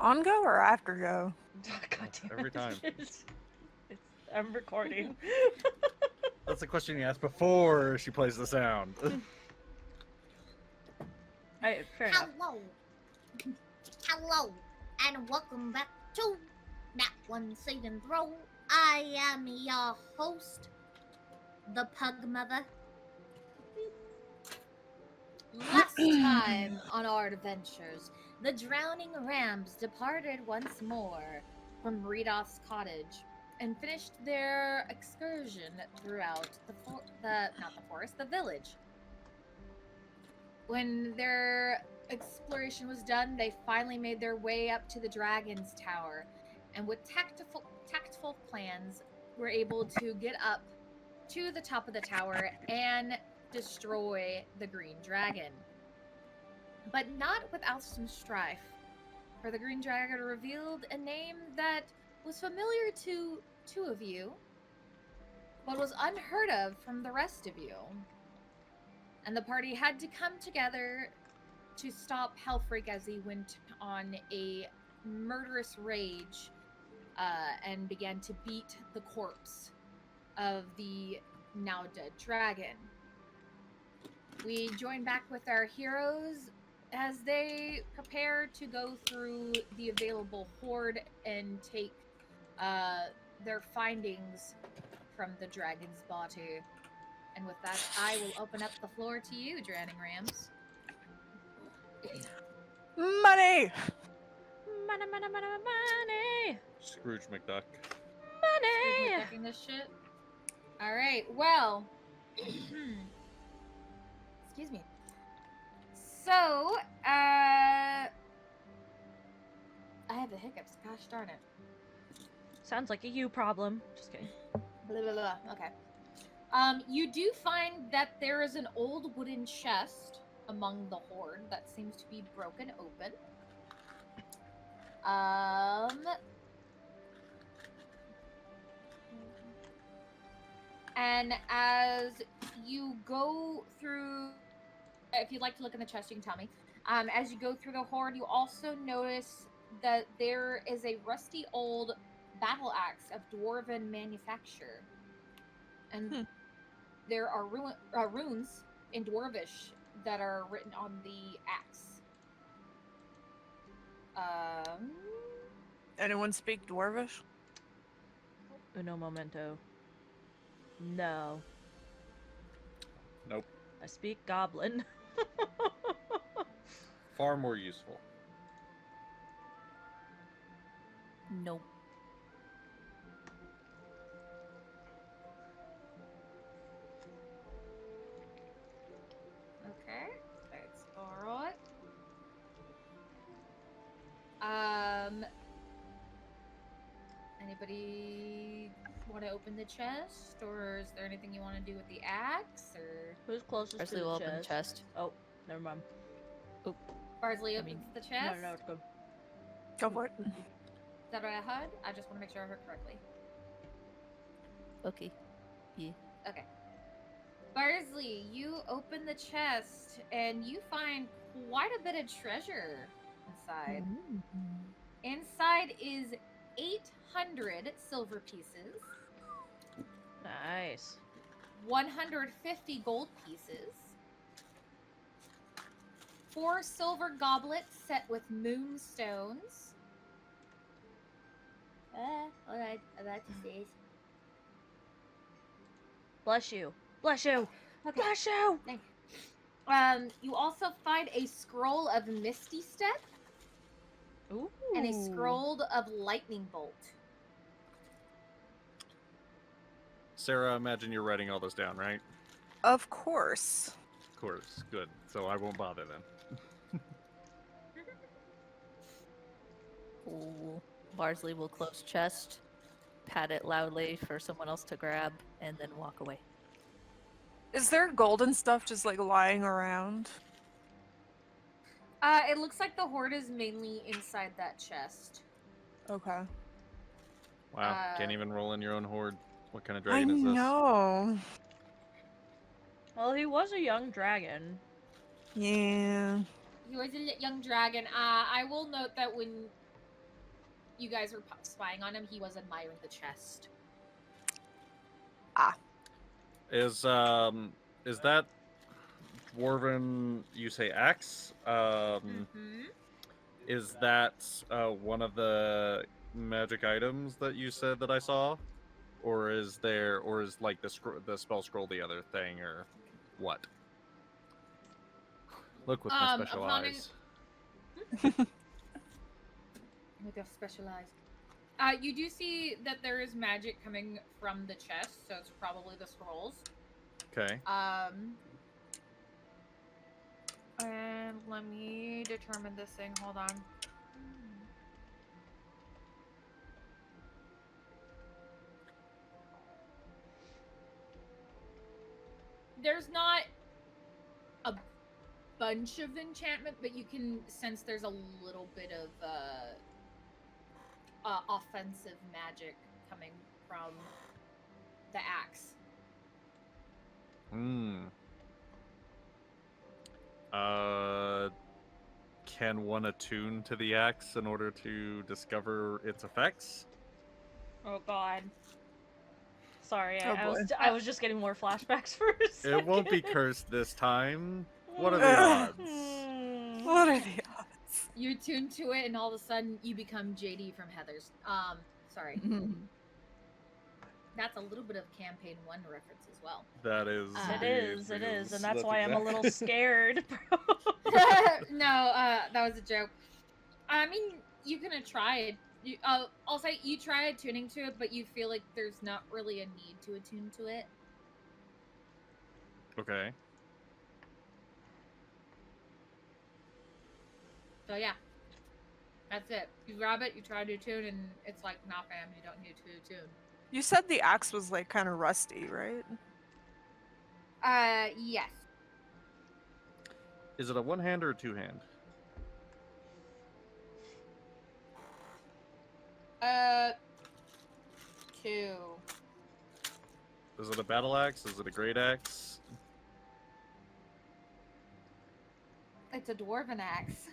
On go or after go? God damn Every it. time. I'm recording. That's the question you ask before she plays the sound. Fair enough. Hello, and welcome back to That One Saving Throw. I am your host, the Pug Mother. Last time on our adventures, the drowning rams departed once more from Redos Cottage and finished their excursion throughout the village. When their exploration was done, they finally made their way up to the Dragon's Tower, and with tactful plans, were able to get up to the top of the tower and destroy the Green Dragon. But not without some strife, for the Green Dragon revealed a name that was familiar to two of you, but was unheard of from the rest of you. And the party had to come together to stop Hellfreak as he went on a murderous rage and began to beat the corpse of the now dead dragon. We join back with our heroes as they prepare to go through the available hoard and take their findings from the dragon's body. And with that, I will open up the floor to you, Drowning Rams. Money! Money! Scrooge McDuck. Money! Ducking this shit. All right. Well, excuse me. So, I have the hiccups. Gosh darn it. Sounds like a you problem. Just kidding. Blah, blah, blah. Okay. You do find that there is an old wooden chest among the hoard that seems to be broken open. And as you go through, if you'd like to look in the chest, you can tell me. As you go through the hoard, you also notice that there is a rusty old battle axe of dwarven manufacture. And there are runes in Dwarvish that are written on the axe. Anyone speak Dwarvish? Uno momento. No. Nope. I speak Goblin. Far more useful. Nope. Okay, that's alright. Anybody want to open the chest, or is there anything you want to do with the axe, or Who's closest Parsley to the will chest? open the chest. Oh, never mind. Barsley I opens mean, the chest? No, it's good. Go for it. Is that what I heard? I just want to make sure I heard correctly. Okay. Yeah. Okay. Barsley, you open the chest and you find quite a bit of treasure inside. Inside is 800 silver pieces, Nice. 150 gold pieces, 4 silver goblets set with moonstones. Alright, I like to see. Bless you. Bless you. Okay. Bless you. Thank you. You also find a scroll of Misty Step Ooh. and a scroll of Lightning Bolt. Sarah, imagine you're writing all this down, right? Of course. Of course. Good. So I won't bother then. Cool. Barsley will close chest, pat it loudly for someone else to grab, and then walk away. Is there golden stuff just like lying around? It looks like the hoard is mainly inside that chest. Okay. Wow. Can't even roll in your own hoard. What kind of I dragon is this? know. Well, he was a young dragon. Yeah. He was a young dragon. I will note that when you guys were spying on him, he was admiring the chest. Is that dwarven? You say axe? Is that one of the magic items that you said that I saw, or is like the spell scroll the other thing, or what? Look with my special upon eyes. With your specialized. You do see that there is magic coming from the chest, so it's probably the scrolls. Okay. And let me determine this thing. Hold on. There's not a bunch of enchantment, but you can sense there's a little bit of offensive magic coming from the axe. Can one attune to the axe in order to discover its effects? Oh god. Sorry, Oh, I was just getting more flashbacks for a second. It won't be cursed this time. What are the odds? What are the odds? You tune to it, and all of a sudden, you become JD from Heather's. Sorry. That's a little bit of Campaign 1 reference as well. That is. It is, and that's why I'm a little scared, bro. No, that was a joke. I mean, you can try it. I'll say you try attuning to it, but you feel like there's not really a need to attune to it. Okay. So yeah, that's it. You grab it, you try to attune, and it's like, nah, fam, you don't need to attune. You said the axe was like kind of rusty, right? Yes. Is it a one-hand or a two-hand? Two. Is it a battle axe? Is it a great axe? It's a dwarven axe.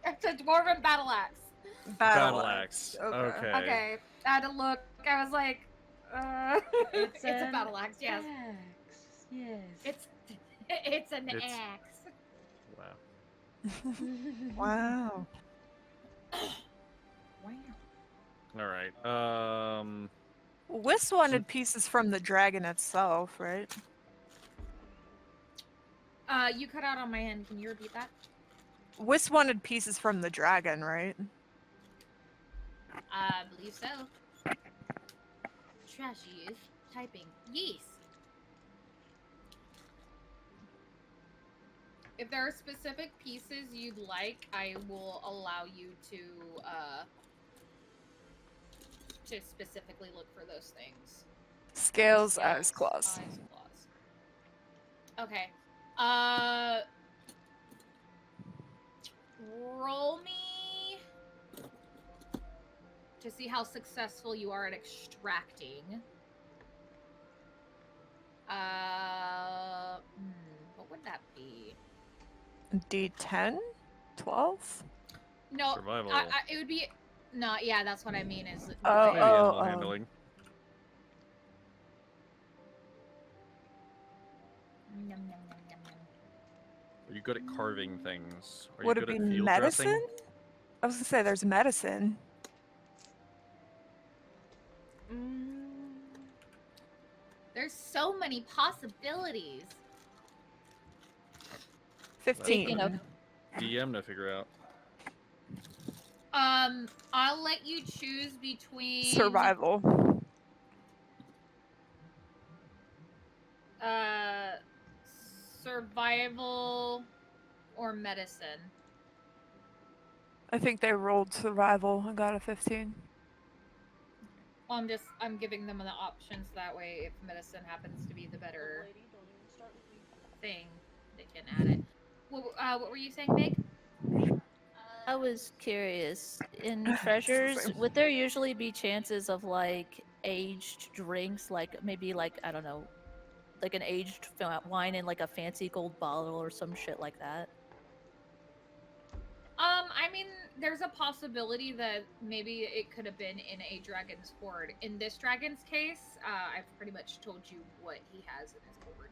It's a dwarven battle axe. Battle axe. Okay. Okay. Okay, I had to look. I was like, it's a an battle axe. Yes, axe. Yes. it's an It's- axe. Wow. Wow. Wow. All right. Whis wanted pieces from the dragon itself, right? You cut out on my end. Can you repeat that? Whis wanted pieces from the dragon, right? I believe so. Trashy is typing. Yes. If there are specific pieces you'd like, I will allow you to specifically look for those things. Scales, eyes, claws. Eyes, claws. Okay. Roll me to see how successful you are at extracting. What would that be? D10? 12? No, Survival. it would be. No, yeah, that's what I mean. Is Oh, Maybe oh, animal oh. handling. Yum, yum, yum, yum, yum. Are you good at carving things? Are Would you it good be at field medicine? dressing? I was gonna say there's medicine. There's so many possibilities. 15. Speaking of- DM to figure out. I'll let you choose between Survival. survival or medicine. I think they rolled survival and got a 15. Well, I'm giving them the options that way. If medicine happens to be the better thing, they can add it. What were you saying, Meg? I was curious. In treasures, would there usually be chances of like aged drinks, like maybe like I don't know, like an aged wine in like a fancy gold bottle or some shit like that? mean, there's a possibility that maybe it could have been in a dragon's hoard. In this dragon's case, I've pretty much told you what he has in his hoard.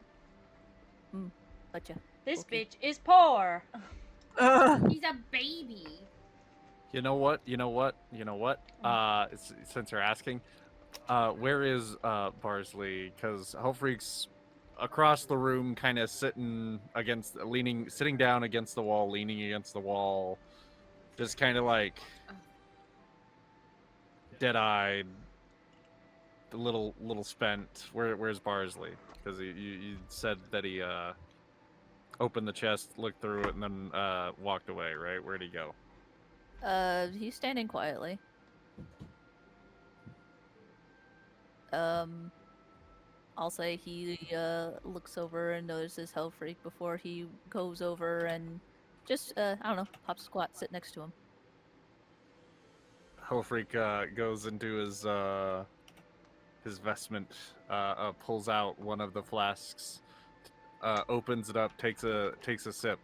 Gotcha. This Okay. bitch is poor. He's a baby. You know what? Since you're asking, where is Barsley? Because Hofreek's across the room, kind of sitting down against the wall, leaning against the wall, just kind of like dead-eyed, a little spent. Where's Barsley? Because you said that he opened the chest, looked through it, and then walked away. Right? Where'd he go? He's standing quietly. I'll say he looks over and notices Hellfreak before he goes over and just I don't know, pops a squat, sit next to him. Hofreek goes into his vestment, pulls out one of the flasks, opens it up, takes a sip,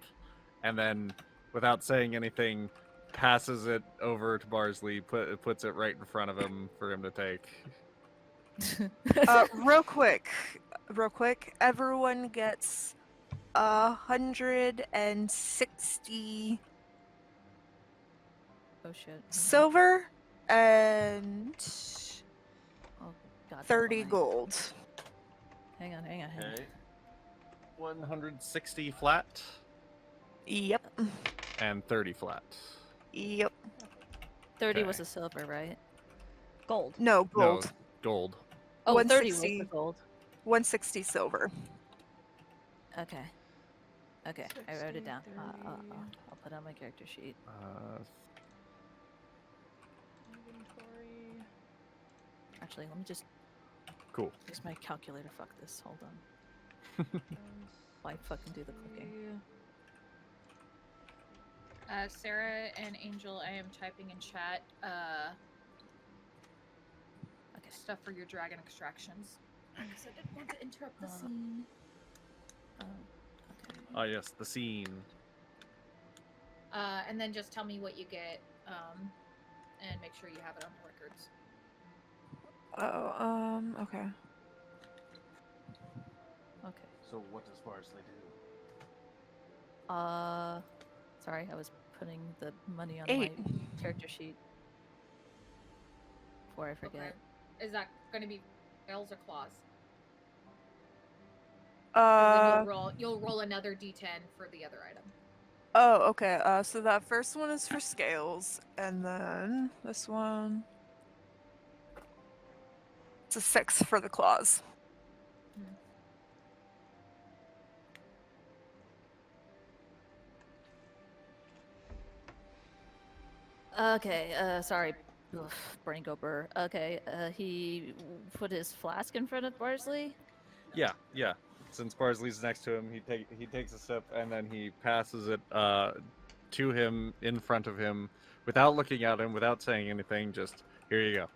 and then, without saying anything, passes it over to Barsley, puts it right in front of him for him to take. Real quick, everyone gets 160 Oh shit. silver and Oh god. 30 hold on. gold. Hang on. Okay. 160 flat Yep. and 30 flat. Yep. 30 Okay. was a silver, right? Gold. No, gold. No, gold. Oh, 30 was 160. the gold. 160 silver. Okay. Okay, I wrote it down. I'll put it on my character sheet. Inventory. Actually, let me just Cool. use my calculator. Fuck this. Hold on. Why fucking do the clicking? Sarah and Angel, I am typing in chat Okay. stuff for your dragon extractions. Because I didn't want to interrupt the Uh, scene. Okay. Oh yes, the scene. And then just tell me what you get, and make sure you have it on the records. Oh, okay. Okay. So what does Barsley do? Sorry, I was putting the money on 8. my character sheet before I forget. Okay. Is that going to be fails or claws? Then you'll roll another d10 for the other item. Oh, okay. So that first one is for scales, and then this one. It's a 6 for the claws. Okay, sorry. Ugh, brain go burr. Okay, he put his flask in front of Barsley. Yeah. Since Barsley's next to him, he takes a sip and then he passes it to him in front of him without looking at him, without saying anything. Just here you go.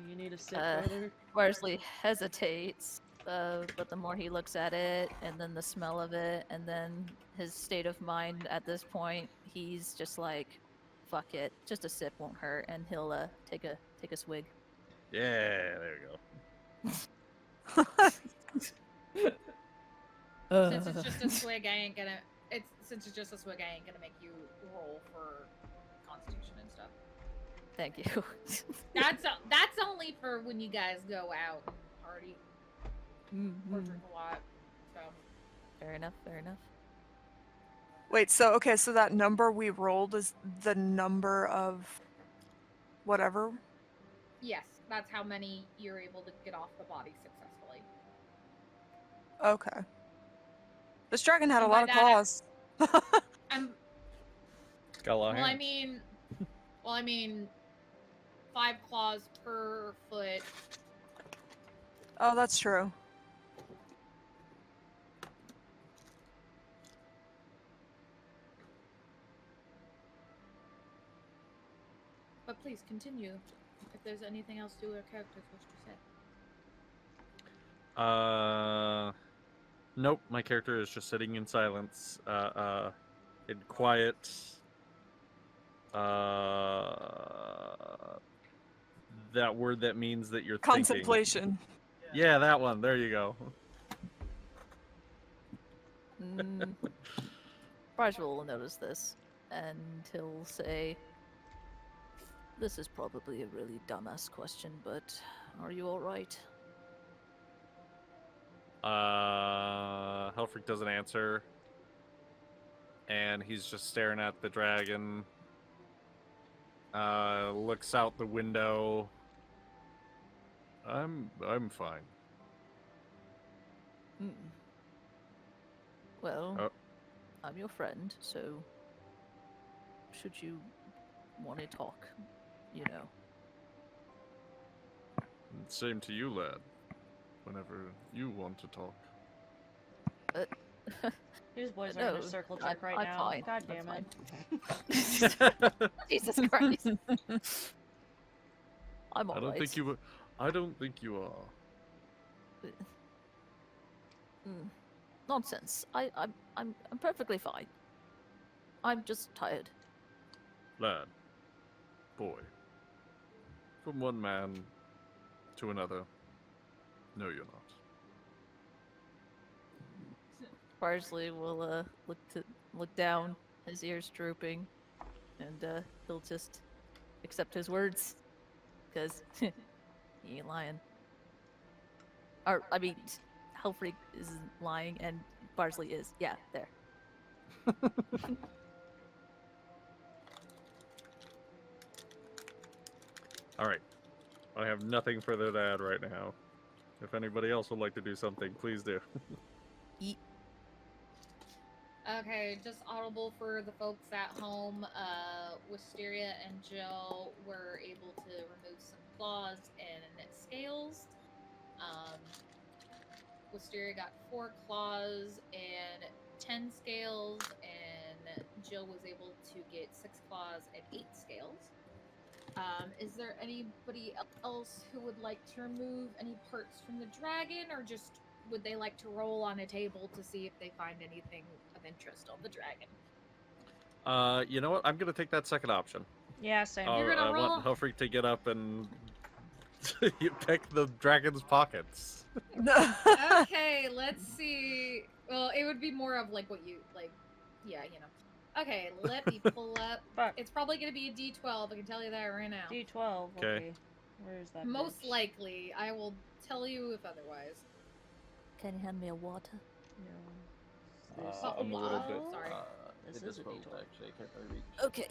You need a sip, brother. Barsley hesitates, but the more he looks at it, and then the smell of it, and then his state of mind at this point, he's just like, "Fuck it, just a sip won't hurt," and he'll take a swig. Yeah, there we go. Since it's just a swig, I ain't gonna make you roll for Constitution and stuff. Thank you. That's only for when you guys go out and party or drink a lot. So Fair enough. Wait, so that number we rolled is the number of whatever? yes, that's how many you're able to get off the body successfully. Okay. This dragon had a And lot by of that, claws. It's got a lot of Well, hands. I mean, 5 claws per foot. Oh, that's true. But please continue. If there's anything else to our characters wish to say. Nope. My character is just sitting in silence, in quiet That word that means that you're thinking. Contemplation. Yeah, that one. There you go. Barge will notice this, and he'll say, "This is probably a really dumbass question, but are you alright?" Helfrich doesn't answer. And he's just staring at the dragon. Looks out the window. I'm fine. Well, Oh. I'm your friend, so should you want to talk, you know. Same to you, lad. Whenever you want to talk. These boys are No, in a circle jerk right I'm now. fine. God I'm damn fine. it. Jesus Christ. I'm I alright. don't think you. I don't think you are. Nonsense. I'm perfectly fine. I'm just tired. Lad. Boy. From one man to another. No, you're not. Parsley will look down, his ears drooping, and he'll just accept his words, because he ain't lying. Or I mean, Helfrich isn't lying, and Parsley is. Yeah, there. All right. I have nothing further to add right now. If anybody else would like to do something, please do. Okay, just audible for the folks at home. Wisteria and Jill were able to remove some claws and scales. Wisteria got 4 claws and 10 scales, and Jill was able to get 6 claws and 8 scales. Is there anybody else who would like to remove any parts from the dragon, or just would they like to roll on a table to see if they find anything of interest on the dragon? You know what? I'm gonna take that second option. Yeah, same. You're gonna I roll? want Helfrich to get up and you pick the dragon's pockets. Okay, let's see. Well, it would be more of like what you like. Yeah, you know. Okay, let me pull up. Fuck. It's probably gonna be a D12. I can tell you that right now. D12. Okay. Okay. Where is that? Most bitch? likely, I will tell you if otherwise. Can you hand me a water? No. This Oh, is I'm a little bit. wow. Sorry. This is a indisposed, D12. actually. I can't really reach. Okay.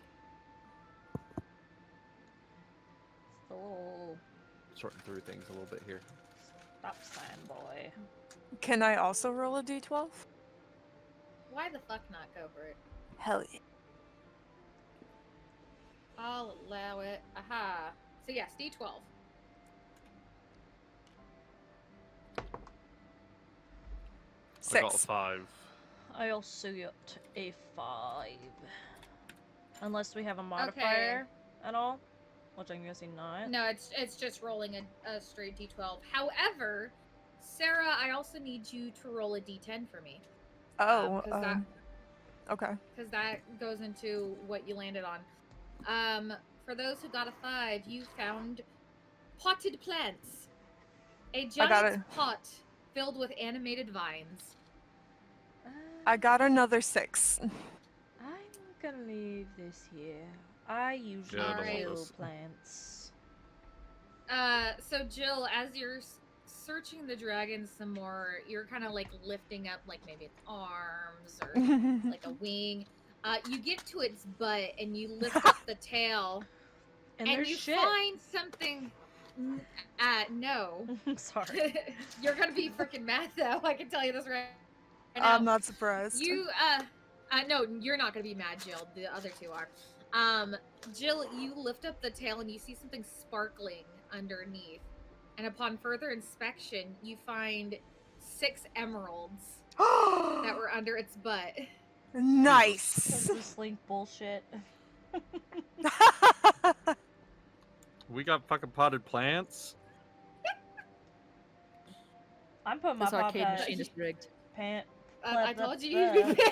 Oh, Sorting through things a little bit here. stop sign, boy. Can I also roll a d12? Why the fuck not go for it? Hell yeah. I'll allow it. Aha. So yes, D12. I got a 6. 5. I also got a 5. Unless we have a modifier at all, which I'm guessing not. No, it's just rolling a straight D12. However, Sarah, I also need you to roll a D10 for me. Oh, 'cause that okay. because that goes into what you landed on. For those who got a 5, you found potted plants. A got giant pot filled with animated vines. I got another 6. I'm gonna leave this here. I usually Yeah, I don't want kill this. plants. So Jill, as you're searching the dragon some more, you're kind of like lifting up like maybe its arms or like a wing. You get to its butt and you lift up the tail, And, and there's you shit. find something. No. Sorry. You're gonna be freaking mad though. I can tell you this right now. I'm not surprised. You no, you're not gonna be mad, Jill. The other two are. Jill, you lift up the tail and you see something sparkling underneath. And upon further inspection, you find 6 emeralds that were under its butt. Nice. This link bullshit. We got fucking potted plants. I'm putting my This pop arcade at machine is rigged. pant. I Clap told up you you'd be there.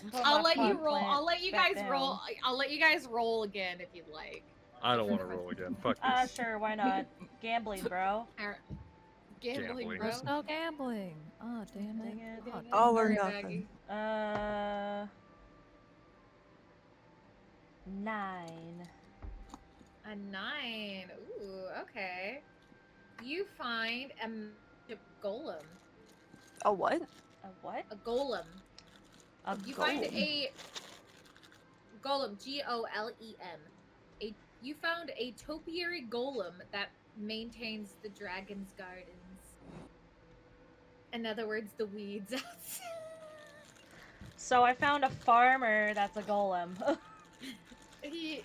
I'm putting I'll my let you pot roll. plant I'll let you back guys down. roll. I'll let you guys roll again if you'd like. I don't want to roll again. Fuck Ah, this. sure, why not? Gambling, bro. Alright. Gambling, Gambling. bro. There's no gambling. Oh, damn it. Dang it, God. dang it. All or Alright, nothing. Maggie. 9. A 9. Ooh, okay. You find a magic golem. A what? A what? A golem. A You find golem. a golem. Golem. You found a topiary golem that maintains the dragon's gardens. In other words, the weeds outside. So I found a farmer that's a golem.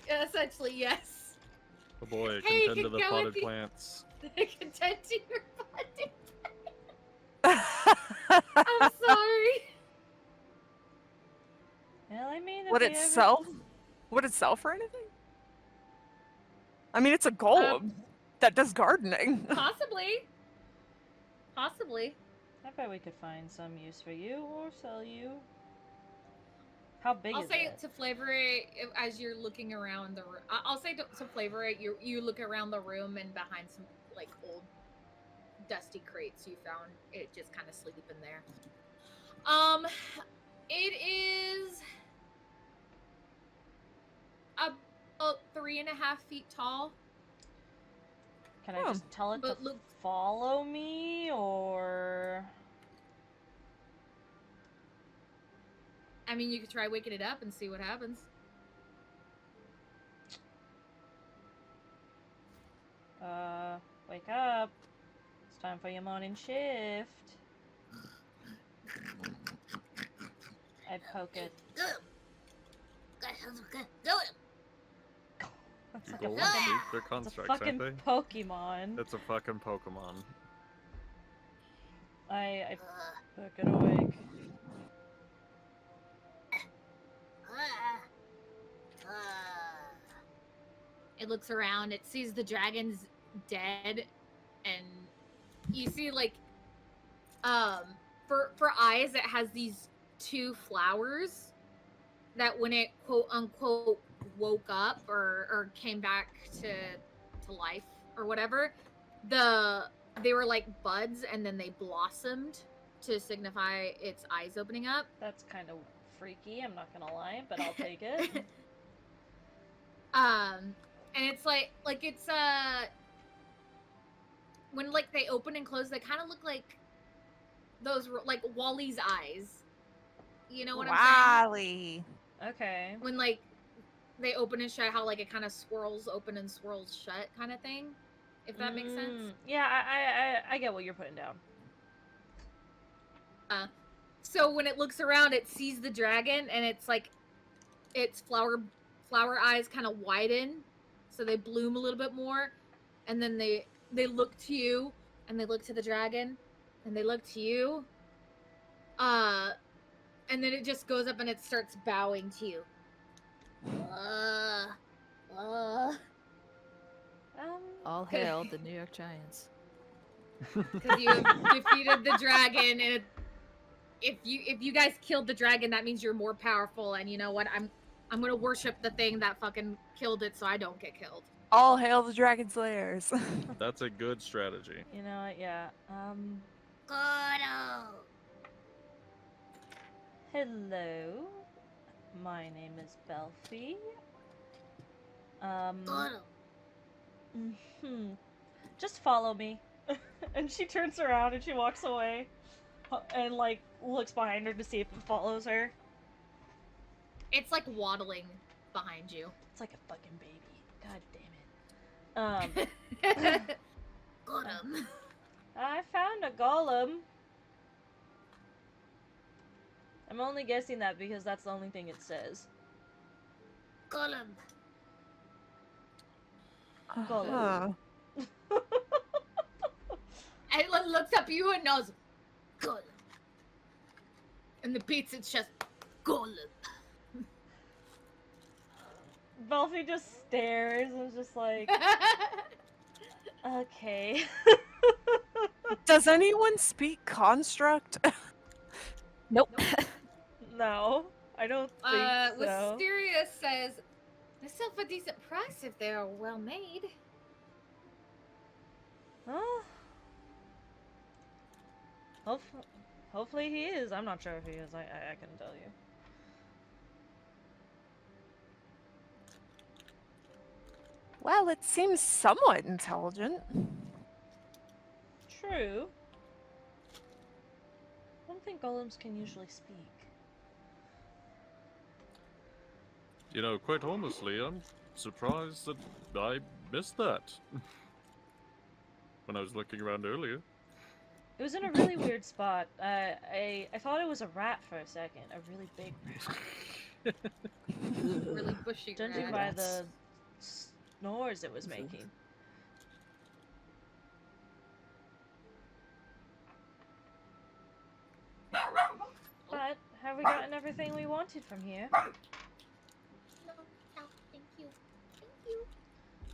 Essentially, yes. Oh boy, Hey, you contend to can the go potted with the- plants. Content to your body. I'm sorry. Well, I mean, if Would we it ever- sell? Would it sell for anything? I mean, it's a golem that does gardening. Possibly. Possibly. I bet we could find some use for you or sell you. How big I'll is say it? to flavor it as you're looking around the room. I'll say to flavor it. You look around the room and behind some like old, dusty crates you found it just kind of sleeping there. It is about 3.5 feet tall. Can I just tell it to But look- follow me, or... I mean, you could try waking it up and see what happens. Wake up. It's time for your morning shift. I poke it. That's like a Golems, fucking, dude, they're it's a constructs, fucking aren't they? Pokemon. It's a fucking Pokemon. I poke it awake. It looks around, it sees the dragon's dead, and you see like for eyes it has these 2 flowers that when it quote unquote woke up or came back to life or whatever, they were like buds and then they blossomed to signify its eyes opening up. That's kind of freaky, I'm not gonna lie, but I'll take it. And it's like it's when like they open and close, they kind of look like those like Wally's eyes. You know what I'm saying? Wally. Okay. When like they open and shut, how like it kind of swirls open and swirls shut, kind of thing. If that makes sense. Yeah, I get what you're putting down. So when it looks around, it sees the dragon, and it's like its flower eyes kind of widen, so they bloom a little bit more, and then they look to you, and they look to the dragon, and they look to you, and then it just goes up and it starts bowing to you. All hail the New York Giants. Because you have defeated the dragon, and if you guys killed the dragon, that means you're more powerful. And you know what? I'm gonna worship the thing that fucking killed it, so I don't get killed. All hail the dragon slayers. That's a good strategy. You know what? Yeah. Hello. My name is Belfie. Just follow me. And she turns around and she walks away. And, like, looks behind her to see if it follows her. It's like waddling behind you. It's like a fucking baby. God damn it. Golem. I found a golem. I'm only guessing that because that's the only thing it says. Golem. Golem. And it looks up at you and knows, golem. And the beats it's just golem. Belfie just stares and is just like, okay. Does anyone speak construct? Nope. No. I don't think so. Wisteria says, they sell for a decent price if they are well made. Huh? Hopefully he is. I'm not sure if he is. I couldn't tell you. Well, it seems somewhat intelligent. True. I don't think golems can usually speak. You know, quite honestly, I'm surprised that I missed that when I was looking around earlier. It was in a really weird spot. I thought it was a rat for a second. A really big rat. Really bushy Judging rat. by the snores it was making. But have we gotten everything we wanted from here? No, thank you. Thank you.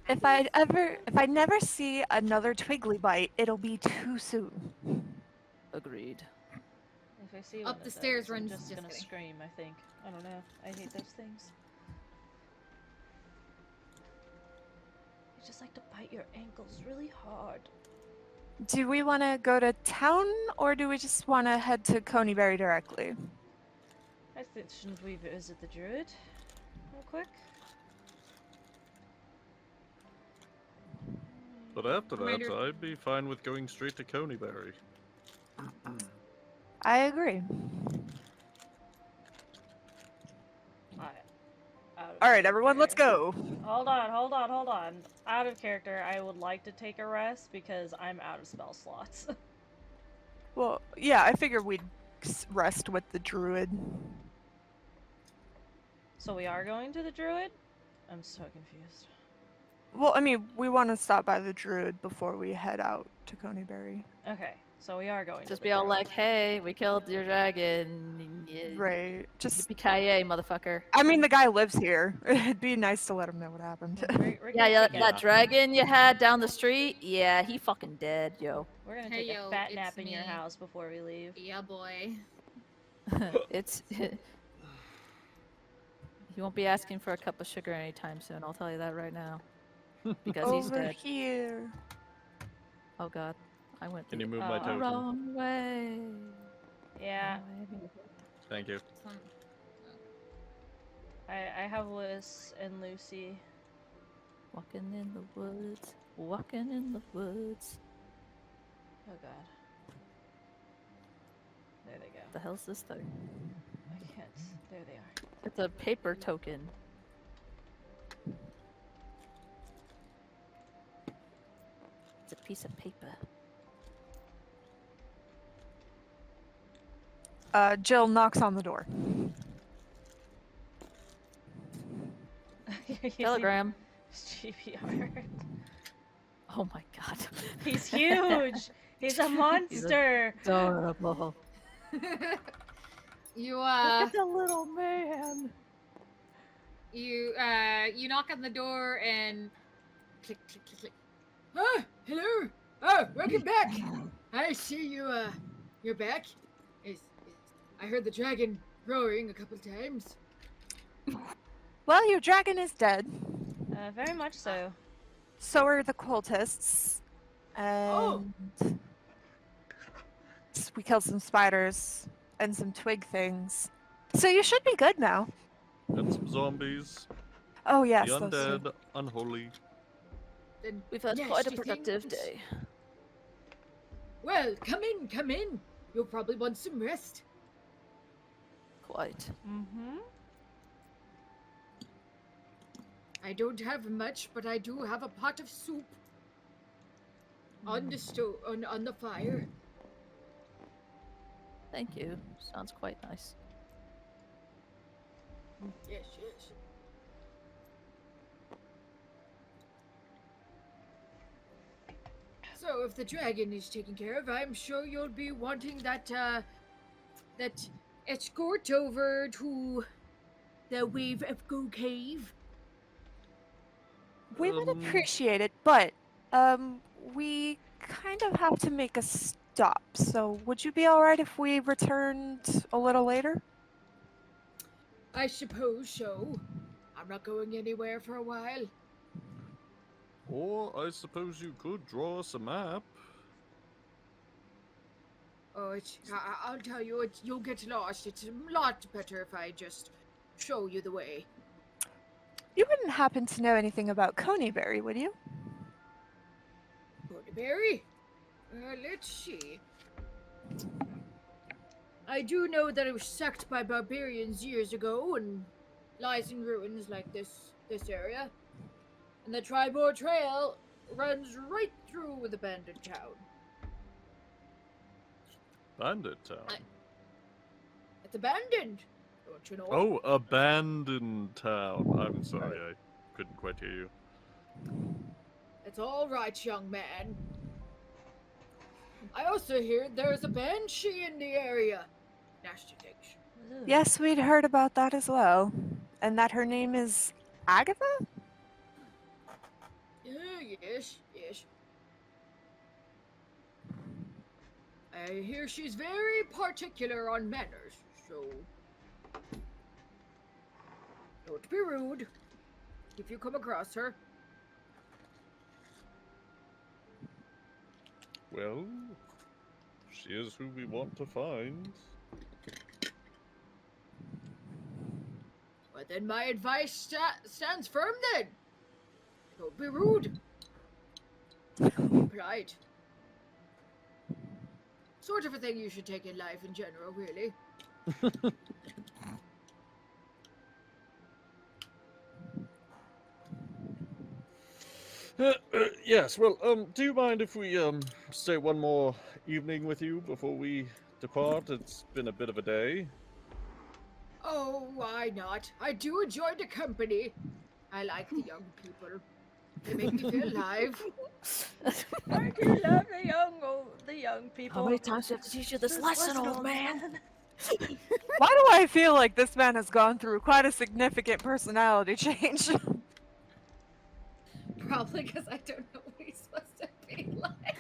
If I never see another Twiggly bite, it'll be too soon. Agreed. If I see Up one the of stairs those, I'm runs- just just gonna kidding. scream, I think. I don't know. I hate those things. They just like to bite your ankles really hard. Do we want to go to town, or do we just want to head to Coneyberry directly? I think, shouldn't we visit the druid real quick? But after that, Commander- I'd be fine with going straight to Coneyberry. I agree. All right, everyone, let's go. Hold on. Out of character, I would like to take a rest because I'm out of spell slots. Well, yeah, I figured we'd rest with the druid. So we are going to the druid? I'm so confused. Well, I mean, we want to stop by the druid before we head out to Coneyberry. Okay, so we are going Just to be the all druid. like, hey, we killed your dragon. Right. Just, Yippee-ki-yay, motherfucker. I mean, the guy lives here. It'd be nice to let him know what happened. We're Yeah, gonna yeah, take a- that dragon you had down the street, yeah, he fucking dead, yo. We're gonna Hey, take yo, a fat it's nap in your me. house before we leave. Yeah, boy. It's... He won't be asking for a cup of sugar anytime soon, I'll tell you that right now. Because he's Over dead. here. Oh god, I went Can the you move my Oh. token? wrong way. Yeah, Wrong way. Thank you. I have Liz and Lucy. Walking in the woods, walking in the woods. Oh god. There they go. The hell's this thing? I can't. There they are. It's a paper token. It's a piece of paper. Jill knocks on the door. Telegram. GPR. Oh my god. He's huge. He's a monster. Adorable. You Look at the little man. you knock on the door and click click click click. Oh, hello. Oh, welcome back. I see you're back. I heard the dragon roaring a couple times. Well, your dragon is dead. Very much so. So are the cultists. Oh. And we killed some spiders and some twig things. So you should be good now. And some zombies. Oh yes, The those two. undead, unholy. Then, We've had yes, quite a you productive think- day. Well, come in. You'll probably want some rest. Quite. Mm-hmm. I don't have much, but I do have a pot of soup on the stove, on the fire. Thank you. Sounds quite nice. Yes. So, if the dragon is taken care of, I'm sure you'll be wanting that escort over to the Wave of Go Cave. We would Um, appreciate it, but we kind of have to make a stop. So would you be all right if we returned a little later? I suppose so. I'm not going anywhere for a while. Or I suppose you could draw us a map. Oh, I'll tell you, you'll get lost. It's a lot better if I just show you the way. You wouldn't happen to know anything about Coneyberry, would you? Berry? Let's see. I do know that it was sacked by barbarians years ago and lies in ruins like this area. And the Tribor Trail runs right through the abandoned town. Bandit Town. It's abandoned, don't you know? Oh, abandoned town. I'm sorry, I couldn't quite hear you. It's all right, young man. I also hear there's a banshee in the area. Nasty things. Ugh. Yes, we'd heard about that as well. And that her name is Agatha? Yes. I hear she's very particular on manners, so don't be rude if you come across her. Well, she is who we want to find. Well, then my advice stands firm then. Don't be rude. Be polite. Sort of a thing you should take in life in general, really. Yes, well, do you mind if we, stay one more evening with you before we depart? It's been a bit of a day. Oh, why not? I do enjoy the company. I like the young people. They make me feel alive. I do love the young people. How many times do I have to teach you this lesson, old man? Why do I feel like this man has gone through quite a significant personality change? Probably because I don't know what he's supposed to be like.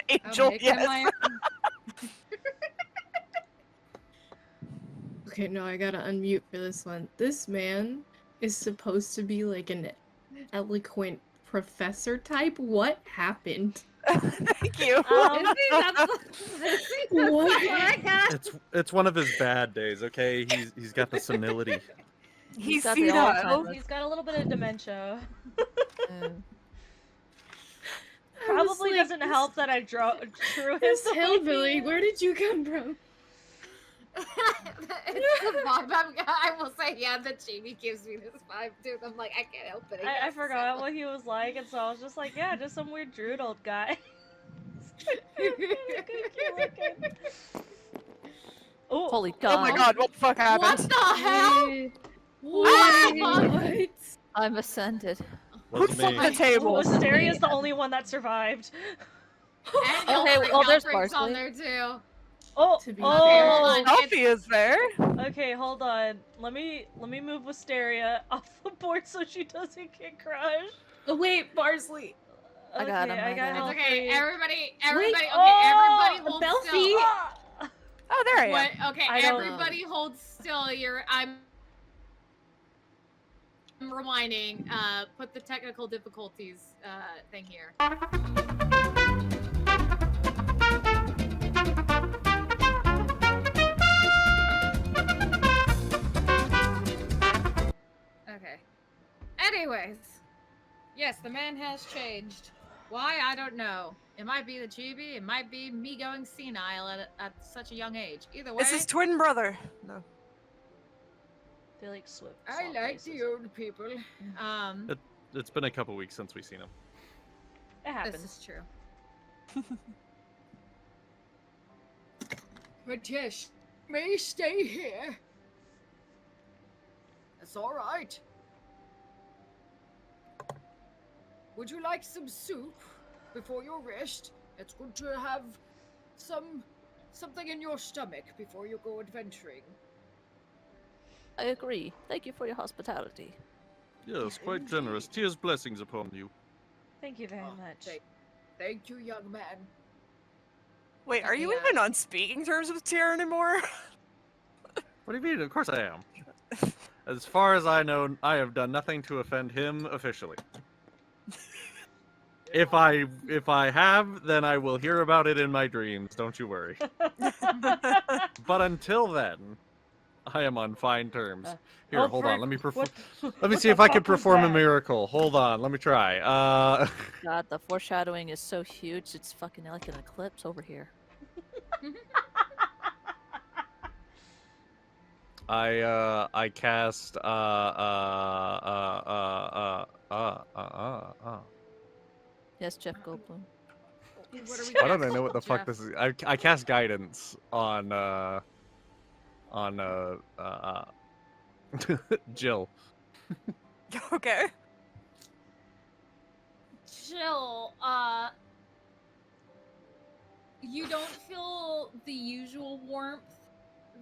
Angel, Okay, yes. Okay, no, I gotta unmute for this one. This man is supposed to be like an eloquent professor type. What happened? Thank you. What? It's one of his bad days, okay? He's got the senility. He's got the senile. Alzheimer's. He's got a little bit of dementia. Mm. I was Probably like, doesn't help that I drew him. This the way hillbilly, he where did you come from? It's the vibe. I will say, yeah, the Jamie gives me this vibe too. I'm like, I can't help it. I guess. forgot what he was like, and so I was just like, yeah, just some weird druid old guy. Oh, Holy Oh god. my god, what the fuck happened? What the hell? What? I'm ascended. Who Wasn't flipped me. the table? Asteria's the only one that survived. And Okay, Gilfrey- well, there's Gilfrey's on parsley. there too. Oh, To be fair. oh. Selfie is there. Okay, hold on. Let me move Wisteria off the board so she doesn't get crushed. Oh wait, Parsley. I got him, I I got got all It's okay, three. everybody, Oh, everybody hold Belfie. still. Ah! Oh, there I am. What? Okay, I don't- everybody hold still. I'm rewinding. Put the technical difficulties thing here. Okay. Anyways, yes, the man has changed. Why? I don't know. It might be the chibi. It might be me going senile at such a young age. Either way, It's his twin brother. No. They like swap. I like the old people. It's been a couple weeks since we've seen him. It happens. this is true. But yes, may stay here. That's all right. Would you like some soup before your rest? It's good to have something in your stomach before you go adventuring. I agree. Thank you for your hospitality. Yes, quite generous. Tears blessings upon you. Thank you very Oh, much. Thank you, young man. Wait, are you Yeah. even on speaking terms with Tyr anymore? What do you mean? Of course I am. As far as I know, I have done nothing to offend him officially. If I have, then I will hear about it in my dreams. Don't you worry. But until then, I am on fine terms. Here, hold on. Let me perform. Let me see if I can perform a miracle. Hold on. Let me try. God, the foreshadowing is so huge. It's fucking like an eclipse over here. I cast Yes, Jeff Goldblum. What are we I don't casting, know what the fuck Jeff? this is. I cast guidance on Jill. Okay. Jill, you don't feel the usual warmth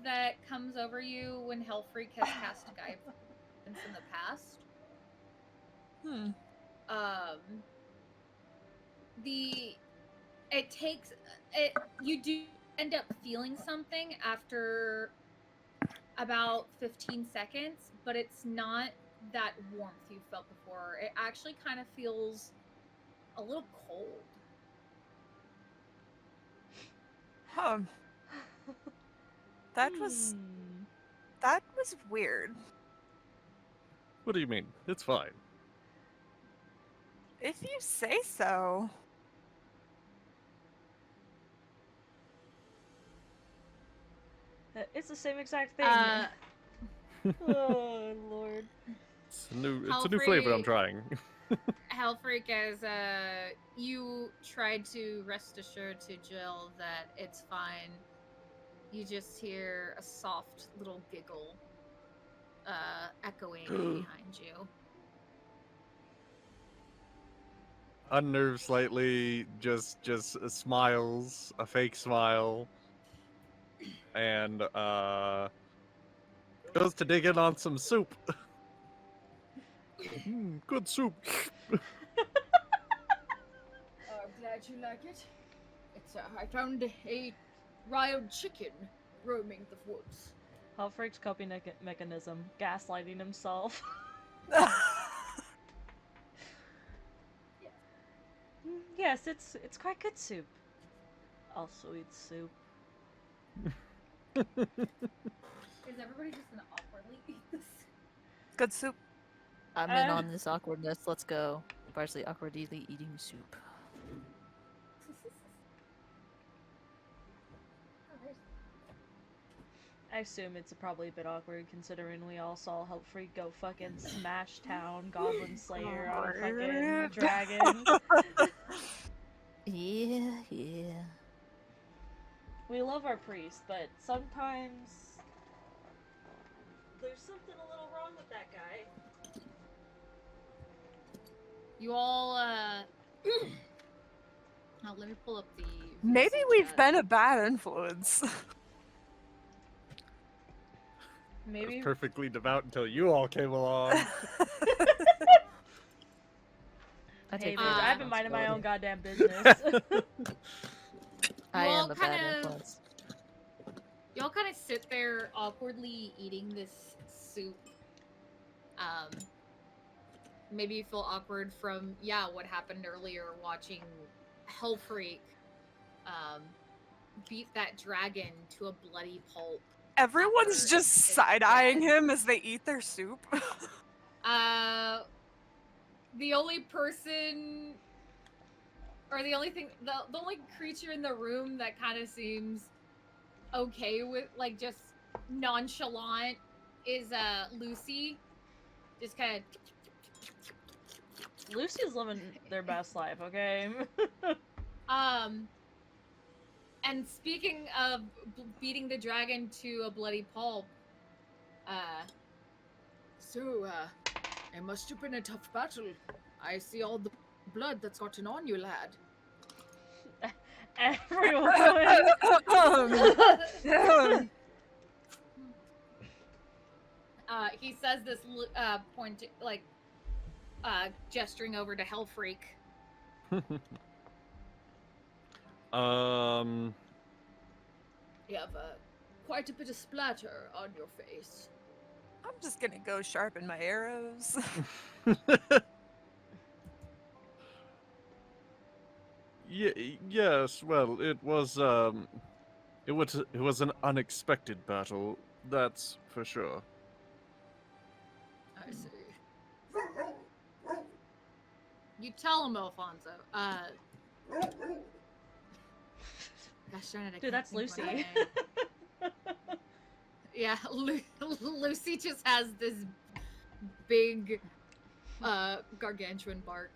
that comes over you when Hellfreak has cast guidance in the past. You do end up feeling something after about 15 seconds, but it's not that warmth you felt before. It actually kind of feels a little cold. That was weird. What do you mean? It's fine. If you say so. It's the same exact thing. Oh lord. It's a new flavor I'm trying. Hellfreak, as you tried to rest assured to Jill that it's fine, you just hear a soft little giggle echoing behind you. Unnerved slightly, just smiles, a fake smile, and goes to dig in on some soup. Good soup. I'm glad you like it. It's I found a wild chicken roaming the woods. Hellfreak's coping mechanism, gaslighting himself. Yes, it's quite good soup. Also eat soup. Is everybody just gonna awkwardly eat this? Good soup. I'm in on this awkwardness. Let's go. Partially awkwardly eating soup. I assume it's probably a bit awkward considering we all saw Hellfreak go fucking smash town Goblin Slayer on a fucking dragon. Yeah. We love our priest, but sometimes there's something a little wrong with that guy. You all, now let me pull up the. Maybe recent we've chat. been a bad influence. I Maybe was perfectly devout until you all came along. I hey, take bitch, full I've been minding my own responsibility. goddamn business. I all am a bad kinda- influence. Y'all kind of sit there awkwardly eating this soup. Maybe you feel awkward from what happened earlier, watching Hellfreak beat that dragon to a bloody pulp. Everyone's After just it's side-eyeing dead. him as they eat their soup. The only person, or the only thing, the only creature in the room that kind of seems okay with, like, just nonchalant is Lucy. Just kind of. Lucy's living their best life, okay? And speaking of beating the dragon to a bloody pulp, So, it must have been a tough battle. I see all the blood that's gotten on you, lad. Everyone. he says this, point, like, gesturing over to Hellfreak. You have quite a bit of splatter on your face. I'm just gonna go sharpen my arrows. Yes, well, it was an unexpected battle, that's for sure. I see. You tell him, Alfonso. Gosh darn it, I Dude, can't that's think of what Lucy. her name- Yeah, Lucy just has this big, gargantuan bark.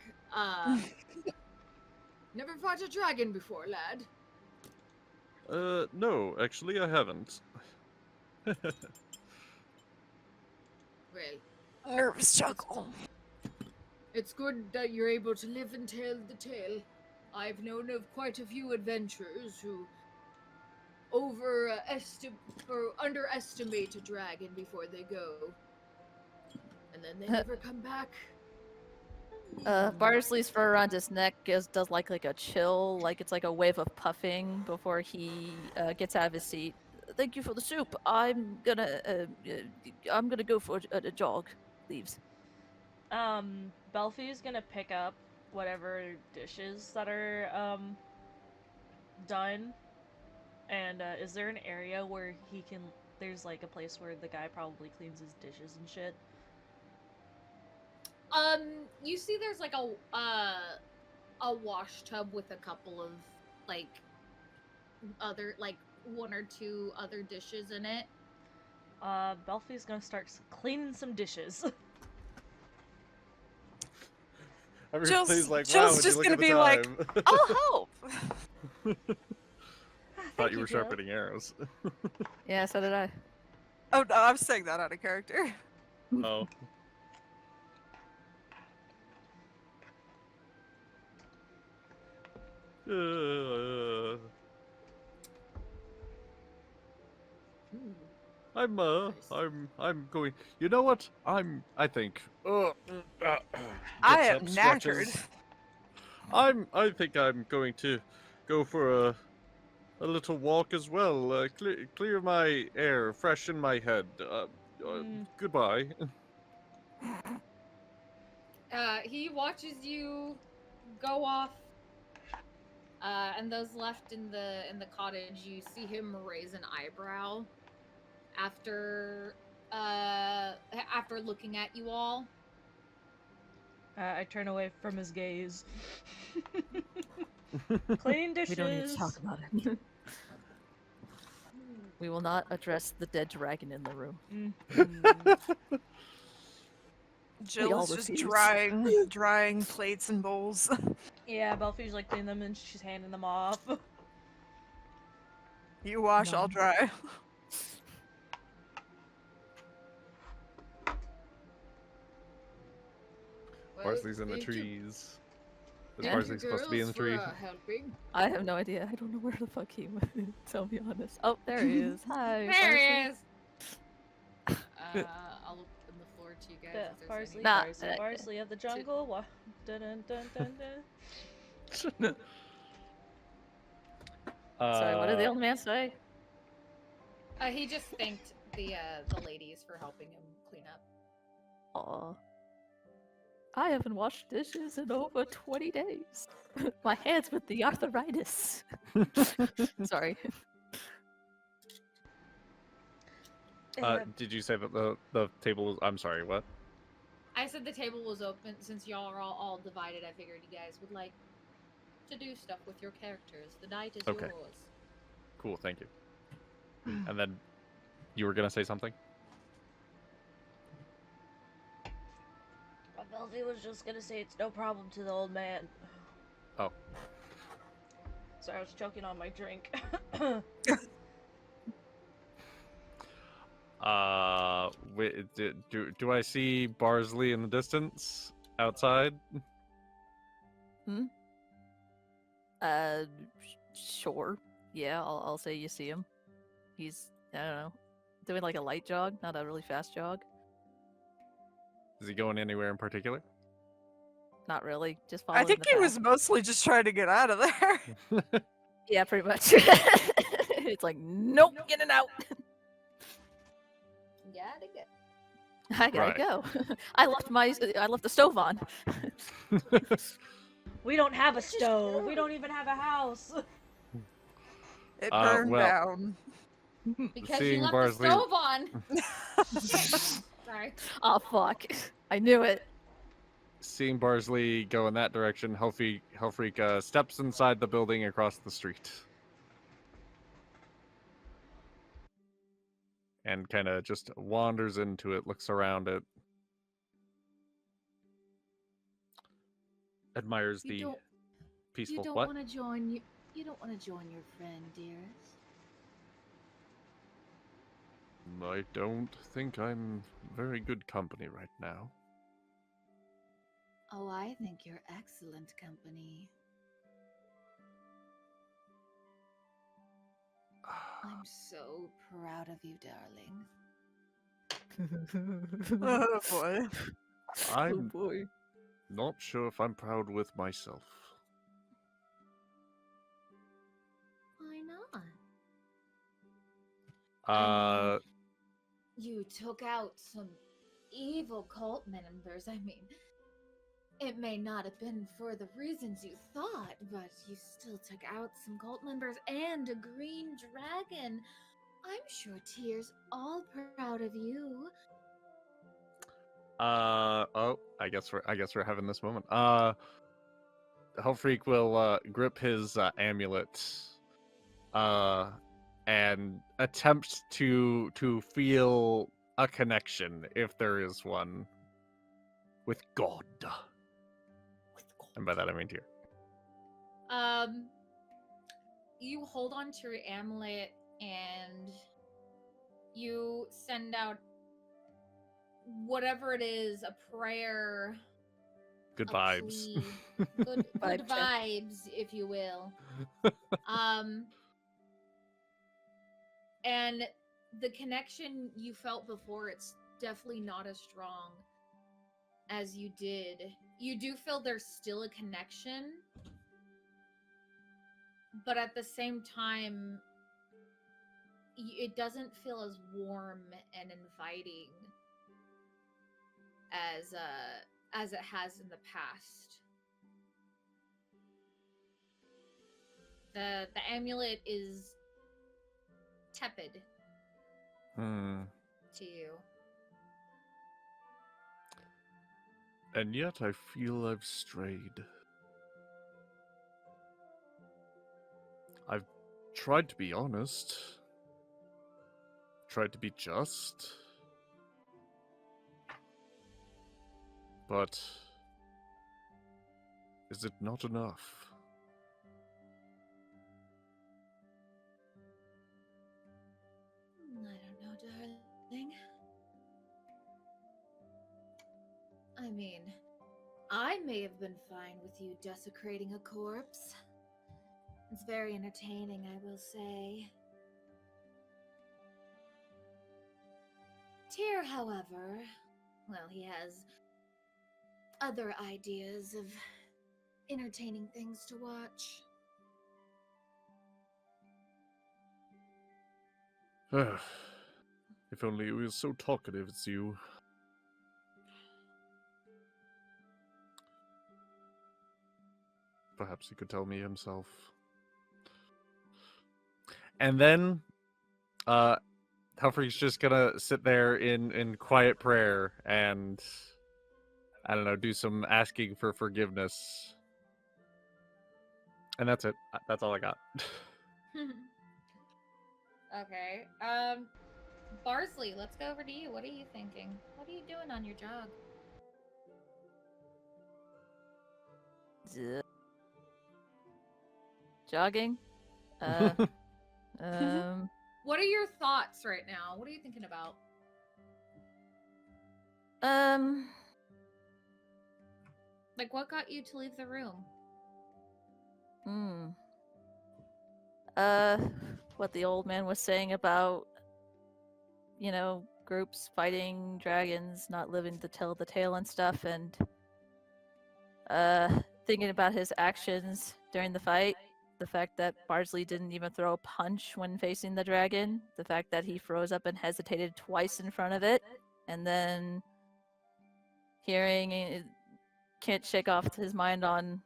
Never fought a dragon before, lad. No, actually I haven't. Well, Nervous chuckle. it's good that you're able to live and tell the tale. I've known of quite a few adventurers who underestimate a dragon before they go, and then they never come back. Barsley's fur around his neck does like a chill, like it's like a wave of puffing before he gets out of his seat. Thank you for the soup. I'm gonna go for a jog. Leaves. Belfie's gonna pick up whatever dishes that are done. And is there an area where he can? There's like a place where the guy probably cleans his dishes and shit. You see there's like a wash tub with a couple of like other like one or two other dishes in it. Belfie's gonna start cleaning some dishes. Everybody's like, wow, Jill's would just you look gonna at the be like, time? I'll help. Thought you were sharpening arrows. Yeah, so did I. Oh no, I'm saying that out of character. Oh. I'm going. You know what? I think. I Gets am up, stretches. knackered. I think I'm going to go for a little walk as well. Clear my air, freshen my head. Goodbye. He watches you go off, and those left in the cottage, you see him raise an eyebrow after looking at you all. I turn away from his gaze. Clean dishes. We don't need to talk about it. We will not address the dead dragon in the room. Jill's just refuse. drying plates and bowls. Yeah, Belfie's like cleaning them and she's handing them off. You wash, I'll dry. Parsley's in the thank you- trees. Is Yeah. thank you Parsley supposed to be in the girls tree? for, helping. I have no idea. I don't know where the fuck he went. To be honest. Oh, there he is. Hi. There he Parsley. is. I'll open the floor to you guys. The if there's parsley, any- Nah, parsley, parsley of the jungle. Dun, dun, dun, dun, dun. Sorry, what did the old man say? He just thanked the ladies for helping him clean up. Aw. I haven't washed dishes in over 20 days. My hands with the arthritis. Sorry. Did you say that the table was? I'm sorry. What? I said the table was open since y'all are all divided. I figured you guys would like to do stuff with your characters. The night is Okay. yours. Cool. Thank you. And then you were gonna say something? Belfie was just gonna say it's no problem to the old man. Oh. Sorry, I was choking on my drink. Wait, do I see Barsley in the distance outside? Sure. Yeah, I'll say you see him. He's, I don't know, doing like a light jog, not a really fast jog. Is he going anywhere in particular? Not really, just following I think the he path. was mostly just trying to get out of there. Yeah, pretty much. It's like, nope, in and out. Gotta go. I gotta Right. go. I left the stove on. We don't have a Which is stove. true. We don't even have a house. It Uh, burned well- down. Because Seeing you left Barsley- the stove on. Sorry. Oh fuck! I knew it. Seeing Barsley go in that direction, Hellfreak steps inside the building across the street. And kind of just wanders into it, looks around it. Admires You the don't, peaceful you don't what? want to join you don't want to join your friend, dearest. I don't think I'm very good company right now. Oh, I think you're excellent company. I'm so proud of you, darling. Oh boy. I'm boy. not sure if I'm proud with myself. Why not? Uh, You took out some evil cult members. I mean, it may not have been for the reasons you thought, but you still took out some cult members and a green dragon. I'm sure Tyr's all proud of you. oh, I guess we're having this moment. Hellfreak will grip his amulet, and attempt to feel a connection, if there is one, with God. And by that I mean Tyr. You hold on to your amulet and you send out whatever it is, a prayer, Good a vibes. plea, good Vibe check. vibes, if you will. And the connection you felt before, it's definitely not as strong as you did. You do feel there's still a connection, but at the same time, it doesn't feel as warm and inviting as it has in the past. The amulet is tepid Hmm. to you. And yet I feel I've strayed. I've tried to be honest. Tried to be just. But is it not enough? I don't know, darling. I mean, I may have been fine with you desecrating a corpse. It's very entertaining, I will say. Tyr, however, well, he has other ideas of entertaining things to watch. If only he was so talkative as you. Perhaps he could tell me himself. And then, Hellfreak's just gonna sit there in quiet prayer and, I don't know, do some asking for forgiveness. And that's it. That's all I got. Okay. Barsley, let's go over to you. What are you thinking? What are you doing on your jog? Jogging. What are your thoughts right now? What are you thinking about? Like, what got you to leave the room? What the old man was saying about, groups fighting dragons, not living to tell the tale and stuff, and thinking about his actions during the fight, the fact that Barsley didn't even throw a punch when facing the dragon, the fact that he froze up and hesitated twice in front of it, and then hearing it, can't shake off his mind on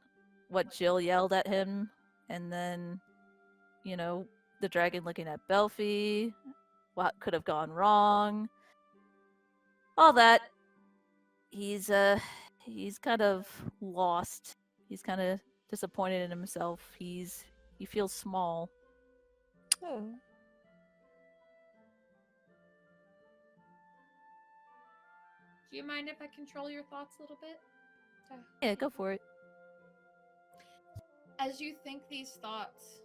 what Jill yelled at him, and then, you know, the dragon looking at Belfie, what could have gone wrong, all that. He's kind of lost. He's kind of disappointed in himself. He feels small. Oh. Do you mind if I control your thoughts a little bit? Yeah, go for it. As you think these thoughts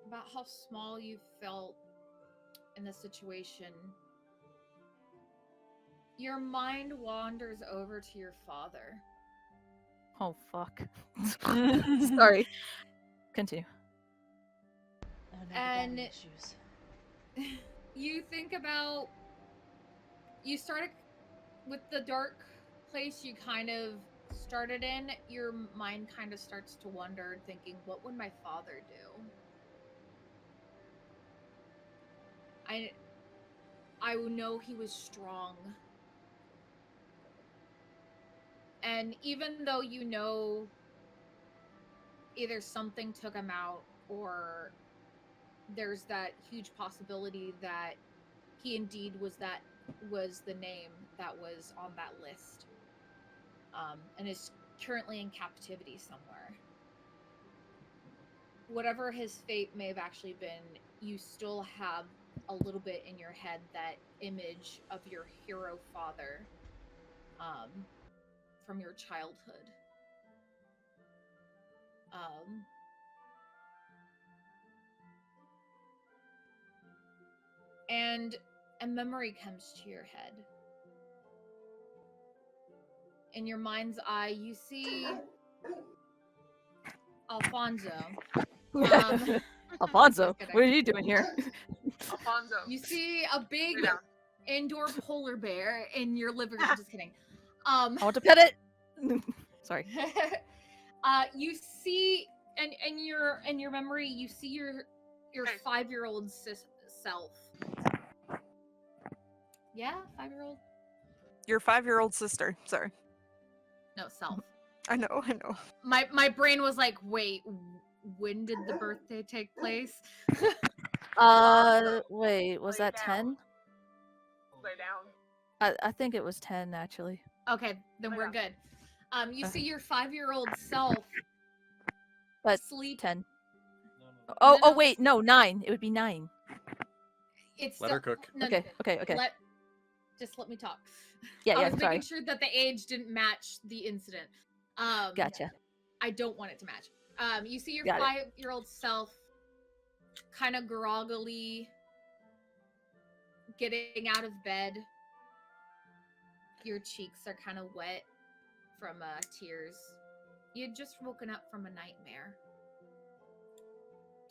about how small you felt in the situation, your mind wanders over to your father. Oh, fuck. Sorry. Continue. Oh, no, the And- daddy issues. You think about, you started with the dark place you kind of started in, your mind kind of starts to wander, thinking, what would my father do? I know he was strong. And even though you know either something took him out or there's that huge possibility that he indeed was the name that was on that list, and is currently in captivity somewhere. Whatever his fate may have actually been, you still have a little bit in your head that image of your hero father, from your childhood. And a memory comes to your head. In your mind's eye, you see Alfonso. Alfonso, Just kidding. what are you doing here? Alfonso. You see a big Lay down. indoor polar bear in your living room. Just kidding. I want to pet it. Sorry. You see, and in your memory, you see your 5-year-old self. Yeah, 5-year-old. Your 5-year-old sister. Sorry. No, self. I know. My brain was like, wait, when did the birthday take place? Wait, was Lay that down. 10? Lay down. I think it was 10, actually. Okay, then we're good. You see your 5-year-old self But sleep. 10. No, Oh, no. wait, no, 9. It would be 9. It's Let her cook. No, Okay. Just let me talk. Yeah, I yeah, was sorry. making sure that the age didn't match the incident. Gotcha. I don't want it to match. You see your Got it. 5-year-old self kind of groggily getting out of bed. Your cheeks are kind of wet from tears. You had just woken up from a nightmare.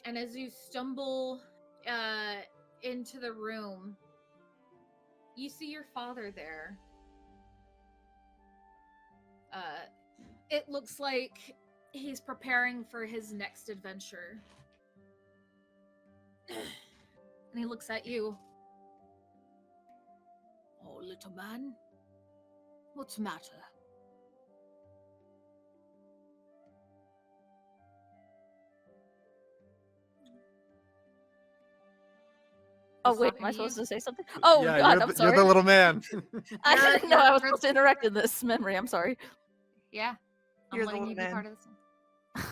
And as you stumble into the room, you see your father there. It looks like he's preparing for his next adventure. And he looks at you. Oh, little man. What's the matter? Oh, He's wait, talking am I to you. supposed to say something? Oh, yeah, God, you're I'm the, sorry. you're the little man. I didn't know I was you're- supposed to interact in this memory. I'm sorry. Yeah. I'm You're the letting you be man. part of this one.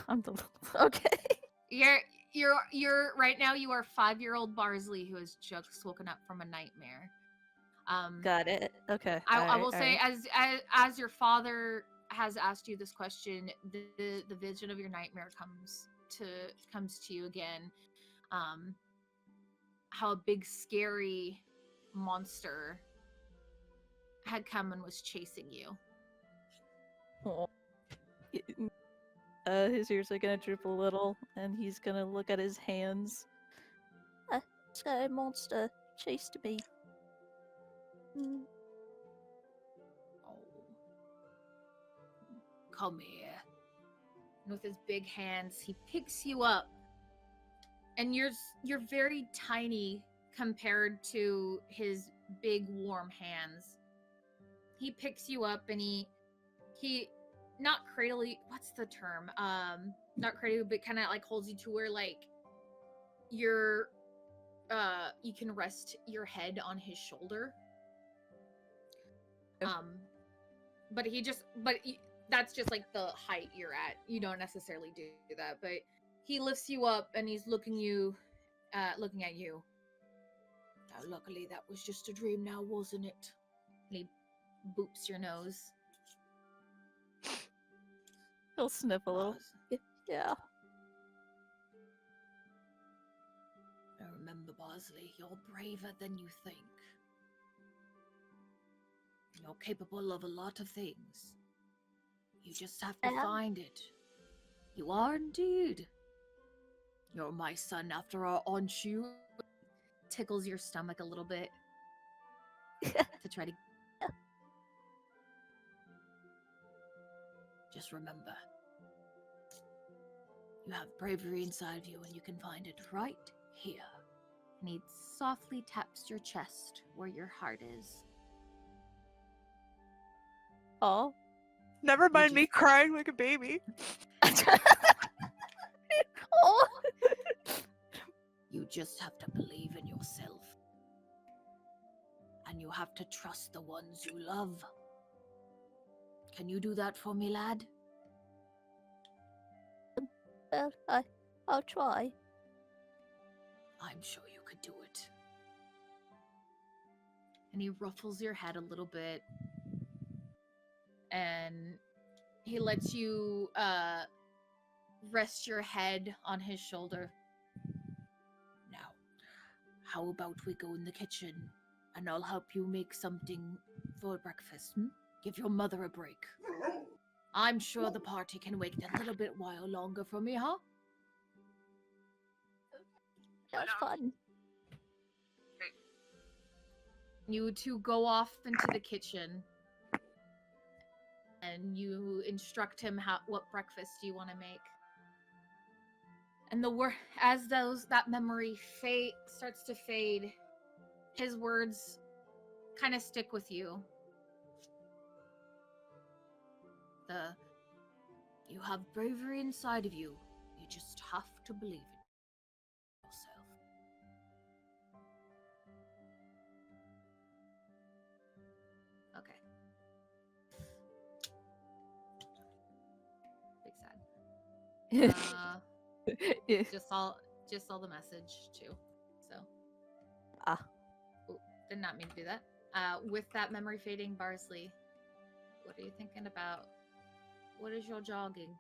I'm the... Okay. You're right now you are 5-year-old Barsley who has just woken up from a nightmare. Got it. Okay. I will say, as your father has asked you this question, the vision of your nightmare comes to you again. How a big scary monster had come and was chasing you. Aw. His ears are gonna droop a little, and he's gonna look at his hands. A scary monster chased me. Oh. Come here. And with his big hands, he picks you up and you're very tiny compared to his big warm hands. He picks you up and he not cradle you, what's the term? Not cradle you, but kind of like holds you to where like you're you can rest your head on his shoulder. But that's just like the height you're at. You don't necessarily do that, but he lifts you up and he's looking at you. Now, luckily, that was just a dream now, wasn't it? And he boops your nose. He'll sniff a little. Yeah. Now remember, Bosley, you're braver than you think. You're capable of a lot of things. You just have to find it. You are indeed. You're my son after all, aren't you? Tickles your stomach a little bit to try to. Just remember, you have bravery inside of you, and you can find it right here. And he softly taps your chest where your heart is. Oh. Never mind me crying like a baby. Oh. You just have to believe in yourself. And you have to trust the ones you love. Can you do that for me, lad? Well, I'll try. I'm sure you could do it. And he ruffles your head a little bit. And he lets you rest your head on his shoulder. Now, how about we go in the kitchen and I'll help you make something for breakfast? Give your mother a break. I'm sure the party can wait a little bit while longer for me, huh? That's fun. You two go off into the kitchen. And you instruct him what breakfast you want to make. And as that memory starts to fade, his words kind of stick with you. You have bravery inside of you. You just have to believe in yourself. Okay. Big sad. Yeah. Just saw the message too. So. Ooh, did not mean to do that. With that memory fading, Barsley, what are you thinking about? What is your jogging?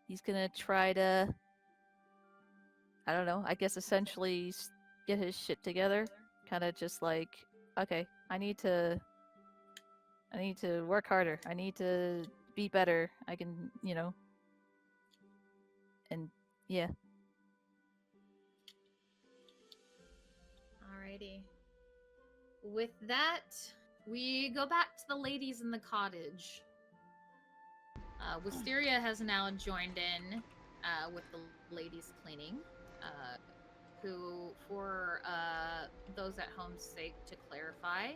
He's gonna try to, I don't know, I guess essentially get his shit together. Kind of just like, okay, I need to work harder. I need to be better. I can, and yeah. Alrighty. With that, we go back to the ladies in the cottage. Wisteria has now joined in with the ladies cleaning, who, for those at home's sake, to clarify,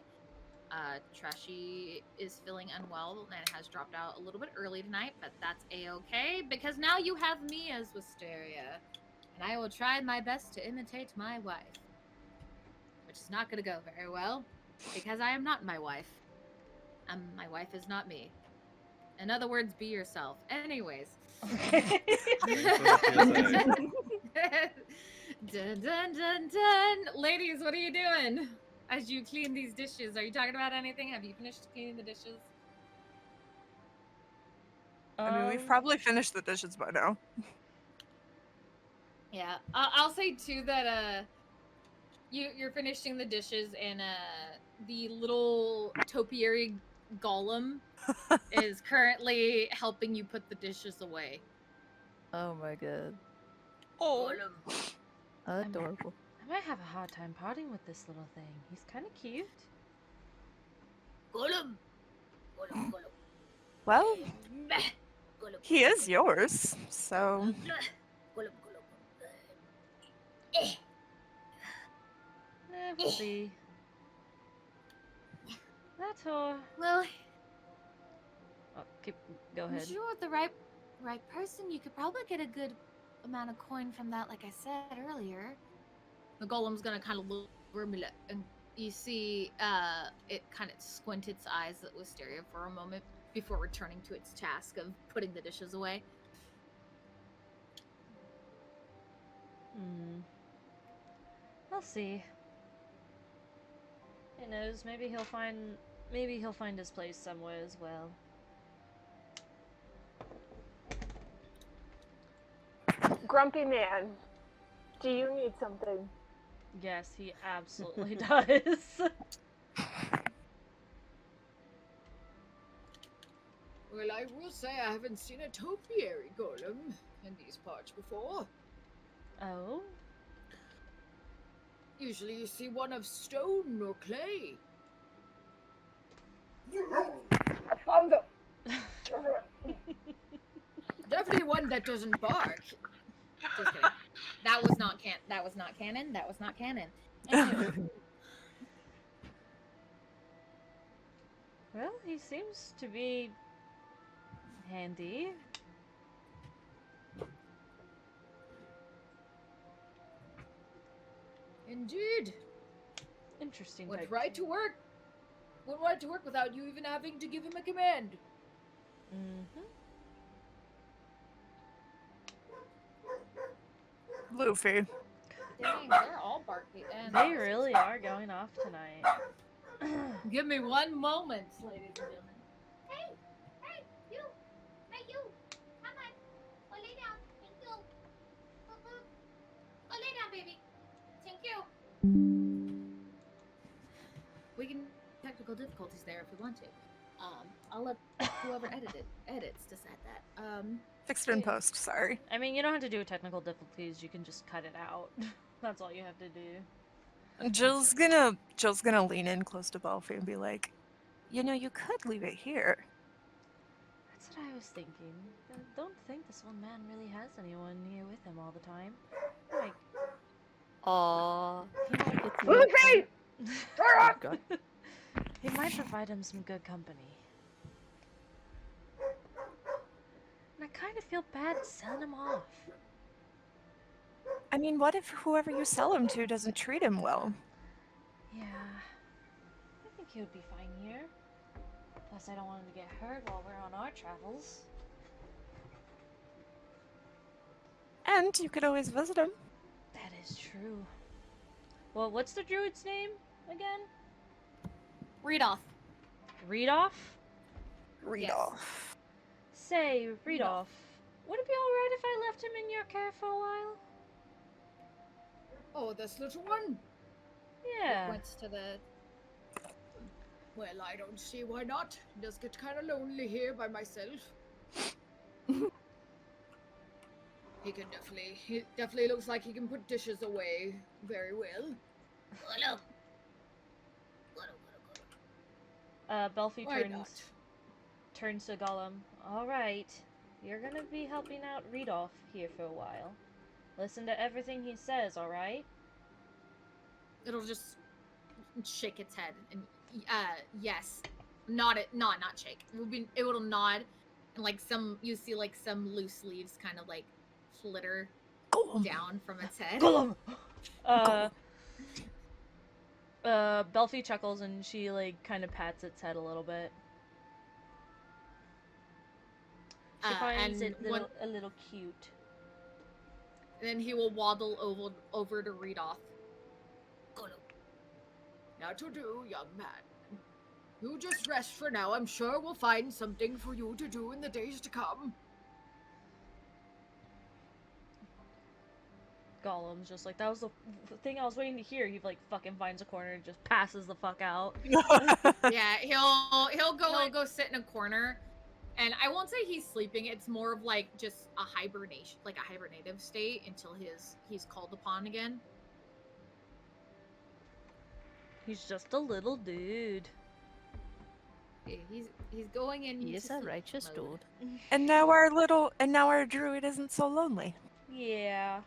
Trashy is feeling unwell and has dropped out a little bit early tonight, but that's a-okay, because now you have me as Wisteria, and I will try my best to imitate my wife. Which is not going to go very well, because I am not my wife. My wife is not me. In other words, be yourself. Anyways. Dun, dun, dun, dun. Ladies, what are you doing as you clean these dishes? Are you talking about anything? Have you finished cleaning the dishes? I mean, we've probably finished the dishes by now. Yeah. I'll say, too, that you're finishing the dishes, and the little topiary golem is currently helping you put the dishes away. Oh my god. Oh. Adorable. I might have a hard time parting with this little thing. He's kind of cute. Gollum. Gollum, Gollum. Well, Meh. Gollum. he is yours, so Gollum, Gollum. Eh. We'll see. That's all. Well, Oh, go I'm ahead. sure with the right person, you could probably get a good amount of coin from that, like I said earlier. The golem's gonna kind of look over me, and you see it kind of squint its eyes at Wisteria for a moment before returning to its task of putting the dishes away. We'll see. Who knows? Maybe he'll find his place somewhere as well. Grumpy man, do you need something? Yes, he absolutely does. Well, I will say I haven't seen a topiary golem in these parts before. Oh? Usually you see one of stone or clay. Alfonso! Definitely one that doesn't bark. Just kidding. That was not canon. That was not canon. Anyway, Well, he seems to be handy. Indeed. Interesting Went type. right to work. Went right to work without you even having to give him a command. Mm-hmm. Luffy. dang, they're all barky. And They really are going off tonight. Give me one moment, ladies and gentlemen. Hey, you, come on, go lay down. Thank you. Go lay down, baby. Thank you. We can technical difficulties there if we want to. I'll let whoever edits decide that. Fixed it in post, sorry. I mean, you don't have to do technical difficulties. You can just cut it out. That's all you have to do. Jill's gonna lean in close to Belfie and be like, you know, you could leave it here. That's what I was thinking. I don't think this one man really has anyone here with him all the time. Like, Aww. Luffy! Shut up! God. he might provide him some good company. And I kind of feel bad selling him off. I mean, what if whoever you sell him to doesn't treat him well? Yeah, I think he would be fine here. Plus, I don't want him to get hurt while we're on our travels. And you could always visit him. That is true. Well, what's the druid's name again? Read off. Read off? Read Yes. off. Say, read off. Would it be alright if I left him in your care for a while? Oh, this little one? Yeah. Points to the. Well, I don't see why not. It does get kind of lonely here by myself. He definitely looks like he can put dishes away very well. Belfie Why not? turns to Gollum. Alright, you're gonna be helping out Read Off here for a while. Listen to everything he says, alright? It'll just shake its head and yes, not shake. It will nod, and like you see like some loose leaves kind of like flitter Gollum. down from its head. Gollum! Belfie chuckles and she like kind of pats its head a little bit. She finds and it a little cute. then he will waddle over to Read Off. Now to do, young man. You just rest for now. I'm sure we'll find something for you to do in the days to come. Gollum's just like, that was the thing I was waiting to hear. He like fucking finds a corner and just passes the fuck out. Yeah, he'll go sit in a corner, and I won't say he's sleeping. It's more of like just a hibernation, like a hibernative state until he's called upon again. He's just a little dude. He's going in. He is a righteous dude. And now our druid isn't so lonely. Yeah.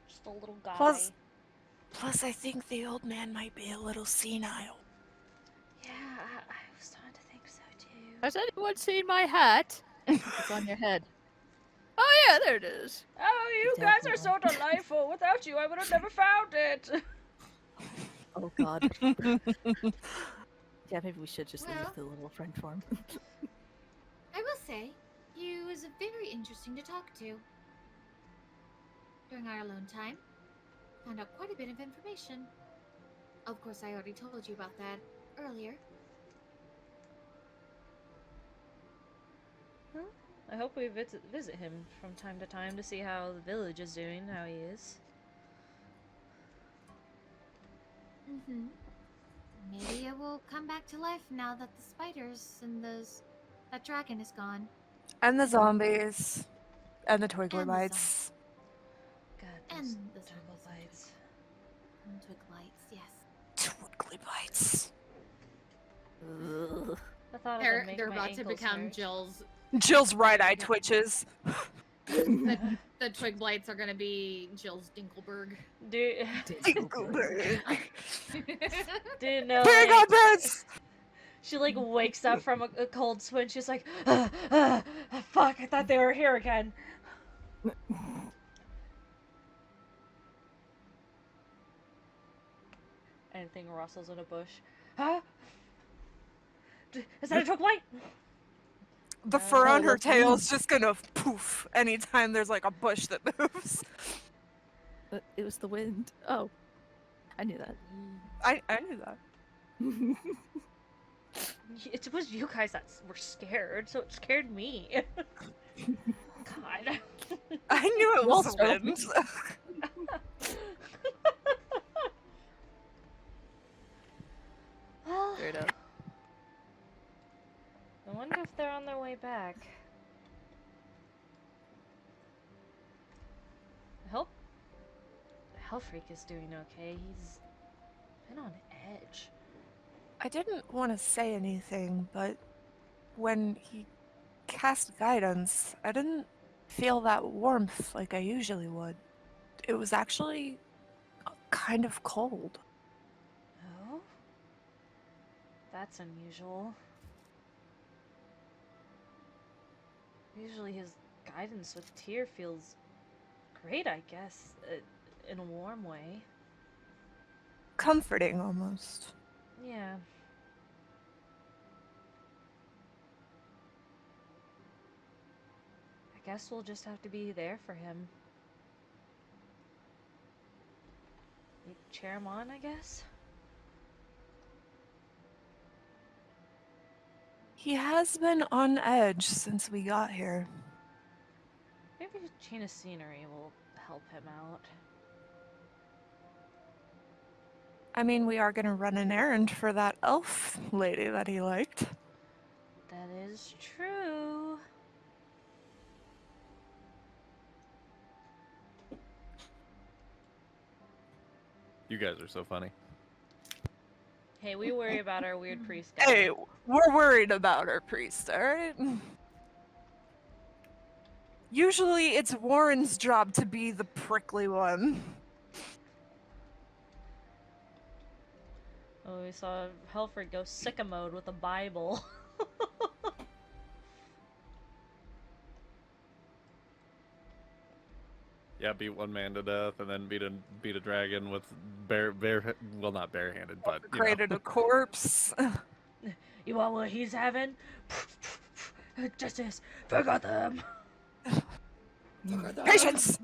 Just a little guy. Plus, I think the old man might be a little senile. Yeah, I was starting to think so too. Has anyone seen my hat? It's on your head. Oh yeah, there it is. Oh, you guys are so delightful. Without you, I would have never found it. Oh god. Yeah, maybe we should just Well. leave the little friend form. I will say, he was very interesting to talk to. During our alone time, found out quite a bit of information. Of course, I already told you about that earlier. I hope we visit him from time to time to see how the village is doing, how he is. Mm-hmm. Maybe it will come back to life now that the spiders and that dragon is gone. And the zombies. And the Twiggler And the bites. God, And those the turtle zombies. bites. And Twiglights, yes. Twiggly bites. Ugh. I thought it They're would make they're my about to ankles become hurt. Jill's. Jill's right eye twitches. The twig blights are gonna be Jill's Dinkelberg. Dude, Dinkelberg. dude, no. Big on like, this! she like wakes up from a cold sweat. She's like, fuck! I thought they were here again. Anything rustles in a bush. Huh? Is that a twig blight? The fur on her that's tail is just gonna poof anytime there's like a bush that moves. But it was the wind. Oh. I knew that. I knew that. It was you guys that were scared, so it scared me. God. I knew it was Also- the wind. Well, Straight up. I wonder if they're on their way back. I hope Hellfreak is doing okay. He's been on edge. I didn't want to say anything, but when he cast guidance, I didn't feel that warmth like I usually would. It was actually kind of cold. Oh? That's unusual. Usually his guidance with Tyr feels great, I guess, in a warm way. Comforting almost. Yeah. I guess we'll just have to be there for him. You cheer him on, I guess? He has been on edge since we got here. Maybe a change of scenery will help him out. I mean, we are gonna run an errand for that elf lady that he liked. That is true. You guys are so funny. Hey, we worry about our weird priest guy. Hey, we're worried about our priest, alright? Usually it's Warren's job to be the prickly one. Oh, we saw Helfrid go sicko mode with a Bible. Yeah, beat one man to death, and then beat a dragon with well, not barehanded, but you know. Created a corpse. You want what he's having? Justice, forgot them. Patience!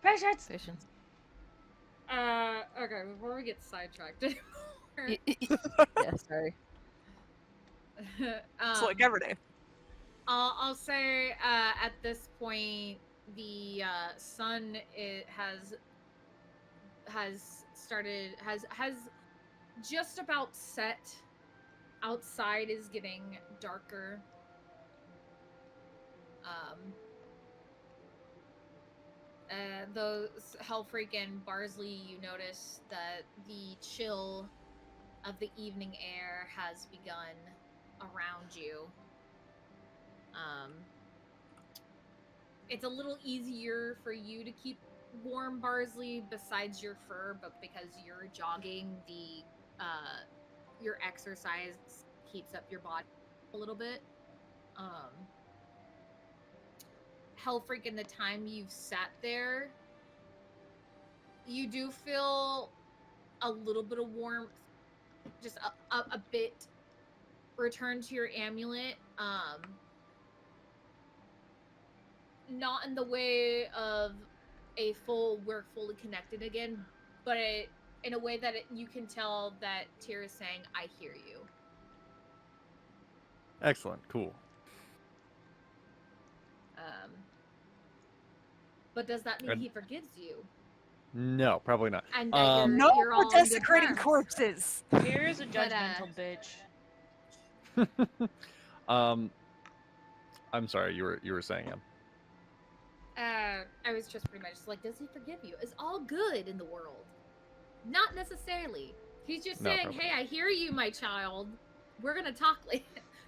Patience. Patience. Okay, before we get sidetracked. Yeah, sorry. It's like every day. I'll say at this point the sun has just about set. Outside is getting darker. Those Hellfreak and Barsley, you notice that the chill of the evening air has begun around you. It's a little easier for you to keep warm, Barsley, besides your fur, but because you're jogging, your exercise heats up your body a little bit. Hellfreak, in the time you've sat there, you do feel a little bit of warmth, just a bit return to your amulet. Not in the way of we're fully connected again, but in a way that you can tell that Tyr is saying, I hear you. Excellent. Cool. But does that mean And- he forgives you? No, probably not. And that No, you're all we're on good desecrating terms? corpses. Here's a But, judgmental bitch. I'm sorry. You were saying him. I was just pretty much like, does he forgive you? It's all good in the world. Not necessarily. He's just No, saying, probably hey, I hear you, my child. We're gonna talk later.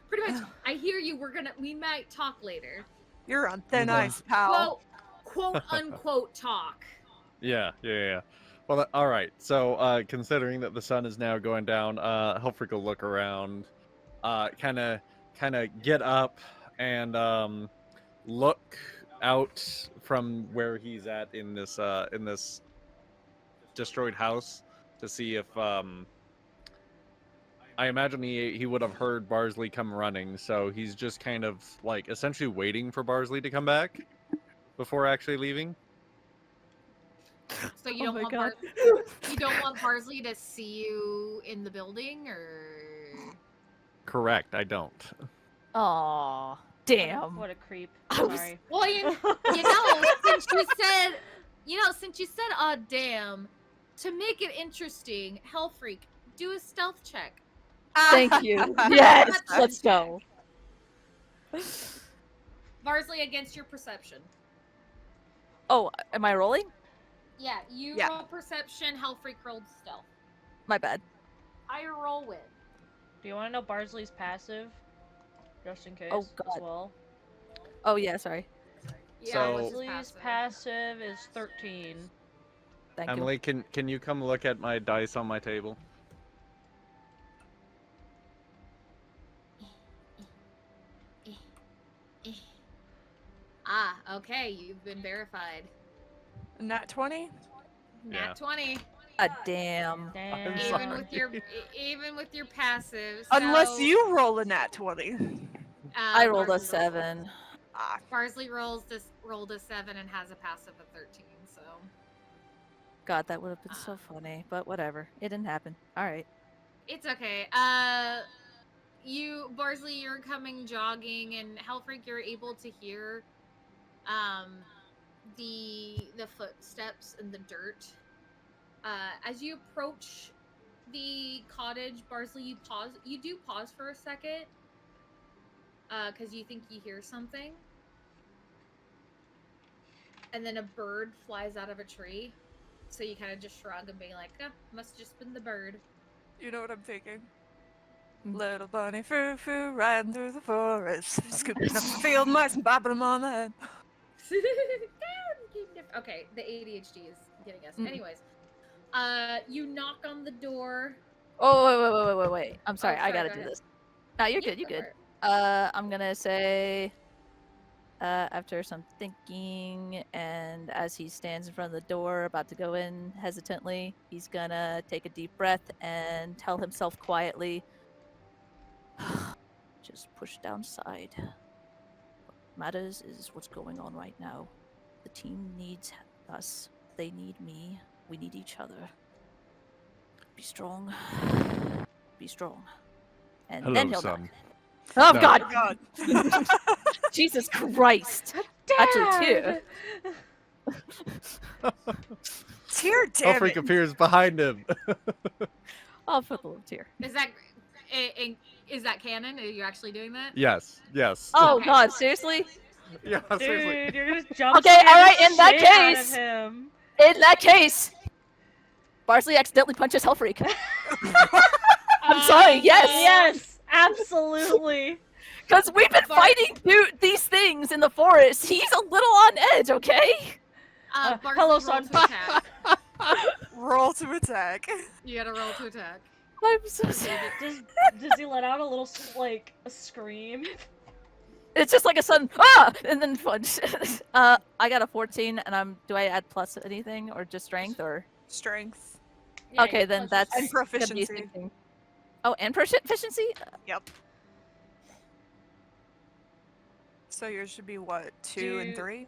Pretty much, I hear you. We might talk later. You're on thin Mhm. ice, pal. Quote unquote talk. Yeah. Well, all right. So, considering that the sun is now going down, Helfric will look around, kind of get up and look out from where he's at in this destroyed house to see if I imagine he would have heard Barsley come running, so he's just kind of like essentially waiting for Barsley to come back before actually leaving. So you Oh don't my want God. you don't want Barsley to see you in the building, or Correct, I don't. Aw, damn. What a creep. I was- Sorry. well, you know, since you said, "Oh damn," to make it interesting, Hellfreak, do a stealth check. Thank you. Yes, let's go. Barsley, against your perception. Oh, am I rolling? Yeah, you Yeah. roll perception. Hellfreak rolled stealth. My bad. I roll with. Do you want to know Barsley's passive? Just in case Oh, as God. well. Oh yeah, sorry. Yeah, So- what's his Barsley's passive is 13. Thank Emily, can you come look at my dice on my table? Ah, okay, you've been verified. Nat 20? Yeah. Nat 20. you. Damn. Damn. I'm Even sorry. with your passive. Unless so, you roll a nat 20. I rolled a Barsley 7. Ah, Barsley rolled a 7 and has a passive of 13. So God, that would have been so funny, but whatever. It didn't happen. All right. it's okay. Barsley, you're coming jogging, and Hellfreak, you're able to hear, the footsteps in the dirt. As you approach the cottage, Barsley, you pause. You do pause for a second, because you think you hear something, and then a bird flies out of a tree. So you kind of just shrug and be like, "Oh, must just been the bird." you know what I'm thinking? Mm. Little bunny foo-foo riding through the forest, scooping up the field mice and bopping them on the head. Okay, the ADHD is getting us. Mm. Anyways, you knock on the door. Oh, wait. I'm sorry. I sorry, gotta go do ahead. this. No, you're Yeah, good. You're go good. for it. I'm gonna say, after some thinking, and as he stands in front of the door, about to go in hesitantly, he's gonna take a deep breath and tell himself quietly, just push down side. What matters is what's going on right now. The team needs us. They need me. We need each other. Be strong. Be strong. And then he'll knock. Oh No. God! God. Jesus Christ! Actually, two. Tear, damn Helfric it. appears behind him. I'll put the little tear. Is that canon? Are you actually doing that? Yes. Oh Okay. God! Seriously? Yeah, seriously. Dude, you're just jumping Okay, alright, in that case- him. In that case, Barsley accidentally punches Hellfreak. I'm sorry. Yes. Yes, absolutely. Because we've been Bart- fighting these things in the forest. He's a little on edge. Okay. Barsley, hello, roll son. to attack. Roll to attack. You gotta roll to attack. I'm so sorry. Does he let out a little like a scream? It's just like a sudden and then punch. I got a 14, and do I add plus anything or just strength or? Strength. Yeah, Okay, you then plus your that's And strength. gonna be proficiency. 16. Oh, and proficiency? Yep. So yours should be what? 2 and Do- 3?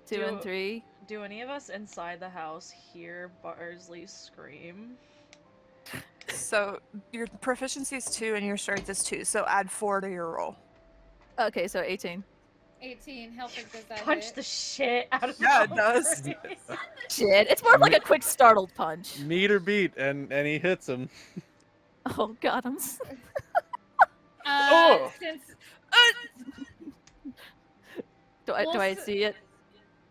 2 and Do- 3. Do any of us inside the house hear Barsley scream? So your proficiency is 2 and your strength is 2. So add 4 to your roll. Okay, so 18. 18. Helfrich, does that Punch hit? the shit out of Yeah, it Barsley. does. Shit, it's more of like a quick startled punch. Meter beat, and he hits him. Oh god, Oh! Since do I Well, see it?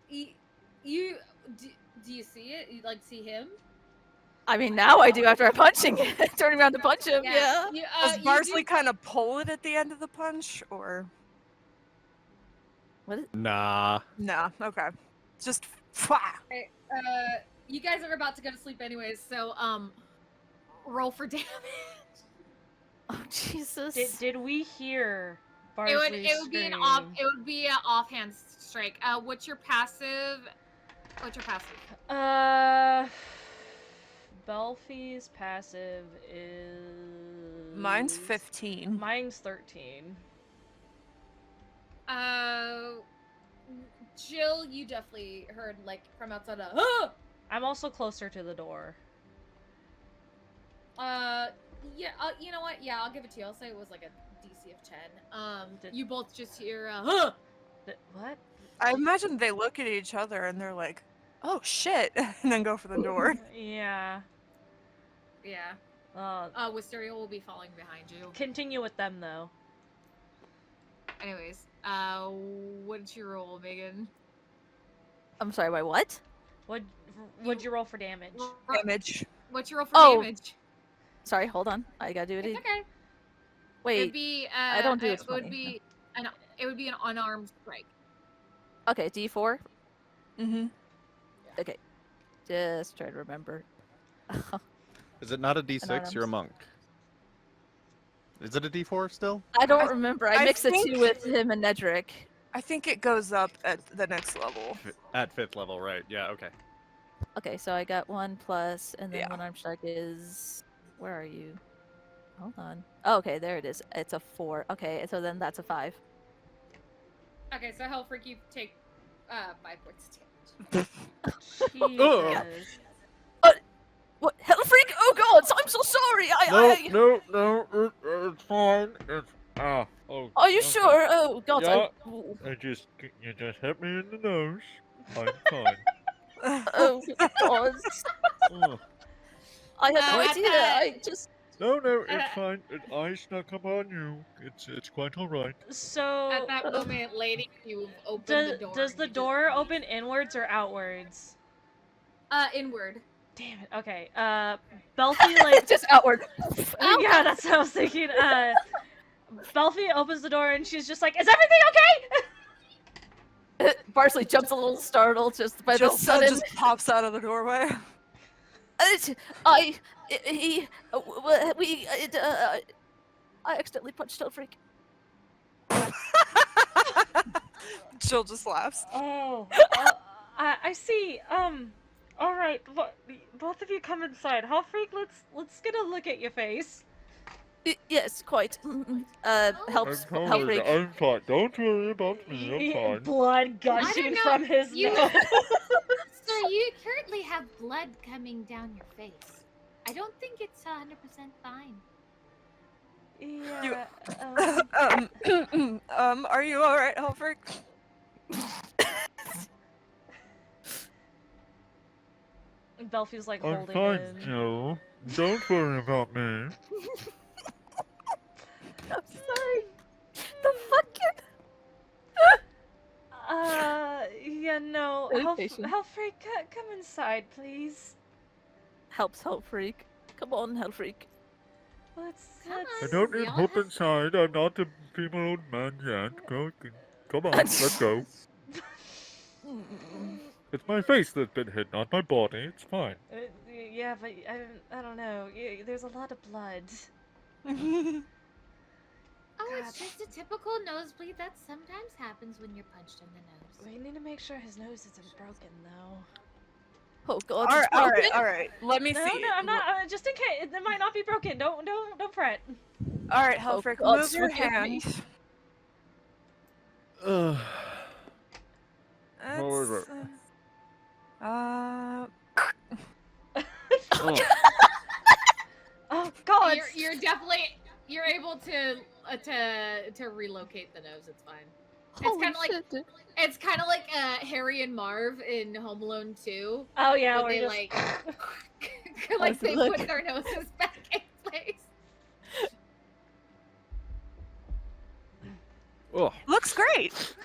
you do you see it? You like see him? I mean, now I do after I'm punching it. Turning around to punch him, yeah. You, Does you Barsley do- kind of pull it at the end of the punch, or What is Nah. no? Okay, just fwa. you guys are about to go to sleep anyways, so roll for damage. Oh Jesus. Did we hear It Barsley would be an offhand strike. What's your passive? Belfie's passive is... Mine's 15. Mine's 13. Jill, you definitely heard like from outside a I'm also closer to the door. yeah, you know what? Yeah, I'll give it to you. I'll say it was like a DC of 10. Did- You both just hear What? I imagine they look at each other and they're like, "Oh shit," and then go for the door. Yeah. yeah. Wisteria will be falling behind you. Continue with them, though. Anyways, what'd you roll, Megan? I'm sorry, wait, what? What'd you roll for damage? Damage. What's your roll for Oh. damage? Sorry, hold on. I gotta do it. It's okay. Wait. It'd be, I don't do it it would 20, be it would be an unarmed strike. Okay, D4. Mm-hmm. Okay. Just try to remember. Is it not a D6? arms. You're a monk. Is it a D4 still? I don't remember. I I mixed the think- two with him and Nedrick. I think it goes up at the next level. At 5th level, right? Yeah. Okay. Okay, so I got 1 plus, and then Yeah. one arm strike is. Where are you? Hold on. Oh, okay, there it is. It's a 4. Okay, so then that's a 5. Okay, so Hellfreak, you take 5 points of damage. Jesus. What? Hell freak? Oh god! I'm so sorry. No, it's fine. It's oh. Are you sure? Oh god. Yeah. Oh, You just hit me in the nose. I'm fine. oh god. Oh. I had no at idea. that- I just. No, Uh, it's fine. I snuck up on you. It's quite all right. So, At that moment, lady, you've opened the door. does and the you door just- open inwards or outwards? Inward. Damn it. Okay. Belfie like just outward. yeah, that's what I was thinking. Belfie opens the door and she's just like, "Is everything okay?" Barsley jumps a little startled just by the just sudden. just pops out of the doorway. I accidentally punched Elfreak. Jill just laughs. Oh, I see. All right. Both of you come inside. Halfreak, let's get a look at your face. Yes, quite. Helps Elfreak. I'm fine. Don't worry about me. I'm fine. Blood gushing know, from his you- nose. Sir, you currently have blood coming down your face. I don't think it's 100% fine. Yeah. Are you alright, Helfric? Belfie's like I'm holding fine, in. Joe. Don't worry about me. I'm sorry. The fucking. Yeah, no. Very patient. Halfreak, come inside, please. Helps Hellfreak. Come on, Hellfreak. Come I on, don't we need all help have- inside. I'm not a female old man yet. Come on, let's go. It's my face that's been hit, not my body. It's fine. Yeah, but I don't know. There's a lot of blood. Oh, God. it's just a typical nosebleed that sometimes happens when you're punched in the nose. We need to make sure his nose isn't broken, though. Oh god, All it's right, all right, broken? all right. Let me No, see. no, I'm not. Just in case, it might not be broken. Don't fret. All right, Oh Helfric, god, move your forgive me. hand. Ugh. That's, What was it? Oh. Oh God! You're definitely able to relocate the nose. It's fine. Holy kind of like- shit, dude. It's kind of like Harry and Marv in Home Alone 2. Oh yeah, Where we're they just... like they Look. put their noses back in place. Oh, looks great.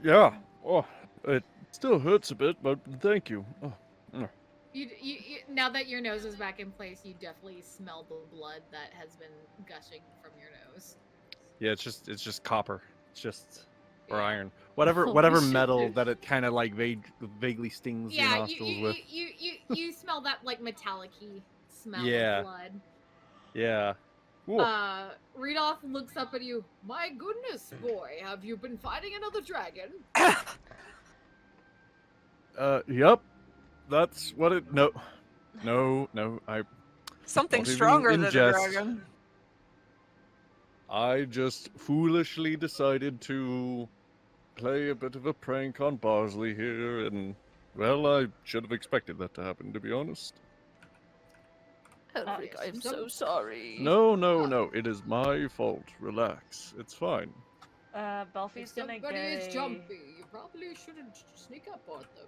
yeah. Oh, it still hurts a bit, but thank you. Oh. You now that your nose is back in place, you definitely smell the blood that has been gushing from your nose. Yeah, it's just copper. It's just or Yeah. iron. Whatever Holy shit, metal dude. that it kind of like vaguely stings your Yeah, nostrils with. you smell that like metallic-y smell Yeah. of blood. Yeah. Ooh. Rudolph looks up at you. My goodness, boy, have you been fighting another dragon? Yep. That's what it. No. I Something Not even stronger in than a jest. dragon. I just foolishly decided to play a bit of a prank on Barsley here, and well, I should have expected that to happen, to be honest. Helfric, I'm so sorry. No. It is my fault. Relax. It's fine. Belfie's If gonna somebody get is a... jumpy, you probably shouldn't sneak up on them.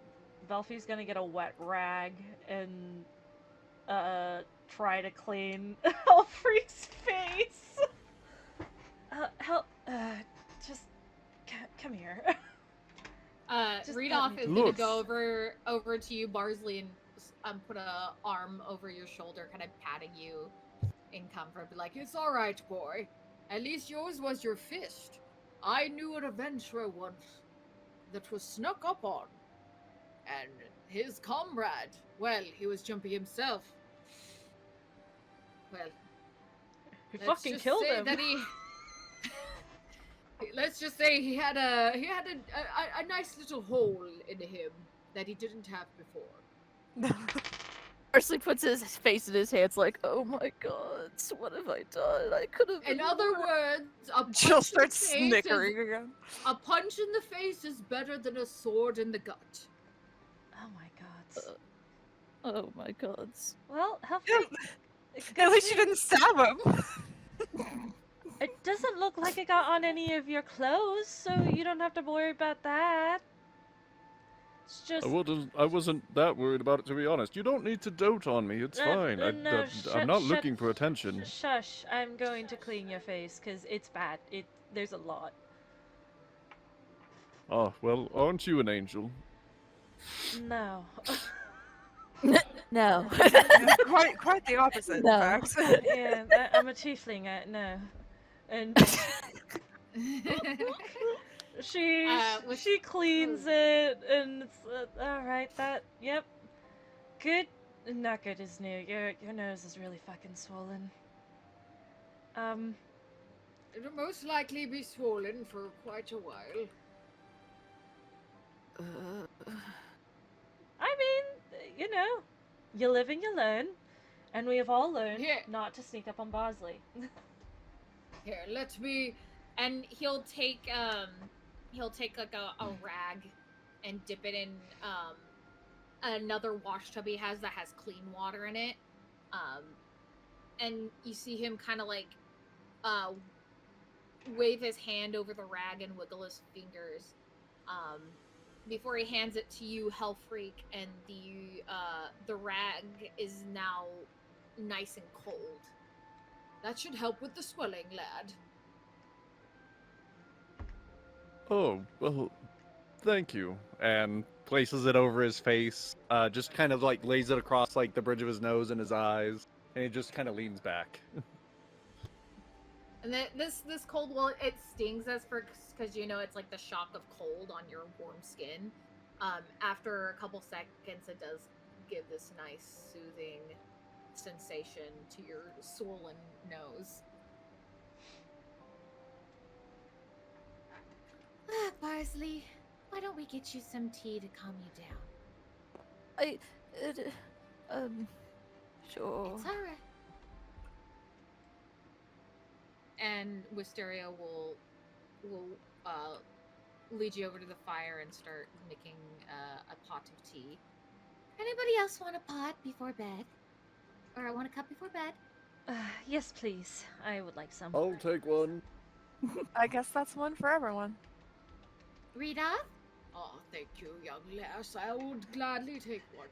Belfie's gonna get a wet rag and try to clean Elfric's face. Just come here. Just Rudolph let is me- gonna Look. go over to you, Barsley, and put a arm over your shoulder, kind of patting you in comfort. Be like, It's all right, boy. At least yours was your fist. I knew an adventurer once that was snuck up on, and his comrade. Well, he was jumpy himself. Well, You let's fucking just killed say him. that he. Let's just say he had a nice little hole in him that he didn't have before. Barsley puts his face in his hands like, oh my god, what have I done? I could have In other words, a punch Jill in the starts face is- snickering again. A punch in the face is better than a sword in the gut. Oh my God. Oh my god. Well, At least you didn't stab him. It doesn't look like it got on any of your clothes, so you don't have to worry about that. It's just... I wasn't that worried about it, to be honest. You don't need to dote on me. It's fine. no, I'm not shut- looking for attention. Shush, I'm going to clean your face, because it's bad. There's a lot. Oh, well, aren't you an angel? No. No. quite the opposite, in No. fact. Yeah, I'm a tiefling, no. And she cleans it, and it's alright, yep. Good? Not good as new. Your nose is really fucking swollen. It'll most likely be swollen for quite a while. I mean, you know, you live and you learn, and we have all learned Here. not to sneak up on Bosley. Here, let me. and he'll take like a rag and dip it in another wash tub he has that has clean water in it. And you see him kind of like wave his hand over the rag and wiggle his fingers before he hands it to you, Hellfreak, and the rag is now nice and cold. That should help with the swelling, lad. Oh, well, thank you. And places it over his face, just kind of like lays it across like the bridge of his nose and his eyes, and he just kind of leans back. And then this cold, well, it stings us because you know it's like the shock of cold on your warm skin. After a couple seconds, it does give this nice soothing sensation to your swollen nose. Parsley, why don't we get you some tea to calm you down? Sure. It's alright. And Wisteria will lead you over to the fire and start making a pot of tea. Anybody else want a pot before bed? Or I want a cup before bed? Yes, please. I would like some. I'll take one. I guess that's one for everyone. Rita? Oh, thank you, young lass. I would gladly take one.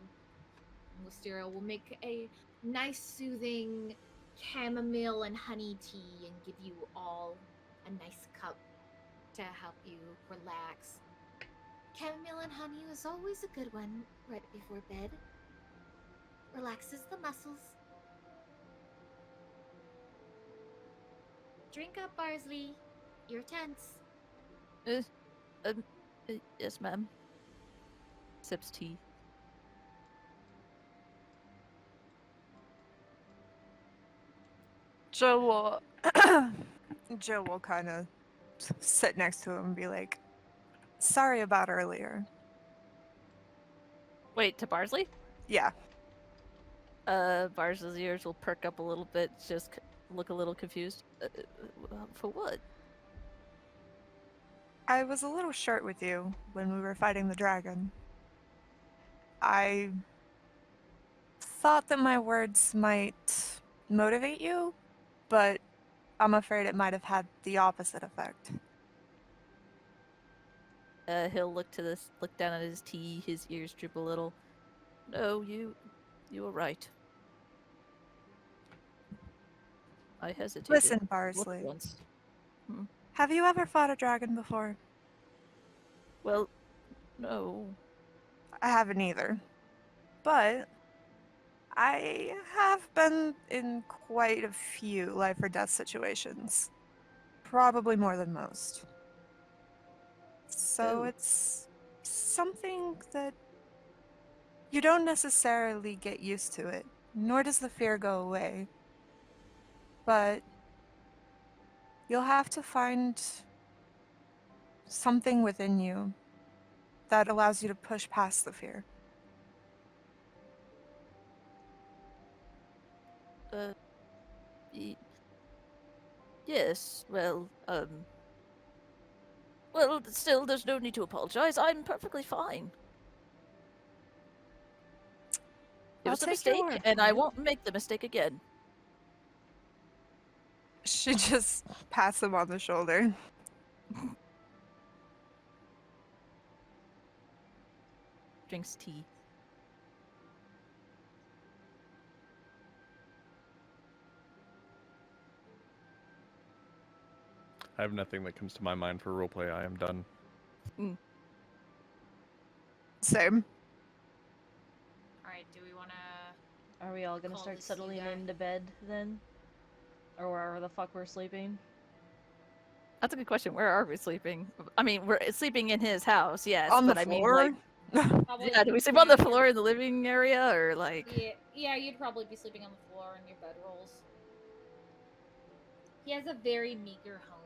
Wisteria will make a nice, soothing chamomile and honey tea and give you all a nice cup to help you relax. Chamomile and honey is always a good one right before bed. Relaxes the muscles. Drink up, Barsley. You're tense. Yes, ma'am. Sips tea. Joe will kind of sit next to him and be like, "Sorry about earlier." Wait, to Barsley? Yeah. Barsley's ears will perk up a little bit, just look a little confused. For what? I was a little short with you when we were fighting the dragon. I thought that my words might motivate you, but I'm afraid it might have had the opposite effect. He'll look down at his tea, his ears droop a little. No, you were right. I hesitated. Listen, Looked Barsley. once. Have you ever fought a dragon before? Well, no. I haven't either. But I have been in quite a few life or death situations. Probably more than most. So Oh. it's something that you don't necessarily get used to it, nor does the fear go away. But you'll have to find something within you that allows you to push past the fear. Yes, well, still, there's no need to apologize. I'm perfectly fine. It I'll was a take your mistake, word and for I it. won't make the mistake again. She just pats him on the shoulder. Drinks tea. I have nothing that comes to my mind for roleplay. I am done. Same. Alright, do we want to... Are we all gonna Call start this settling you guy. into bed then? Or wherever the fuck we're sleeping? That's a good question. Where are we sleeping? I mean, we're sleeping in his house, yes, On the but I mean, floor? like, Probably, yeah, do we sleep on the floor in the living area, or like? Yeah, you'd probably be sleeping on the floor in your bedrolls. He has a very meager home.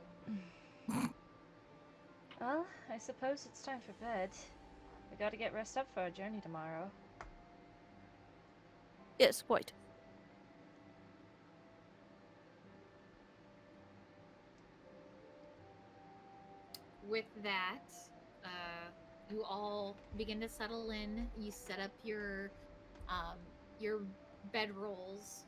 Well, I suppose it's time for bed. We gotta get rest up for our journey tomorrow. Yes, quite. With that, you all begin to settle in. You set up your bedrolls.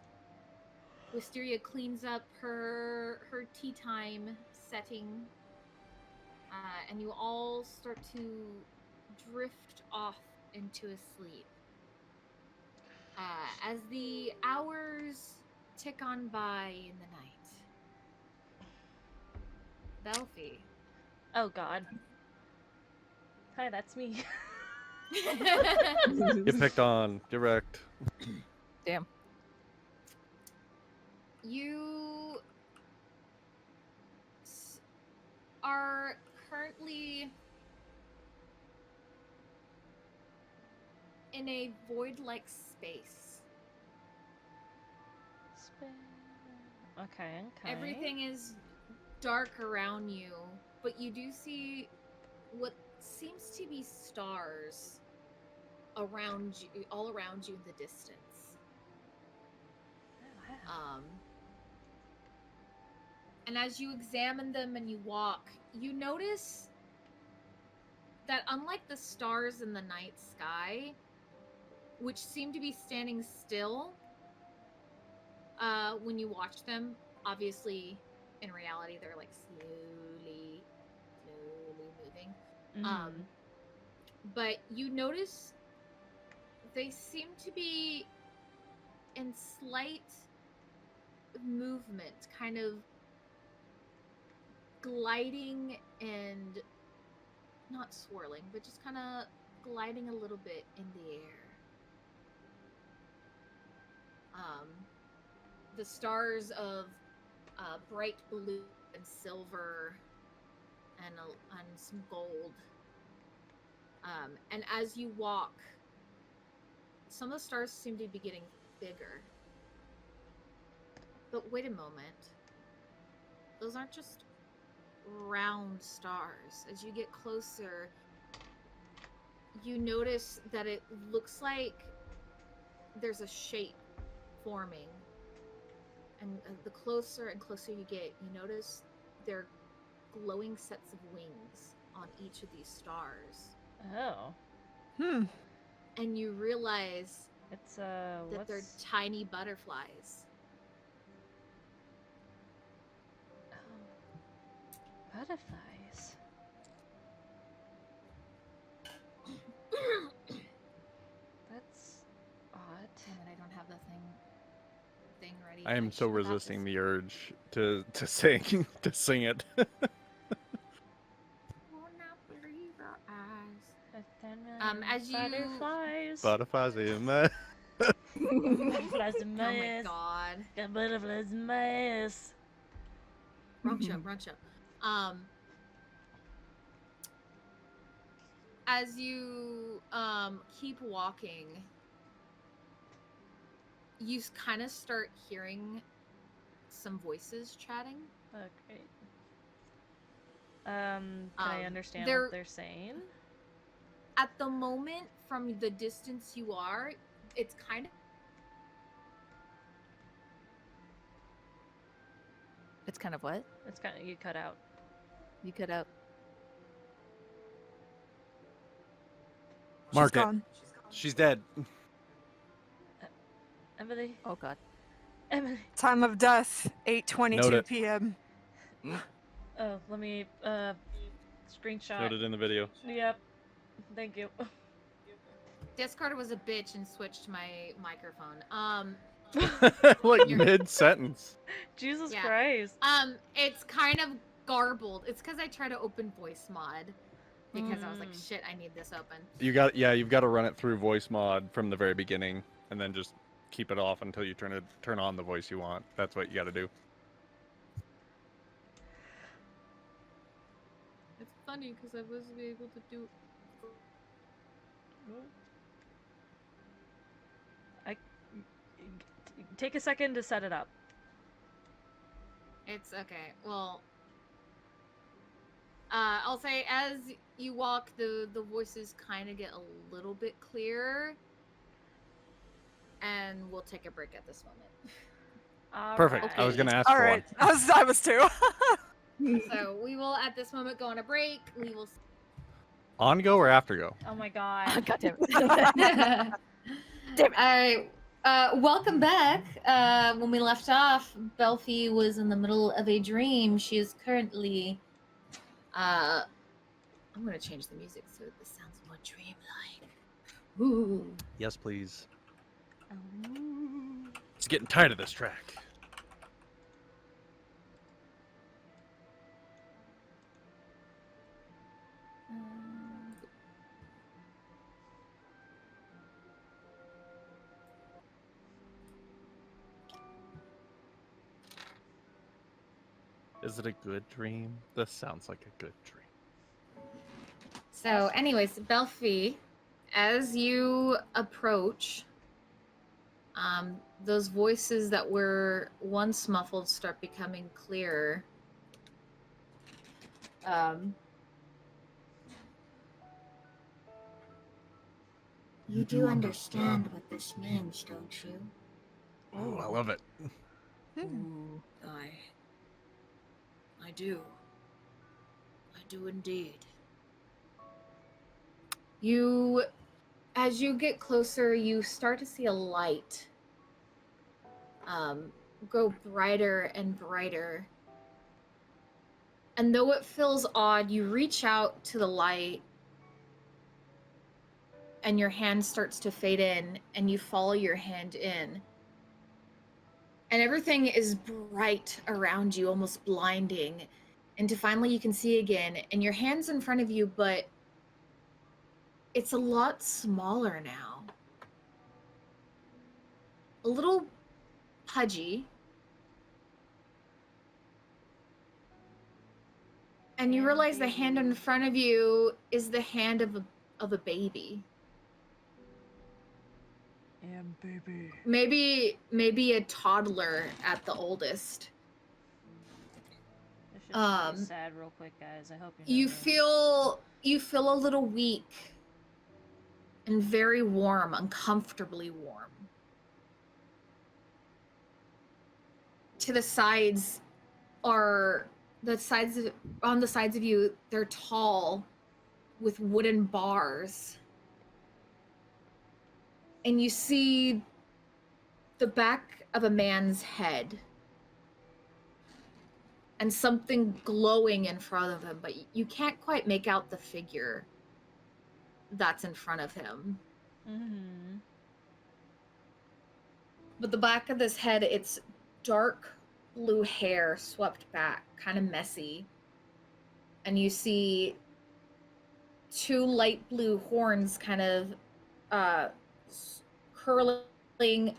Wisteria cleans up her tea time setting, and you all start to drift off into a sleep. As the hours tick on by in the night. Belfie. Oh god. Hi, that's me. Get picked on. Get wrecked. Damn. You are currently in a void-like space. Okay. Everything is dark around you, but you do see what seems to be stars around you, all around you in the distance. And as you examine them and you walk, you notice that unlike the stars in the night sky, which seem to be standing still when you watch them, obviously in reality they're like slowly moving. But you notice they seem to be in slight movement, kind of gliding and not swirling, but just kind of gliding a little bit in the air. The stars of bright blue and silver and some gold. And as you walk, some of the stars seem to be getting bigger. But wait a moment. Those aren't just round stars. As you get closer, you notice that it looks like there's a shape forming. And the closer and closer you get, you notice there are glowing sets of wings on each of these stars. Oh. And you realize it's that they're tiny butterflies. Butterflies. That's odd. Damn it, I don't have the thing ready. I am so should have resisting this. the urge to sing to sing it. Will not believe our eyes. As you Butterflies in my Butterflies in my Oh my ass. god. Got butterflies in my ass. Wrong show. As you keep walking, you kind of start hearing some voices chatting. Okay. Can I understand they're- what they're saying? At the moment, from the distance you are, it's kind of It's kind of what? It's kind of you cut out. You cut out. Mark She's it. gone. She's dead. Emily. Oh god. Emily. Time of death, Note 8:22 it. p.m. Oh, let me screenshot. Noted in the video. Yep. Thank you. Discord was a bitch and switched my microphone. Like mid sentence. Jesus Yeah. Christ. It's kind of garbled. It's because I tried to open voice mod because I was like, shit, I need this open. You've got to run it through voice mod from the very beginning, and then just keep it off until you turn on the voice you want. That's what you got to do. It's funny because I wasn't able to do. Take a second to set it up. It's okay. Well, I'll say as you walk, the voices kind of get a little bit clearer, and we'll take a break at this moment. Perfect. I was gonna ask All for right, one. I was too. So we will at this moment go on a break. We will. On go or after go? Oh my god. God damn it. Damn. All right. Welcome back. When we left off, Belfie was in the middle of a dream. She is currently. I'm gonna change the music so this sounds more dreamlike. Ooh. Yes, please. It's getting tired of this track. Is it a good dream? This sounds like a good dream. So, anyways, Belfi, as you approach, those voices that were once muffled start becoming clearer. You do understand what this means, don't you? Oh, I love it. Ooh, I do. I do indeed. As you get closer, you start to see a light go brighter and brighter. And though it feels odd, you reach out to the light and your hand starts to fade in and you follow your hand in. And everything is bright around you, almost blinding. And finally you can see again, and your hand's in front of you, but it's a lot smaller now. A little pudgy. And you realize the hand in front of you is the hand of a baby. And baby. Maybe a toddler at the oldest. This should be sad real quick, guys. I hope you know this. You feel a little weak and very warm, uncomfortably warm. To the sides on the sides of you, they're tall with wooden bars. And you see the back of a man's head and something glowing in front of him, but you can't quite make out the figure that's in front of him. Mm-hmm. But the back of this head, it's dark blue hair swept back, kind of messy. And you see two light blue horns kind of curling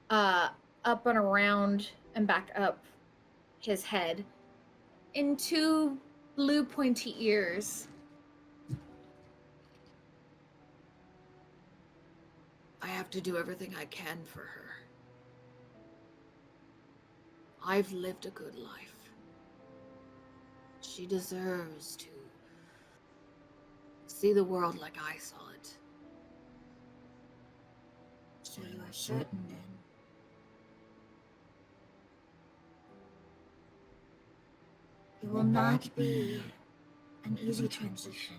up and around and back up his head, and two blue pointy ears. I have to do everything I can for her. I've lived a good life. She deserves to see the world like I saw it. So you are certain then? It will not be an easy transition.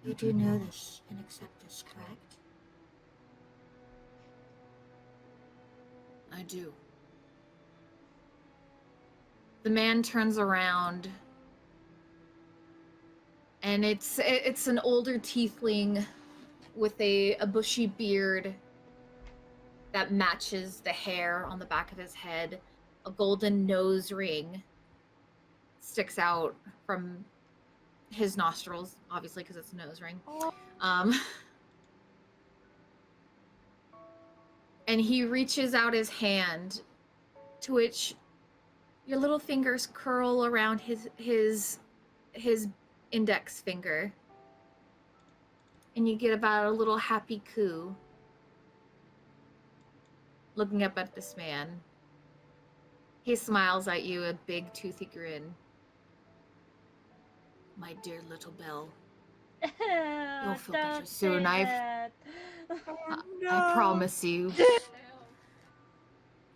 You do know this and accept this, correct? I do. The man turns around, and it's an older tiefling with a bushy beard that matches the hair on the back of his head. A golden nose ring sticks out from his nostrils, obviously because it's a nose ring. And he reaches out his hand, to which your little fingers curl around his index finger. And you get about a little happy coo. Looking up at this man. He smiles at you, a big toothy grin. My dear little Belle. You'll feel better soon. I promise you.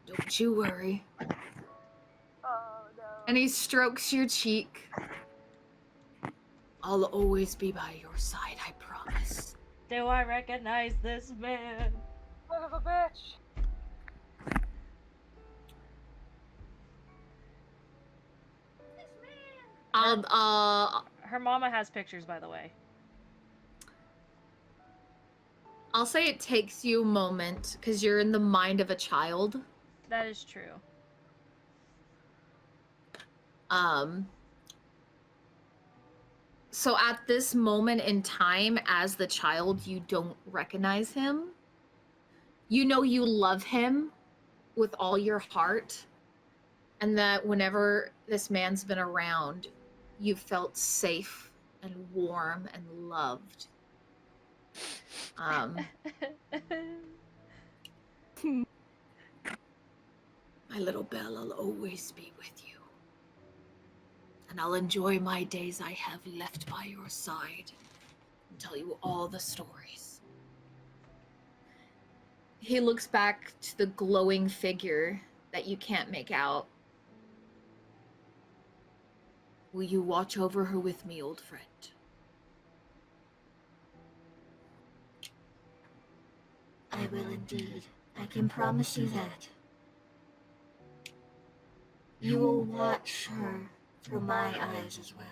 Don't you worry. Oh no. And he strokes your cheek. I'll always be by your side, I promise. Do I recognize this man? Son of a bitch. Her mama has pictures, by the way. I'll say it takes you a moment, because you're in the mind of a child. That is true. So at this moment in time, as the child, you don't recognize him. You know you love him with all your heart. And that whenever this man's been around, you've felt safe and warm and loved. My little Belle, I'll always be with you. And I'll enjoy my days I have left by your side and tell you all the stories. He looks back to the glowing figure that you can't make out. Will you watch over her with me, old friend? I will indeed. I can promise you that. You will watch her through my eyes as well.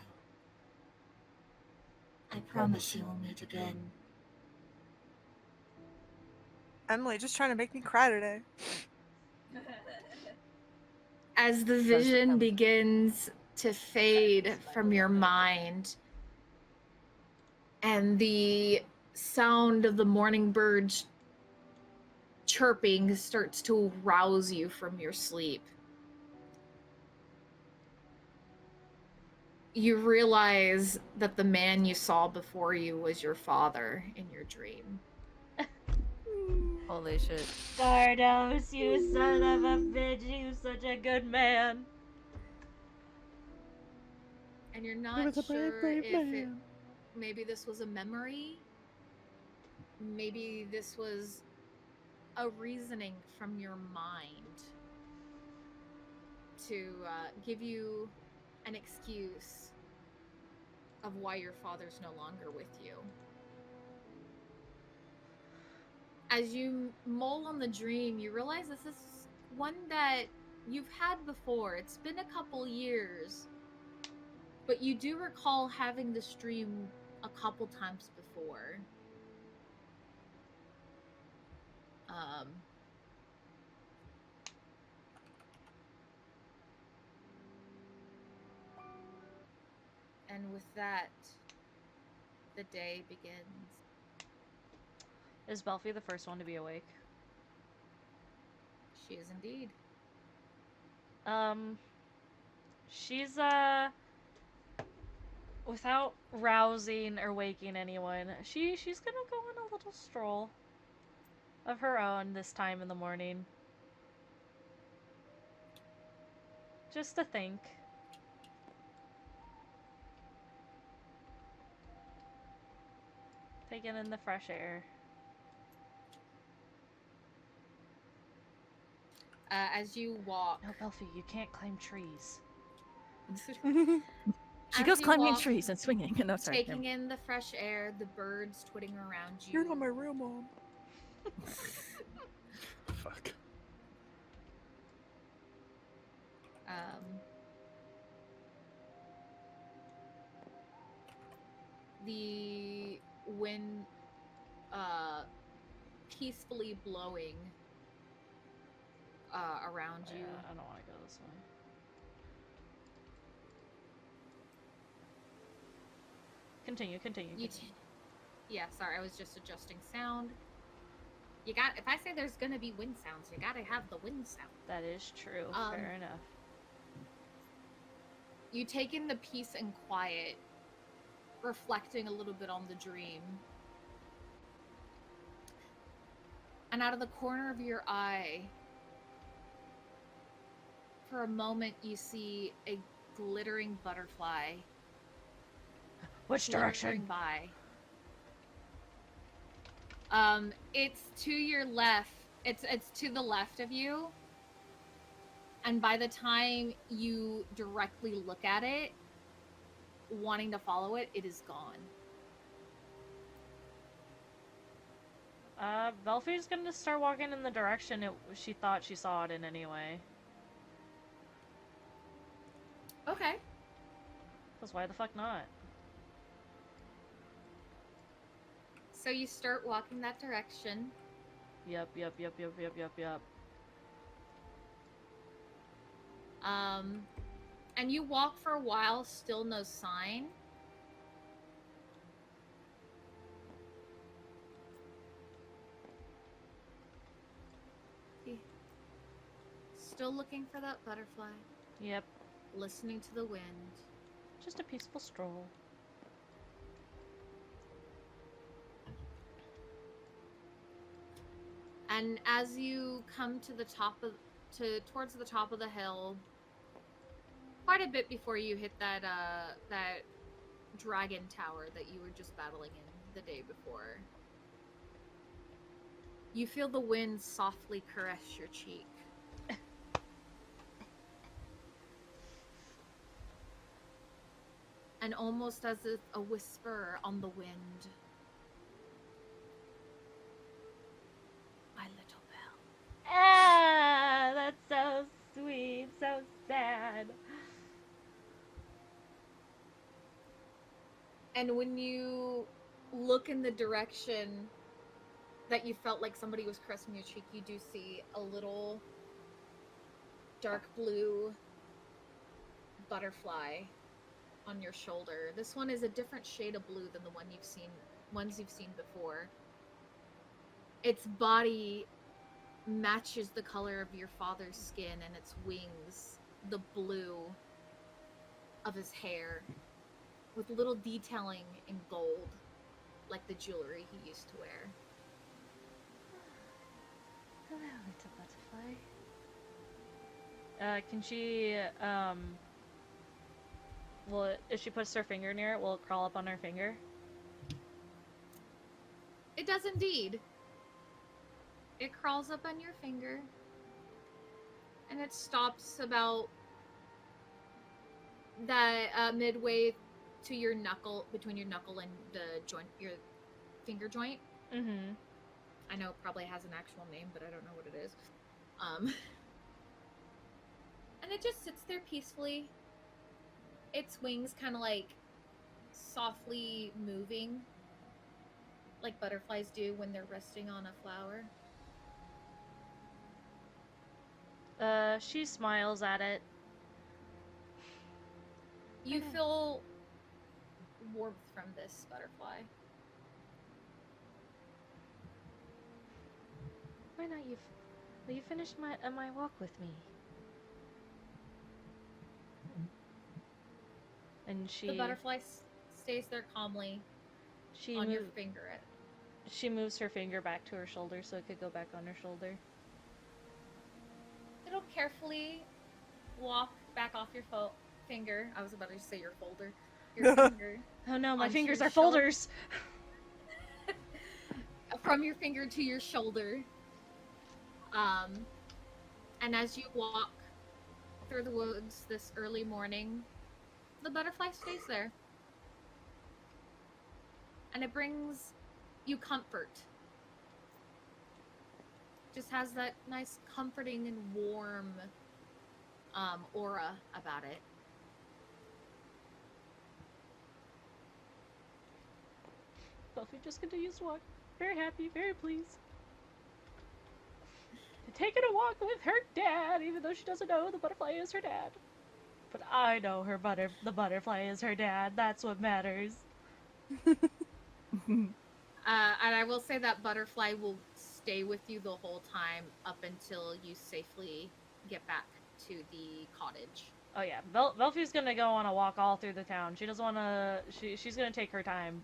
I promise you will meet again. Emily just trying to make me cry today. As the vision begins to fade from your mind, and the sound of the morning birds chirping starts to rouse you from your sleep, you realize that the man you saw before you was your father in your dream. Holy shit. Stardust, you son of a bitch, you such a good man. And you're not sure if maybe this was a memory, maybe this was a reasoning from your mind to give you an excuse of why your father's no longer with you. As you mull on the dream, you realize this is one that you've had before. It's been a couple years, but you do recall having this dream a couple times before. And with that, the day begins. Is Belfie the first one to be awake? She is indeed. She's without rousing or waking anyone, she's gonna go on a little stroll of her own this time in the morning. Just to think. Taking in the fresh air. As you walk... No, Belfie, you can't climb trees. She goes climbing trees and swinging. No, sorry. Taking in the fresh air, the birds twitting around you. You're not my real mom. Fuck. The wind peacefully blowing around you. I don't want to go this way. Continue. Yeah, sorry, I was just adjusting sound. You got, if I say there's gonna be wind sounds, you gotta have the wind sound. That is true. Fair enough. You take in the peace and quiet, reflecting a little bit on the dream. And out of the corner of your eye, for a moment, you see a glittering butterfly. Which direction? By. It's to your left. It's to the left of you. And by the time you directly look at it, wanting to follow it, it is gone. Belfie's gonna start walking in the direction she thought she saw it in anyway. Okay. Because why the fuck not? So you start walking that direction. Yep. And you walk for a while, still no sign. Still looking for that butterfly. Yep. listening to the wind. Just a peaceful stroll. And as you come to the top of towards the top of the hill, quite a bit before you hit that that dragon tower that you were just battling in the day before, you feel the wind softly caress your cheek. And almost as if a whisper on the wind, my little bell. Ah, that's so sweet, so sad. And when you look in the direction that you felt like somebody was caressing your cheek, you do see a little dark blue butterfly on your shoulder. This one is a different shade of blue than the ones you've seen before. Its body matches the color of your father's skin, and its wings the blue of his hair, with little detailing in gold, like the jewelry he used to wear. Hello, little butterfly. Can she, if she puts her finger near it, will it crawl up on her finger? It does indeed. It crawls up on your finger, and it stops about that midway to your knuckle, between your knuckle and the joint, your finger joint. Mm-hmm. I know it probably has an actual name, but I don't know what it is. And it just sits there peacefully. Its wings kind of like softly moving, like butterflies do when they're resting on a flower. She smiles at it. You feel warmth from this butterfly. Why not you? Will you finish my walk with me? And she. The butterfly stays there calmly on your finger. She moves her finger back to her shoulder so it could go back on her shoulder. It'll carefully walk back off your finger. I was about to say your folder. Your finger. Oh no, my onto fingers your are folders! From your finger to your shoulder. And as you walk through the woods this early morning, the butterfly stays there. And it brings you comfort. Just has that nice comforting and warm aura about it. Buffy just continues to walk. Very happy, very pleased. Taking a walk with her dad, even though she doesn't know the butterfly is her dad. But I know the butterfly is her dad. That's what matters. And I will say that butterfly will stay with you the whole time up until you safely get back to the cottage. Oh yeah, Belfie's gonna go on a walk all through the town. She doesn't wanna. She's gonna take her time.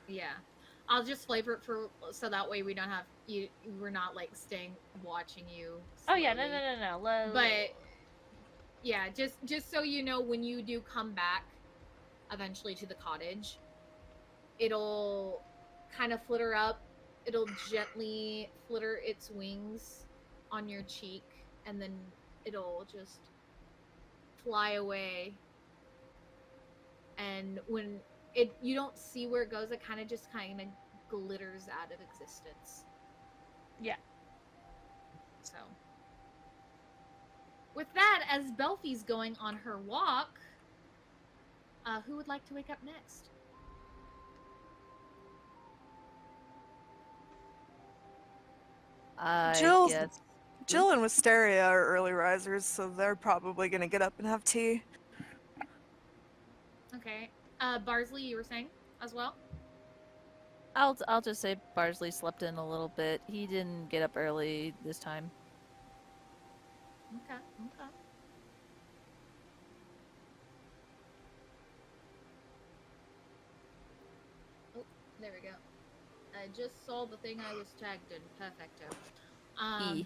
Yeah, I'll just flavor it so that way we don't have you. We're not like watching you. Oh yeah, slowly. no. But yeah, just so you know, when you do come back, eventually to the cottage, it'll kind of flitter up. It'll gently flitter its wings on your cheek, and then it'll just fly away. And when you don't see where it goes, it kind of glitters out of existence. Yeah. So, with that, as Belfie's going on her walk, who would like to wake up next? Jill Guess. Jill and Wisteria are early risers, so they're probably gonna get up and have tea. Okay. Barsley, you were saying as well? I'll just say Barsley slept in a little bit. He didn't get up early this time. Okay. I just saw the thing I was tagged in. Perfecto. E.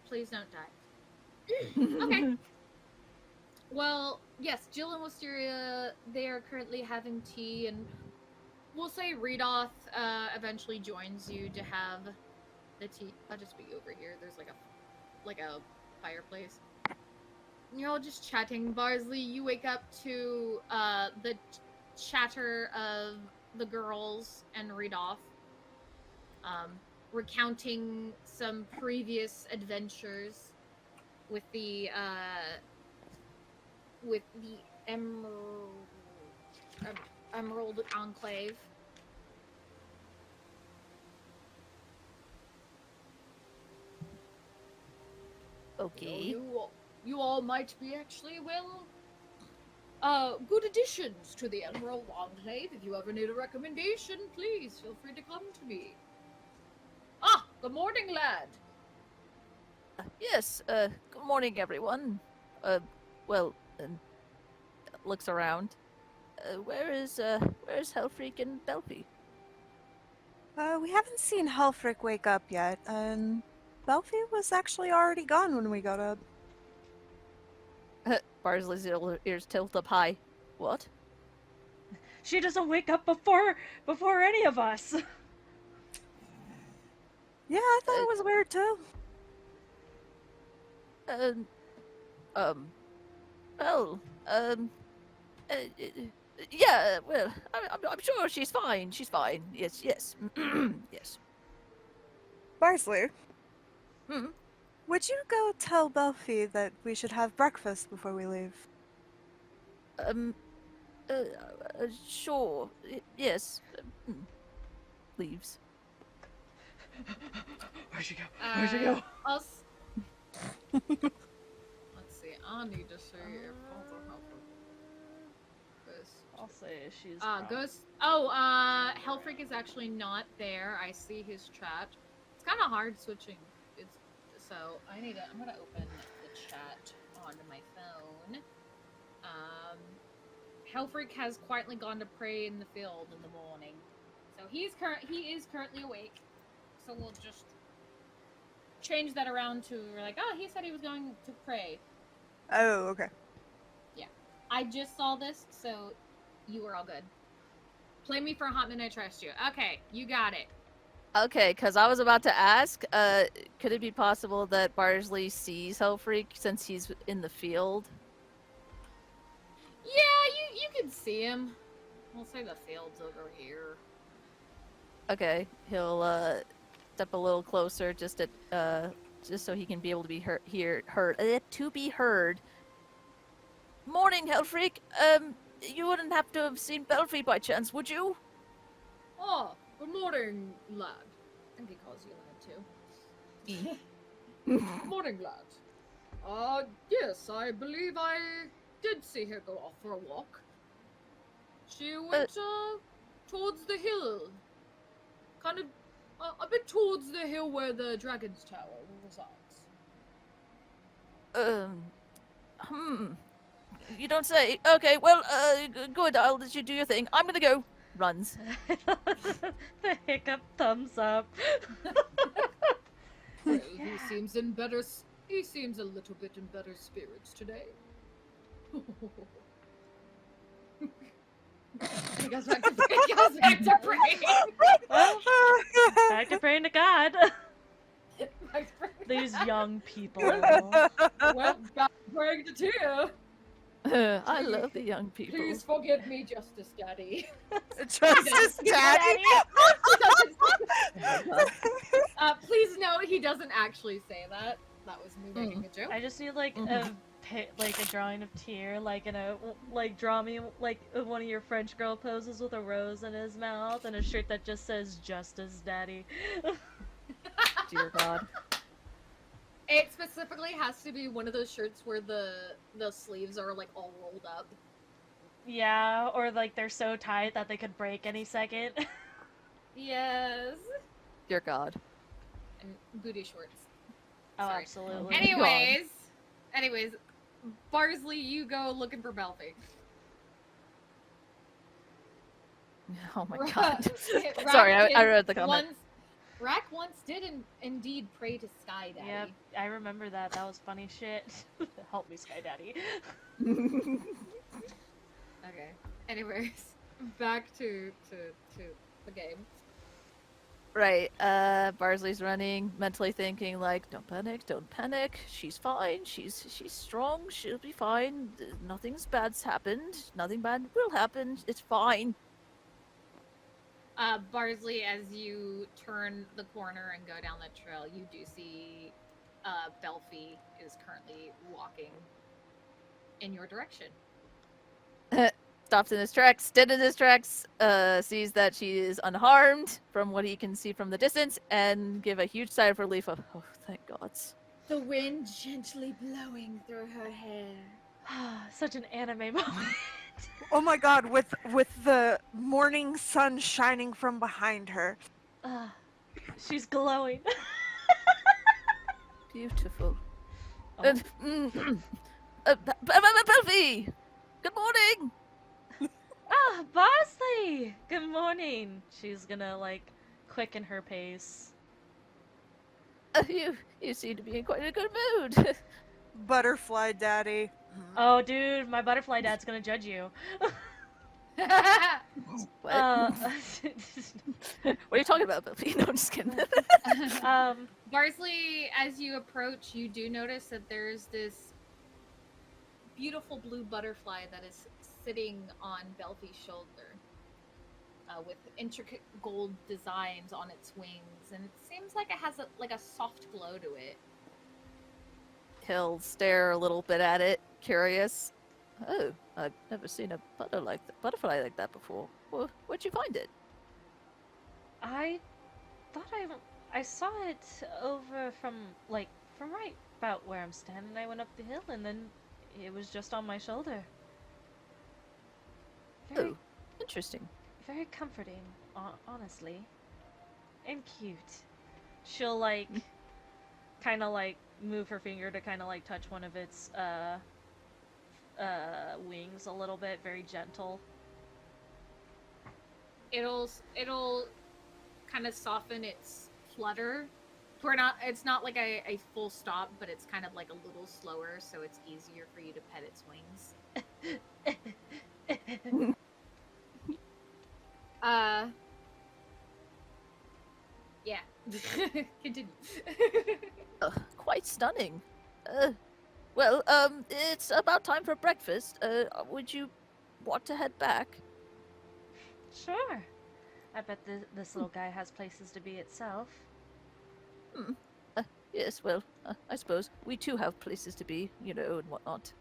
Please don't die. Okay. Well, yes, Jill and Wisteria, they are currently having tea, and we'll say Redoth eventually joins you to have the tea. I'll just be over here. There's like a fireplace. You're all just chatting. Barsley, you wake up to the chatter of the girls and Redoth, recounting some previous adventures with the Emerald Enclave. Okay. You all might be actually, well, good additions to the Emerald Enclave. If you ever need a recommendation, please feel free to come to me. Ah, good morning, lad. Yes, good morning, everyone. Looks around. Where's Hellfreak and Belfie? We haven't seen Helfric wake up yet, and Belfie was actually already gone when we got up. Barsley's ears tilt up high. What? She doesn't wake up before any of us. Yeah, I thought it was weird too. Yeah, well, I'm sure she's fine. She's fine. Yes. Yes. Barsley, Hmm? would you go tell Belfie that we should have breakfast before we leave? Sure. Yes. Leaves. Where'd she go? Where'd she go? Let's see. I need to see if I'll say she's. Ghost. Hellfreak is actually not there. I see his chat. It's kind of hard switching. So I'm gonna open the chat onto my phone. Hellfreak has quietly gone to pray in the field in the morning, so he is currently awake. So we'll just change that around to he said he was going to pray. Oh, okay. Yeah, I just saw this, so you are all good. Play me for a hot minute. I trust you. Okay, you got it. Okay, because I was about to ask, could it be possible that Barsley sees Hellfreak since he's in the field? Yeah, you can see him. We'll say the field's over here. Okay, he'll step a little closer just so he can be able to be heard. Morning, Hellfreak. You wouldn't have to have seen Belfie by chance, would you? Oh, good morning, lad. I think he calls you lad too. Morning, lad. Yes, I believe I did see her go off for a walk. She went towards the hill. Kind of a bit towards the hill where the Dragon's Tower resides. You don't say. Okay, well, good. I'll let you do your thing. I'm gonna go. Runs. The hiccup thumbs up. Well, he seems in better. He seems a little bit in better spirits today. He goes back to praying. Well, back to praying to God. These young people. Well, back to praying to Tia. I love the young people. Please forgive me, Justice Daddy. Justice Daddy? Please note he doesn't actually say that. That was me making a joke. I just need like a drawing of Tyr, draw me one of your French girl poses with a rose in his mouth and a shirt that just says Justice Daddy. Dear God. It specifically has to be one of those shirts where the sleeves are like all rolled up. Yeah, or like they're so tight that they could break any second. Yes. Dear God. And booty shorts. Oh, Sorry. absolutely. Anyways, Barsley, you go looking for Belfie. Oh my God. Sorry, I read the comment. Rack once did indeed pray to Sky Daddy. Yep, I remember that. That was funny shit. Help me, Sky Daddy. Okay. Anyways, back to the game. Right, Barsley's running, mentally thinking like, don't panic, she's fine, she's strong, she'll be fine, nothing's bad's happened, nothing bad will happen, it's fine. Barsley, as you turn the corner and go down the trail, you do see Belfie is currently walking in your direction. Stops in his tracks, dead in his tracks, sees that she is unharmed from what he can see from the distance, and give a huge sigh of relief of, oh, thank God. The wind gently blowing through her hair. Such an anime moment. Oh my god, with the morning sun shining from behind her. She's glowing. Beautiful. Oh. Belfie! Good morning! Ah, Barsley! Good morning. She's gonna, like, quicken her pace. You seem to be in quite a good mood. Butterfly daddy. Oh, dude, my butterfly dad's gonna judge you. What? What are you talking about, Belfie? No, I'm just kidding. Barsley, as you approach, you do notice that there's this beautiful blue butterfly that is sitting on Belfie's shoulder, with intricate gold designs on its wings, and it seems like it has a soft glow to it. He'll stare a little bit at it, curious. Oh, I've never seen a butterfly like that before. Where'd you find it? I thought I saw it over from right about where I'm standing. I went up the hill and then it was just on my shoulder. Very, Oh, interesting. very comforting, honestly. And cute. She'll kind of move her finger to kind of touch one of its wings a little bit, very gentle. It'll kind of soften its flutter. It's not like a full stop, but it's kind of like a little slower, so it's easier for you to pet its wings. Yeah. Continue. Quite stunning. Well, it's about time for breakfast. Would you want to head back? Sure. I bet this little guy has places to be itself. Yes, well, I suppose we too have places to be, and whatnot.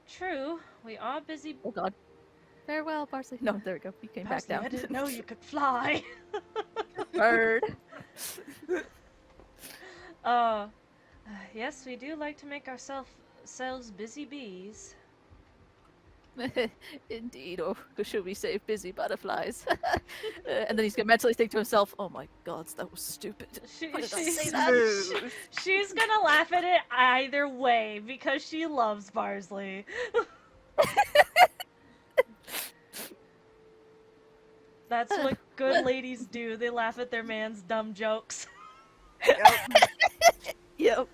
True. We are busy. Oh God. Farewell, Barsley. No, there we go. He came back Parsley, down. I didn't know you could fly. Bird. Yes, we do like to make ourselves busy bees. Indeed, or should we say busy butterflies? And then he's gonna mentally think to himself, oh my God, that was stupid. Why did I say that? She's gonna laugh at it either way because she loves Barsley. That's what good ladies do. They laugh at their man's dumb jokes. Yep.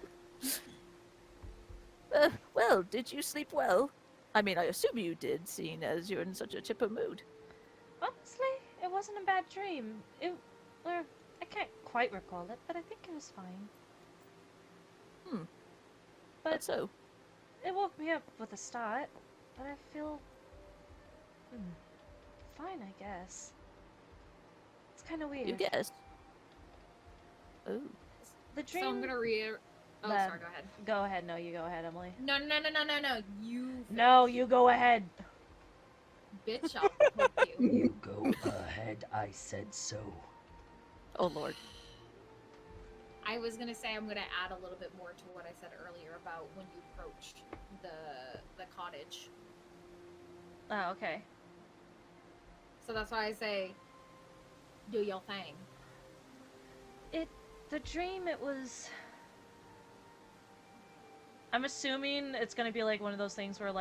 Well, did you sleep well? I mean, I assume you did, seeing as you're in such a chipper mood. Honestly, it wasn't a bad dream. I can't quite recall it, but I think it was fine. But so? It woke me up with a start, but I feel fine, I guess. It's kind of weird. You guess. Oh. The dream. So I'm gonna read. Oh, sorry. Go ahead. Go ahead. No, you go ahead, Emily. No. You. No, you go ahead. Bitch, I'll poke you. You go ahead. I said so. Oh Lord. I was gonna say I'm gonna add a little bit more to what I said earlier about when you approached the cottage. Oh, okay. So that's why I say, do your thing. The dream, it was. I'm assuming it's gonna be like one of those things where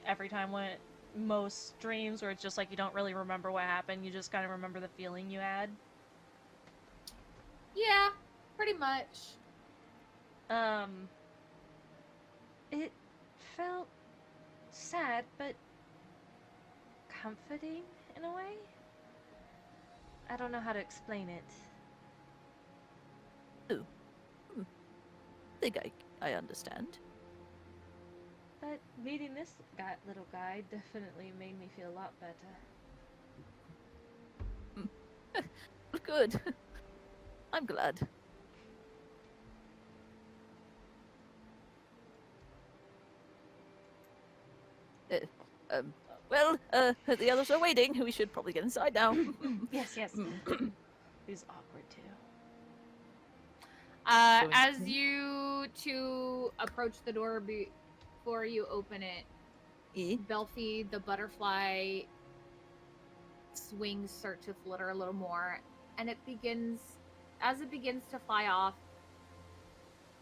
every time when most dreams where it's just like you don't really remember what happened, you just kind of remember the feeling you had. Yeah, pretty much. It felt sad, but comforting in a way. I don't know how to explain it. I think I understand. But meeting this little guy definitely made me feel a lot better. Good. I'm glad. Well, the others are waiting. We should probably get inside now. Yes. He's awkward too. As you two approach the door before you open it, Belfie, the butterfly wings start to flutter a little more, and as it begins to fly off,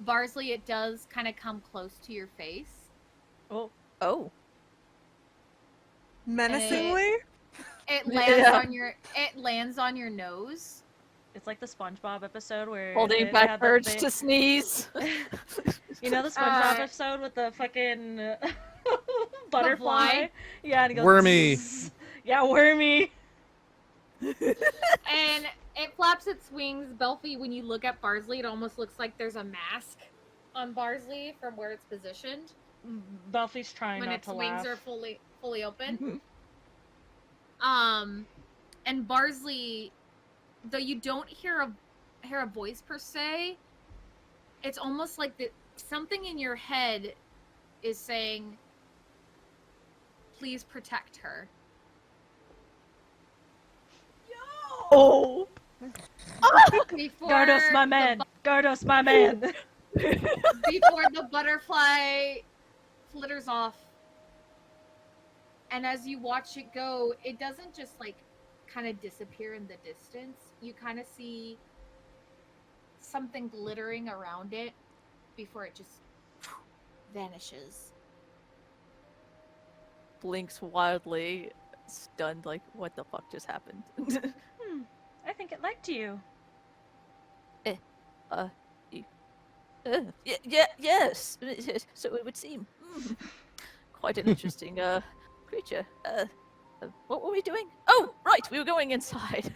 Barsley, it does kind of come close to your face. Oh. Menacingly? It lands on your nose. It's like the SpongeBob episode where Holding they back had the urge big- to sneeze. You know the SpongeBob episode with the fucking butterfly? fly? Yeah, and he goes, Wormy. "Zzz." Yeah, wormy. And it flaps its wings. Belfie, when you look at Barsley, it almost looks like there's a mask on Barsley from where it's positioned. Belfie's trying when not its to wings laugh. are fully open. And Barsley, though you don't hear a voice per se, it's almost like something in your head is saying, "Please protect her." Oh. Before Gardos, my man. Gardos, my man. before the butterfly flitters off. And as you watch it go, it doesn't just like kind of disappear in the distance. You kind of see something glittering around it before it just vanishes. Blinks wildly, stunned, like, what the fuck just happened? I think it liked you. Yes, so it would seem. Quite an interesting, creature. What were we doing? Oh, right, we were going inside.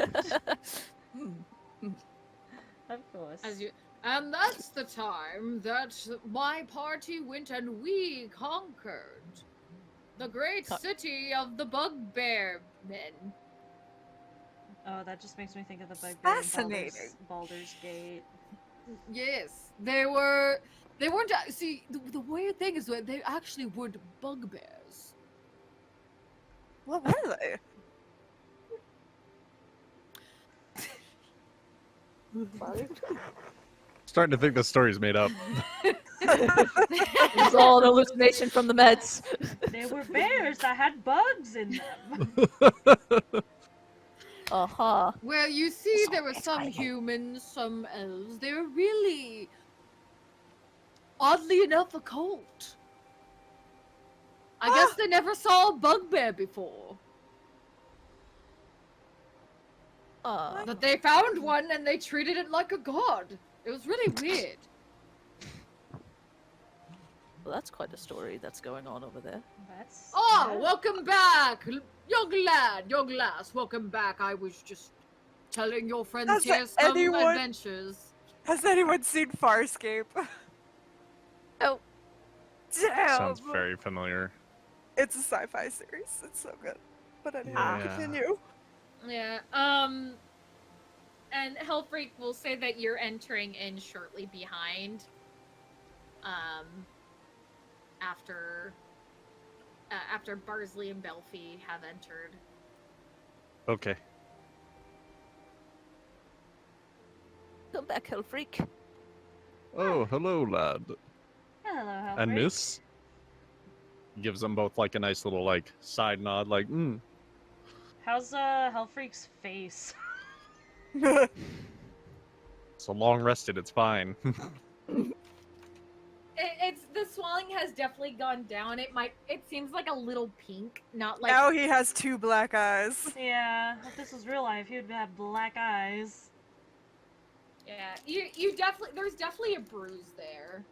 Of course. And that's the time that my party went and we conquered the great city of the bugbear men. Oh, that just makes me think of the bugbear in Fascinating. Baldur's Gate. Yes, they weren't. See, the weird thing is that they actually weren't bugbears. What were they? Starting to think the story's made up. It's all an hallucination from the meds. They were bears that had bugs in them. Uh-huh. Well, you see, there were some humans, some elves. They were really, oddly enough, a cult. I guess they never saw a bugbear before. But they found one and they treated it like a god. It was really weird. Well, that's quite a story that's going on over there. That's. Oh, welcome back, young lad, young lass. Welcome back. I was just telling your friends Has here some anyone- adventures. Has anyone seen Farscape? Oh. Damn. Sounds very familiar. It's a sci-fi series. It's so good. But anyway, Yeah. continue. Yeah. And Hellfreak will say that you're entering in shortly behind. After Barsley and Belfie have entered. Okay. Come back, Hellfreak. Oh, hello, lad. Hello, Hellfreak. And miss? Gives them both like a nice little like side nod, like, How's Hellfreak's face? so long rested, it's fine. It's the swelling has definitely gone down. It seems like a little pink, not like. Now he has 2 black eyes. Yeah, if this was real life, he would have black eyes. Yeah, you definitely there's definitely a bruise there.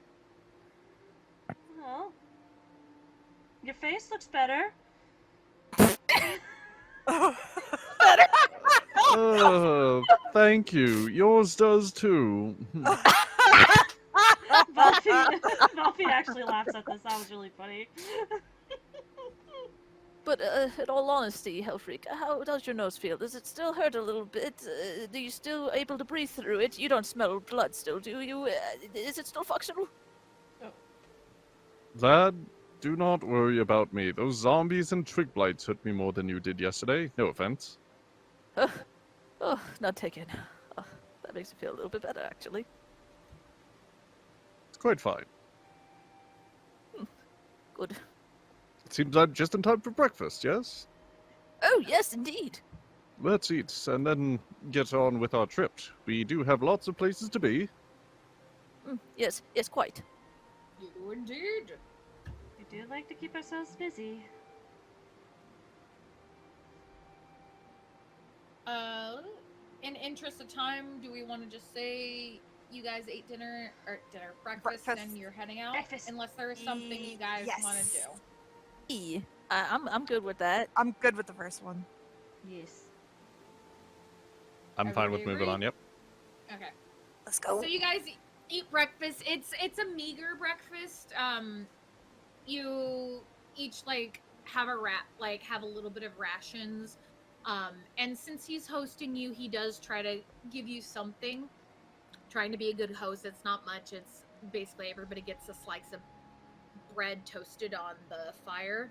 Well, your face looks better. Thank you. Yours does too. Buffy actually laughs at this. That was really funny. But in all honesty, Hellfreak, how does your nose feel? Does it still hurt a little bit? Do you still able to breathe through it? You don't smell blood still, do you? Is it still functional? That, do not worry about me. Those zombies and twig blights hurt me more than you did yesterday. No offense. Oh, not taken. Oh, that makes me feel a little bit better, actually. It's quite fine. Good. It seems I'm just in time for breakfast, yes? Oh, yes, indeed. Let's eat, and then get on with our trip. We do have lots of places to be. Yes, quite. You do indeed. We do like to keep ourselves busy. In interest of time, do we want to just say you guys ate breakfast, and you're heading out? Breakfast. Unless there's something you guys want to do. I'm good with that. I'm good with the first one. Yes. I'm fine with Everybody moving on, agree? yep. Okay. Let's go. So you guys eat breakfast. It's a meager breakfast. You each have have a little bit of rations. And since he's hosting you, he does try to give you something. Trying to be a good host. It's not much. It's basically everybody gets a slice of bread toasted on the fire.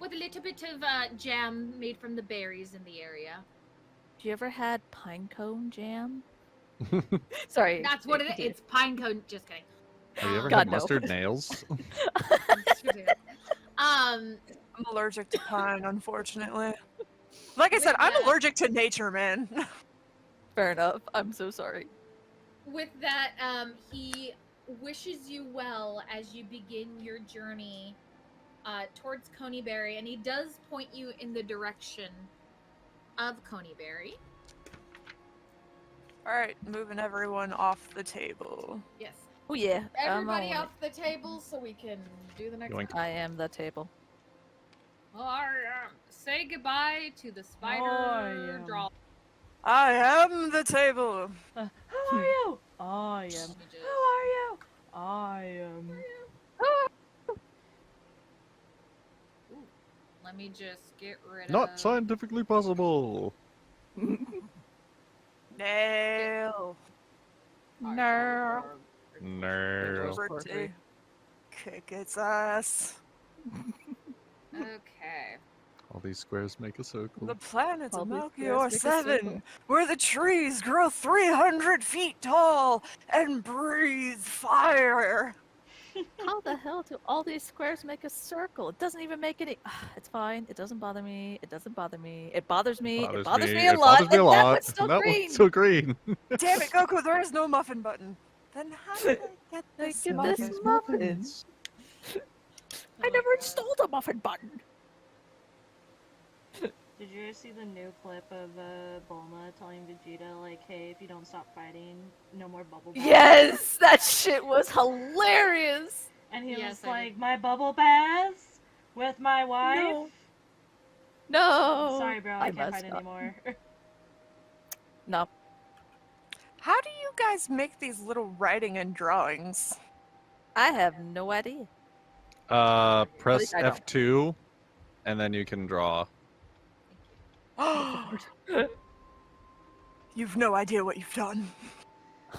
With a little bit of jam made from the berries in the area. Have you ever had pinecone jam? Sorry. That's what it is. It's pine cone. Just kidding. Have you ever God, had no. mustard nails? I'm allergic to pine, unfortunately. Like I said, I'm allergic to nature, man. Fair enough. I'm so sorry. With that, he wishes you well as you begin your journey towards Coneyberry, and he does point you in the direction of Coneyberry. Alright, moving everyone off the table. Yes. Oh yeah. Everybody off the table so we can do the next Yoink. one. I am the table. Say goodbye to the spider I am. draw. I am the table. Who are you? I am. Who are you? I am. Let me just get rid of... Not scientifically possible. Nail. No. No. Liberty. Kick its ass. Okay. All these squares make a circle. The planets All of these Melchior squares make a 7, circle. where the trees grow 300 feet tall and breathe fire. How the hell do all these squares make a circle? It doesn't even make any. It's fine. It doesn't bother me. It doesn't bother me. It bothers me. It bothers me a It lot. bothers me a and lot. that one's still That green. one's still green. Damn it, Goku, there is no muffin button. Then how did I get this Get muffin? this muffin. I never installed a muffin button. Did you see the new clip of Bulma telling Vegeta, like, hey, if you don't stop fighting, no more bubble baths? Yes, that shit was hilarious. And he Yes, was I like, my bubble baths? With my wife? No. Sorry, bro, I can't fight anymore. No. How do you guys make these little writing and drawings? I have no idea. Press I don't. F2, and then you can draw. You've no idea what you've done.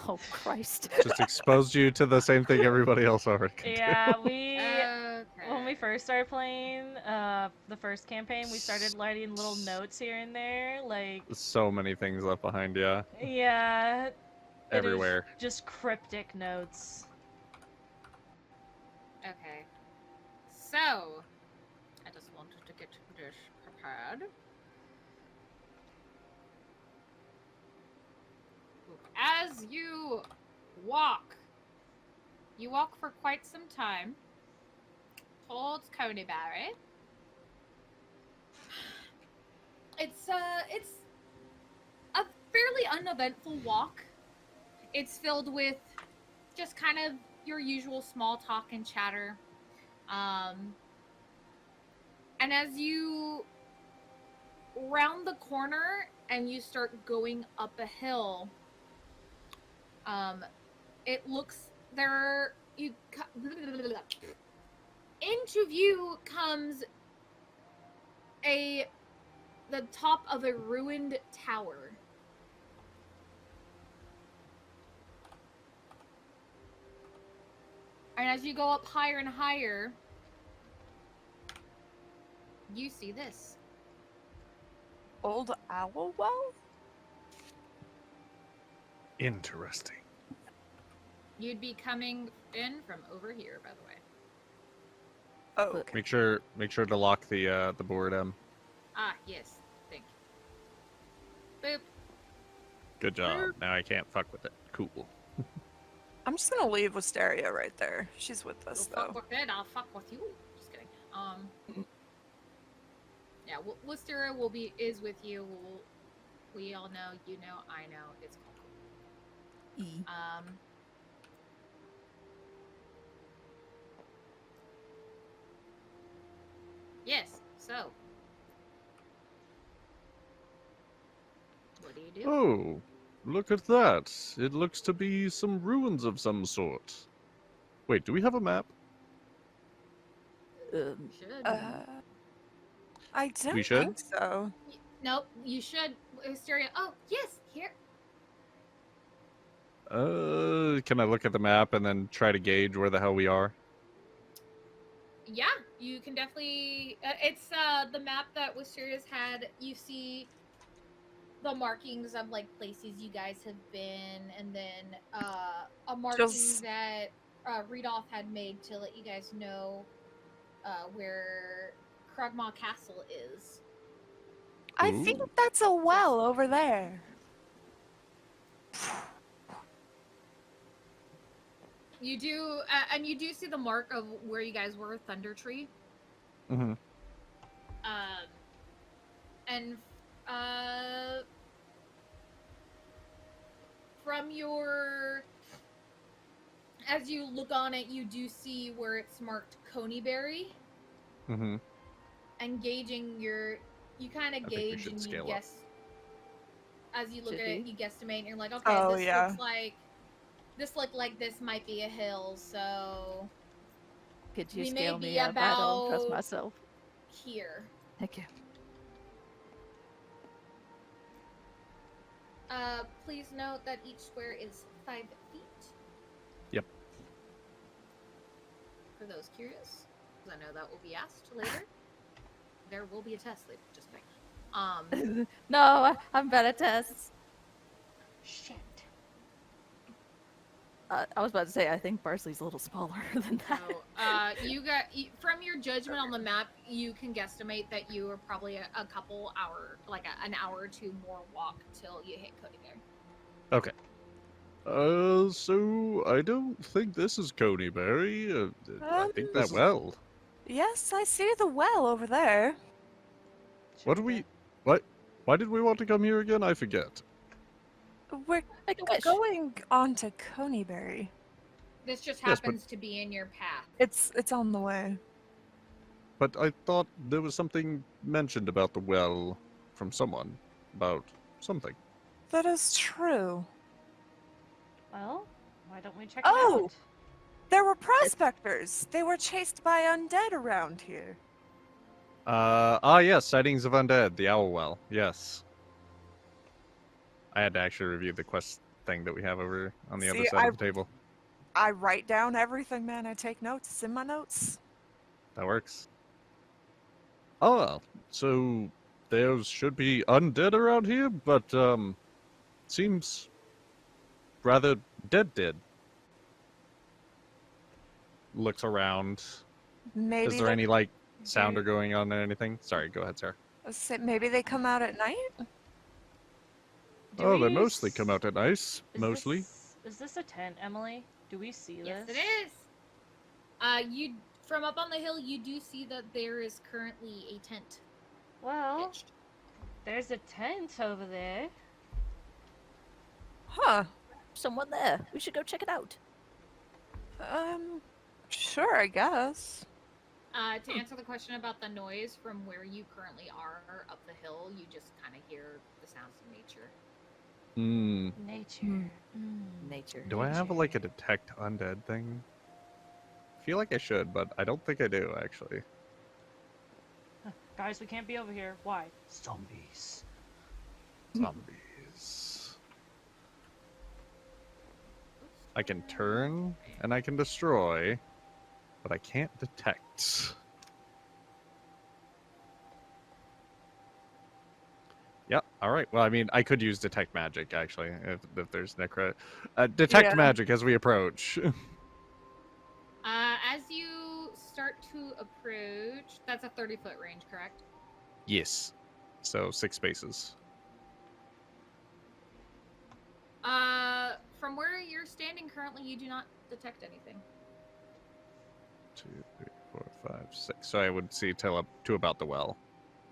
Oh Christ. Just exposed you to the same thing everybody else already can do. Yeah, when we first started playing the first campaign, we started writing little notes here and there, like... So many things left behind, yeah. Yeah. It is Everywhere. just cryptic notes. Okay. So, I just wanted to get this prepared. As you walk for quite some time towards Coneyberry. It's a fairly uneventful walk. It's filled with just kind of your usual small talk and chatter. And as you round the corner and you start going up a hill, it looks there. Into view comes the top of a ruined tower. And as you go up higher and higher, you see this. Old owl well? Interesting. You'd be coming in from over here, by the way. Oh, okay. Make sure to lock the board. Ah, yes. Thank you. Boop. Good job. Now I can't fuck with it. Cool. I'm just gonna leave Wisteria right there. She's with us, You'll fuck though. with it, I'll fuck with you. Just kidding. Yeah, Wisteria is with you. We all know, you know, I know. It's cool. Yes, so. What do you do? Oh, look at that. It looks to be some ruins of some sort. Wait, do we have a map? Should. I don't We should? think so. Nope, you should. Hysteria. Oh, yes, here. Can I look at the map and then try to gauge where the hell we are? Yeah, you can definitely. It's the map that Wisteria's had. You see the markings of like places you guys have been, and then a marking that Rudolph had made to let you guys know where Krugmaw Castle is. I think that's a well over there. You do, and you do see the mark of where you guys were, Thunder Tree. Mm-hmm. And from your, as you look on it, you do see where it's marked Coneyberry. Mm-hmm. And gauging your, you kind of gauge and you guess. As you look at it, you guesstimate, and you're like, okay, this looks like this might be a hill, so Could you we scale may me be up? I don't trust about myself. here. Thank you. Please note that each square is 5 feet. Yep. For those curious, because I know that will be asked later. There will be a test later, just kidding. No, I'm bad at tests. Shit. I was about to say, I think Barsley's a little smaller than that. You got from your judgment on the map, you can guesstimate that you are probably a couple hour, like an hour or two more walk till you hit Cody there. Okay. So I don't think this is Coneyberry. I think that well. Yes, I see the well over there. What do we? What? Why did we want to come here again? I forget. We're going on to Coneyberry. This just Yes, happens to be in your path. It's on the way. But I thought there was something mentioned about the well from someone about something. That is true. Well, why don't we check it Oh! out? There were prospectors. They were chased by undead around here. Yes, sightings of undead, the owl well. Yes. I had to actually review the quest thing that we have over on the other side of the table. I write down everything, man. I take notes. It's in my notes. That works. Oh, so there should be undead around here, but seems rather dead. Looks around. Maybe Is there any like sounder going on or anything? Sorry, go ahead, Sarah. Maybe they come out at night? They mostly come out at night. Mostly. Is this a tent, Emily? Do we see Yes, this? it is. You from up on the hill, you do see that there is currently a tent. Well, pitched. there's a tent over there. Huh. Someone there. We should go check it out. Sure, I guess. To answer the question about the noise, from where you currently are up the hill, you just kind of hear the sounds of nature. Nature. Nature. Do I have like a detect undead thing? I feel like I should, but I don't think I do actually. Guys, we can't be over here. Why? Zombies. Zombies. I can turn and I can destroy, but I can't detect. Yep. All right. Well, I mean, I could use detect magic actually, if there's necro. Detect Yeah. magic as we approach. As you start to approach, that's a 30-foot range, correct? Yes. So 6 spaces. From where you're standing currently, you do not detect anything. 2, 3, 4, 5, 6. So I would see till up to about the well.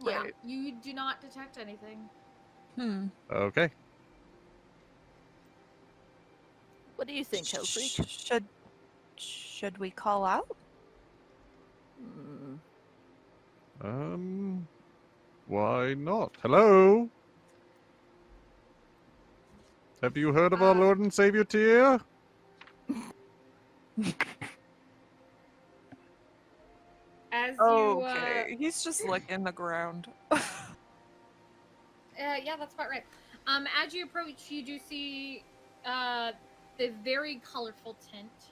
Yeah, Right. you do not detect anything. Okay. What do you think, Hellfreak? Should we call out? Why not? Hello? Have you heard of our Lord and Savior Tyr? As Okay, he's just licking the ground. yeah, that's about right. As you approach, you do see the very colorful tent.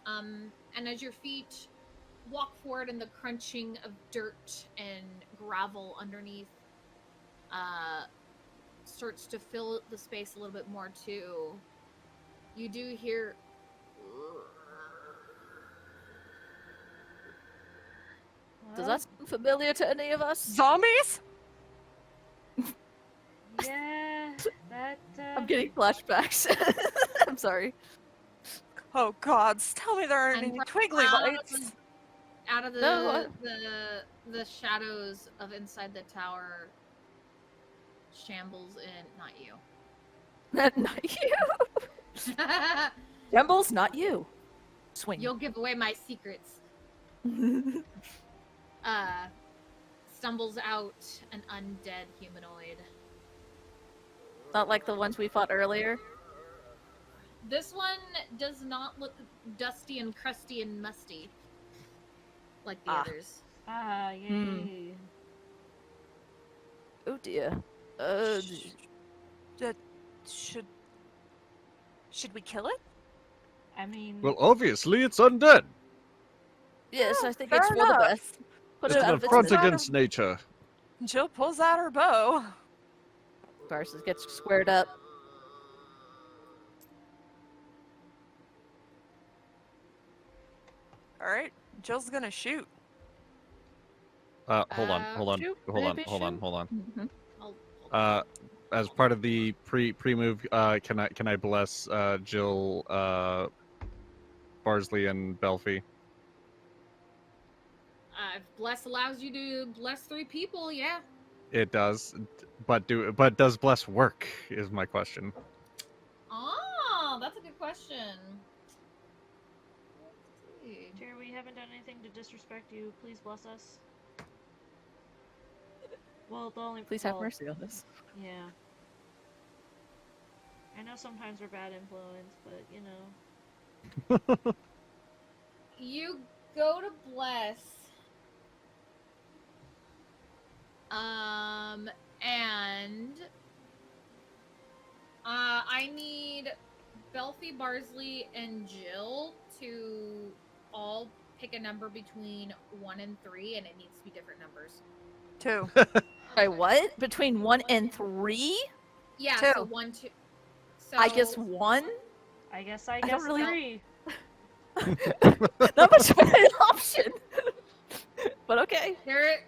And as your feet walk forward and the crunching of dirt and gravel underneath starts to fill the space a little bit more too, you do hear Does that sound familiar to any of us? Zombies? Yeah, that. I'm getting flashbacks. I'm sorry. Oh gods, tell me there aren't And any from twiggly bites. out of the No, the shadows of inside the tower shambles in, not you. Not you. Shambles, not you. Swing. You'll give away my secrets. Stumbles out an undead humanoid. Not like the ones we fought earlier. This one does not look dusty and crusty and musty like the others. Yay. Oh dear. Should we kill it? I mean, Well, obviously it's undead. Yes, Yeah, I think fair it's for the enough. best. Put It's it out an of its affront misery. against nature. Jill pulls out her bow. Garces gets squared up. Alright, Jill's gonna shoot. Hold on. Shoot, Hold on. baby, Hold on. shoot. Hold on. Mhm. As part of the pre-move, can I bless Jill, Barsley, and Belfie? If bless allows you to bless 3 people, yeah. It does, but does bless work? Is my question. Oh, that's a good question. Let's see. Dear, we haven't done anything to disrespect you. Please bless us. Well, the only Please have well, mercy on us. Yeah. I know sometimes we're bad influence, but you know. You go to bless. And I need Belfie, Barsley, and Jill to all pick a number between 1 and 3, and it needs to be different numbers. 2. By what? Between 1 and 3? Yeah, 2. so 1, 2. So I guess 1? I guess I don't guess really- 3. Not much of an option. But okay.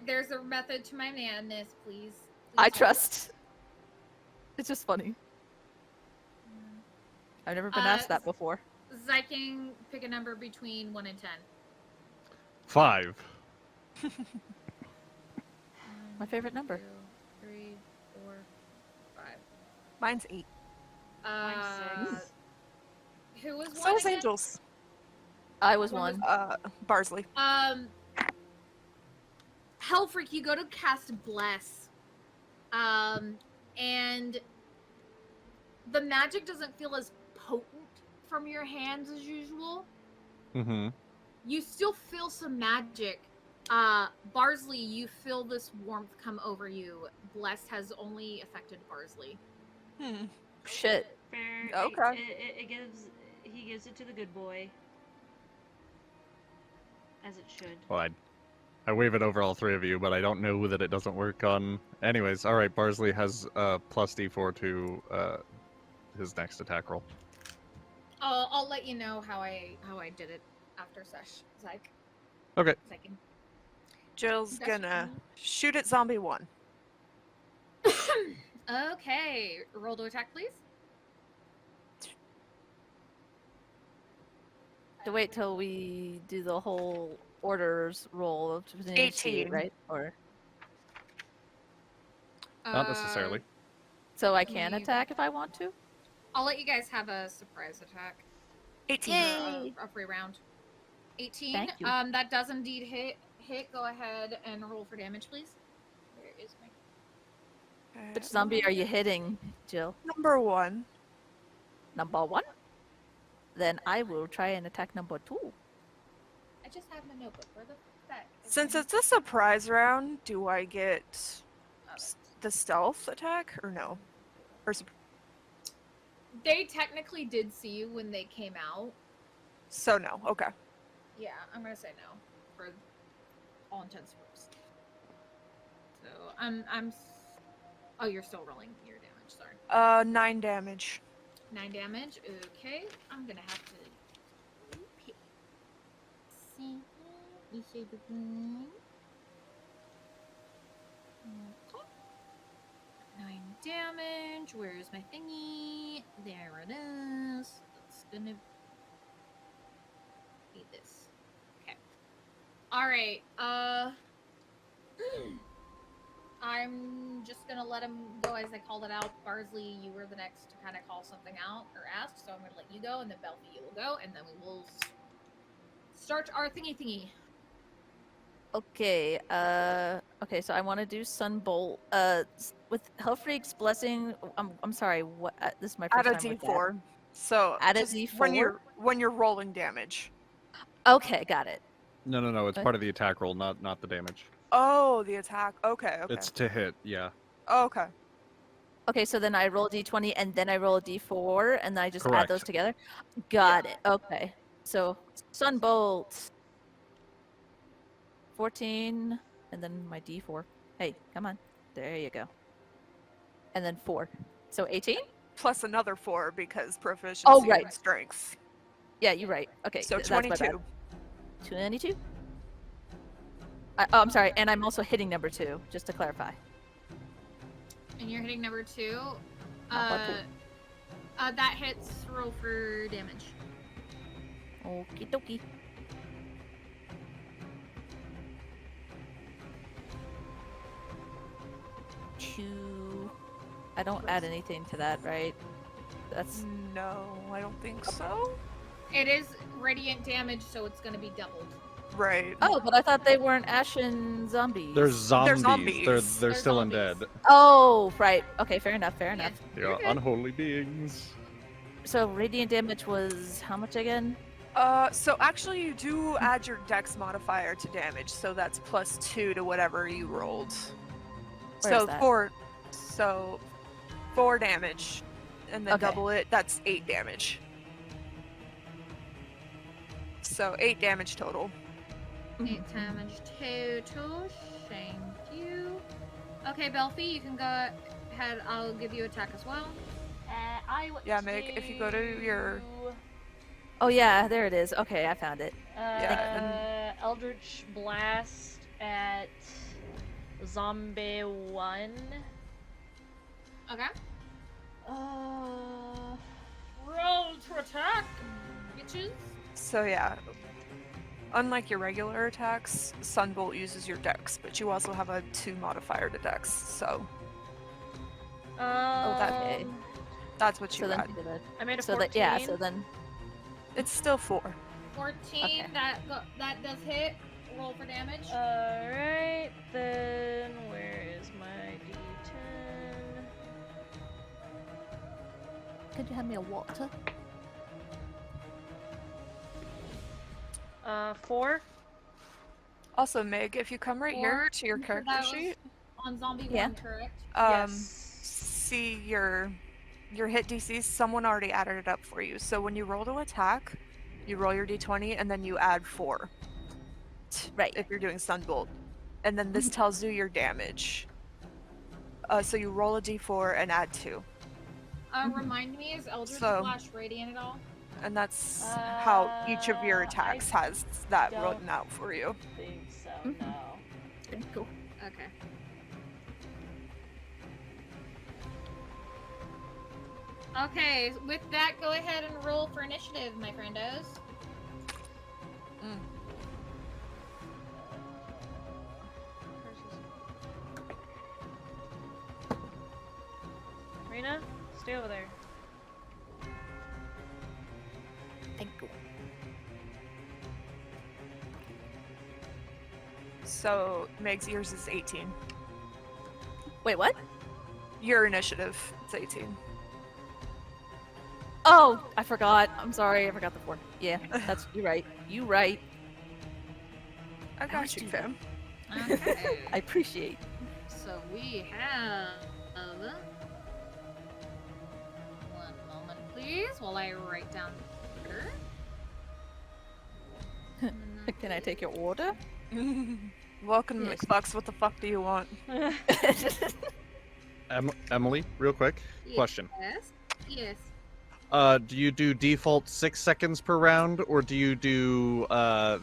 there's a method to my madness, please. I trust. It's just funny. I've never been asked that before. Zyking, pick a number between 1 and 10. 5. My favorite number. 2, 3, 4, 5. Mine's 8. Mine's 6. Who was So one is again? Angels. I was One was- one. Barsley. Hellfreak, you go to cast Bless. And the magic doesn't feel as potent from your hands as usual. Mm-hmm. You still feel some magic. Barsley, you feel this warmth come over you. Bless has only affected Barsley. Shit. Fair. Okay. He gives it to the good boy. As it should. Well, I wave it over all three of you, but I don't know that it doesn't work on. Anyways, all right. Barsley has plus D4 to his next attack roll. I'll let you know how I did it after sesh. Like, Okay. second. Jill's That's gonna shoot at zombie 1. Okay, roll to attack, please. To wait till we do the whole orders roll of 18. right? Or Not necessarily. so I can leave. attack if I want to. I'll let you guys have a surprise attack. 18. A free round. 18. Thank you. That does indeed hit. Go ahead and roll for damage, please. Where is my? Which zombie are you hitting, Jill? Number 1. Number 1? Then I will try and attack number 2. I just have my notebook. Where the fuck? Since it's a surprise round, do I get the stealth attack or no? Or They technically did see you when they came out. so no. Okay. Yeah, I'm gonna say no for all intents and purposes. So oh, you're still rolling your damage. Sorry. 9 damage. 9 damage. Okay, I'm gonna have to. Okay. See, we should begin. Okay. 9 damage. Where's my thingy? There it is. It's gonna be this. Okay. All right. I'm just gonna let him go as I called it out. Barsley, you were the next to kind of call something out or ask, so I'm gonna let you go, and then Belfie, you will go, and then we will start our thingy. Okay, okay, so I want to do Sunbolt. With Hellfreak's blessing, I'm sorry, what, this is my first Add a time with D4. So Add a just D4? when you're rolling damage. that. Okay, got it. No. It's What? part of the attack roll, not the damage. Oh, the attack. Okay. It's to hit. Yeah. Okay. Okay, so then I roll a D20 and then I roll a D4 and then I just add Correct. those together? Got it. Okay. So, Sunbolt. 14 and then my D4. Hey, come on. There you go. And then 4. So 18? Plus another 4 because proficiency right. in strength. Yeah, you're right. Okay. So that's my bad. 22. 22? I'm sorry, and I'm also hitting number 2, just to clarify. And you're hitting number 2. Number That hits. Roll for damage. Okie dokie. Two. I don't add anything to that, right? That's No, I don't think so. It is radiant damage, so it's gonna be doubled. Right. oh, but I thought they weren't ashen zombies. There's zombies. zombies. They're They're still zombies. undead. Oh, right. Okay, fair enough. Fair enough. They You're are good. unholy beings. So radiant damage was how much again? So actually you do add your dex modifier to damage, so that's plus 2 to whatever you rolled. Where so is that? 4 damage. And then Okay. double it, that's 8 damage. So 8 damage total. 8 damage total. Thank you. Okay, Belfie, you can go ahead. I'll give you attack as well. I want Yeah, Meg, if you go to your- Oh yeah, there it is. Okay, I found it. Eldritch Blast at Zombie 1. Okay. Uh, Roll to attack, bitches. So yeah, unlike your regular attacks, Sunbolt uses your dex, but you also have a 2 modifier to dex, so okay. That's what So you then, add. I made a so 14. that yeah. So then, It's still 4. 14. Okay. That does hit. Roll for damage. Alright, then where is my D10? could you hand me a water? 4. Also, Meg, if you come right here 4, to your so character that was sheet, on zombie Yeah. 1, correct? Yes. see your hit DCs. Someone already added it up for you. So when you roll to attack, you roll your d20 and then you add 4. Right. If you're doing stun bolt, and then this tells you your damage. So you roll a d4 and add 2, Remind me, is Eldritch So- Flash Radiant at all? and that's how each of your attacks has that don't- written out for you. Think so, Mhm. no. Cool. Okay. Okay, with that, go ahead and roll for initiative, my friendos. Rena, stay over there. Thank you. So Meg's yours is 18. Wait, what? Your initiative, it's 18. Oh, I forgot. I'm sorry. I forgot the 4. Yeah, that's you right. You right. I got you, do fam. Okay. I appreciate. So we have. One moment, please, while I write down the order. Can I take your order? Welcome, Yes. McFucks. What the fuck do you want? Emily, real quick question. Yes. Yes. Do you do default 6 seconds per round, or do you do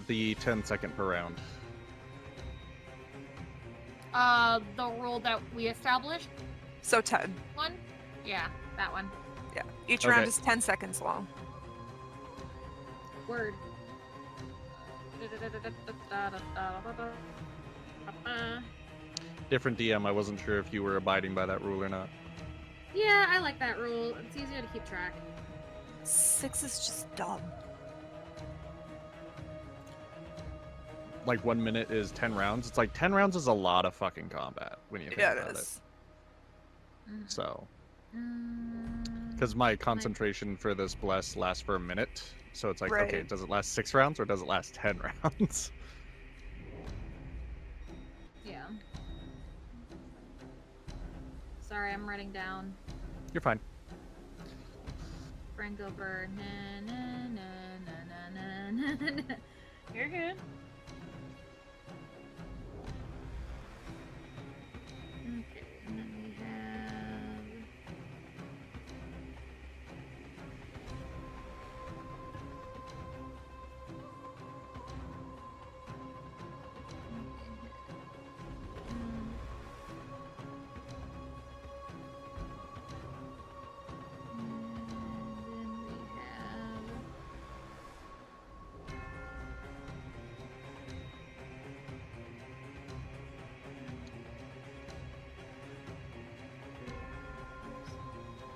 the 10-second per round? The rule that we established. So 10. One. Yeah, that one. Yeah. Each Okay. round is 10 seconds long. Word. Different DM. I wasn't sure if you were abiding by that rule or not. Yeah, I like that rule. It's easier to keep track. 6 is just dumb. Like 1 minute is 10 rounds. It's like 10 rounds is a lot of fucking combat when you think Yeah, about it it. is. So, because my concentration for this bless lasts for a minute, so it's like, okay, Right. does it last 6 rounds or does it last 10 rounds? Yeah. Sorry, I'm writing down. You're fine. Frankover. Na na na na na na na. You're good. Okay, and then we have.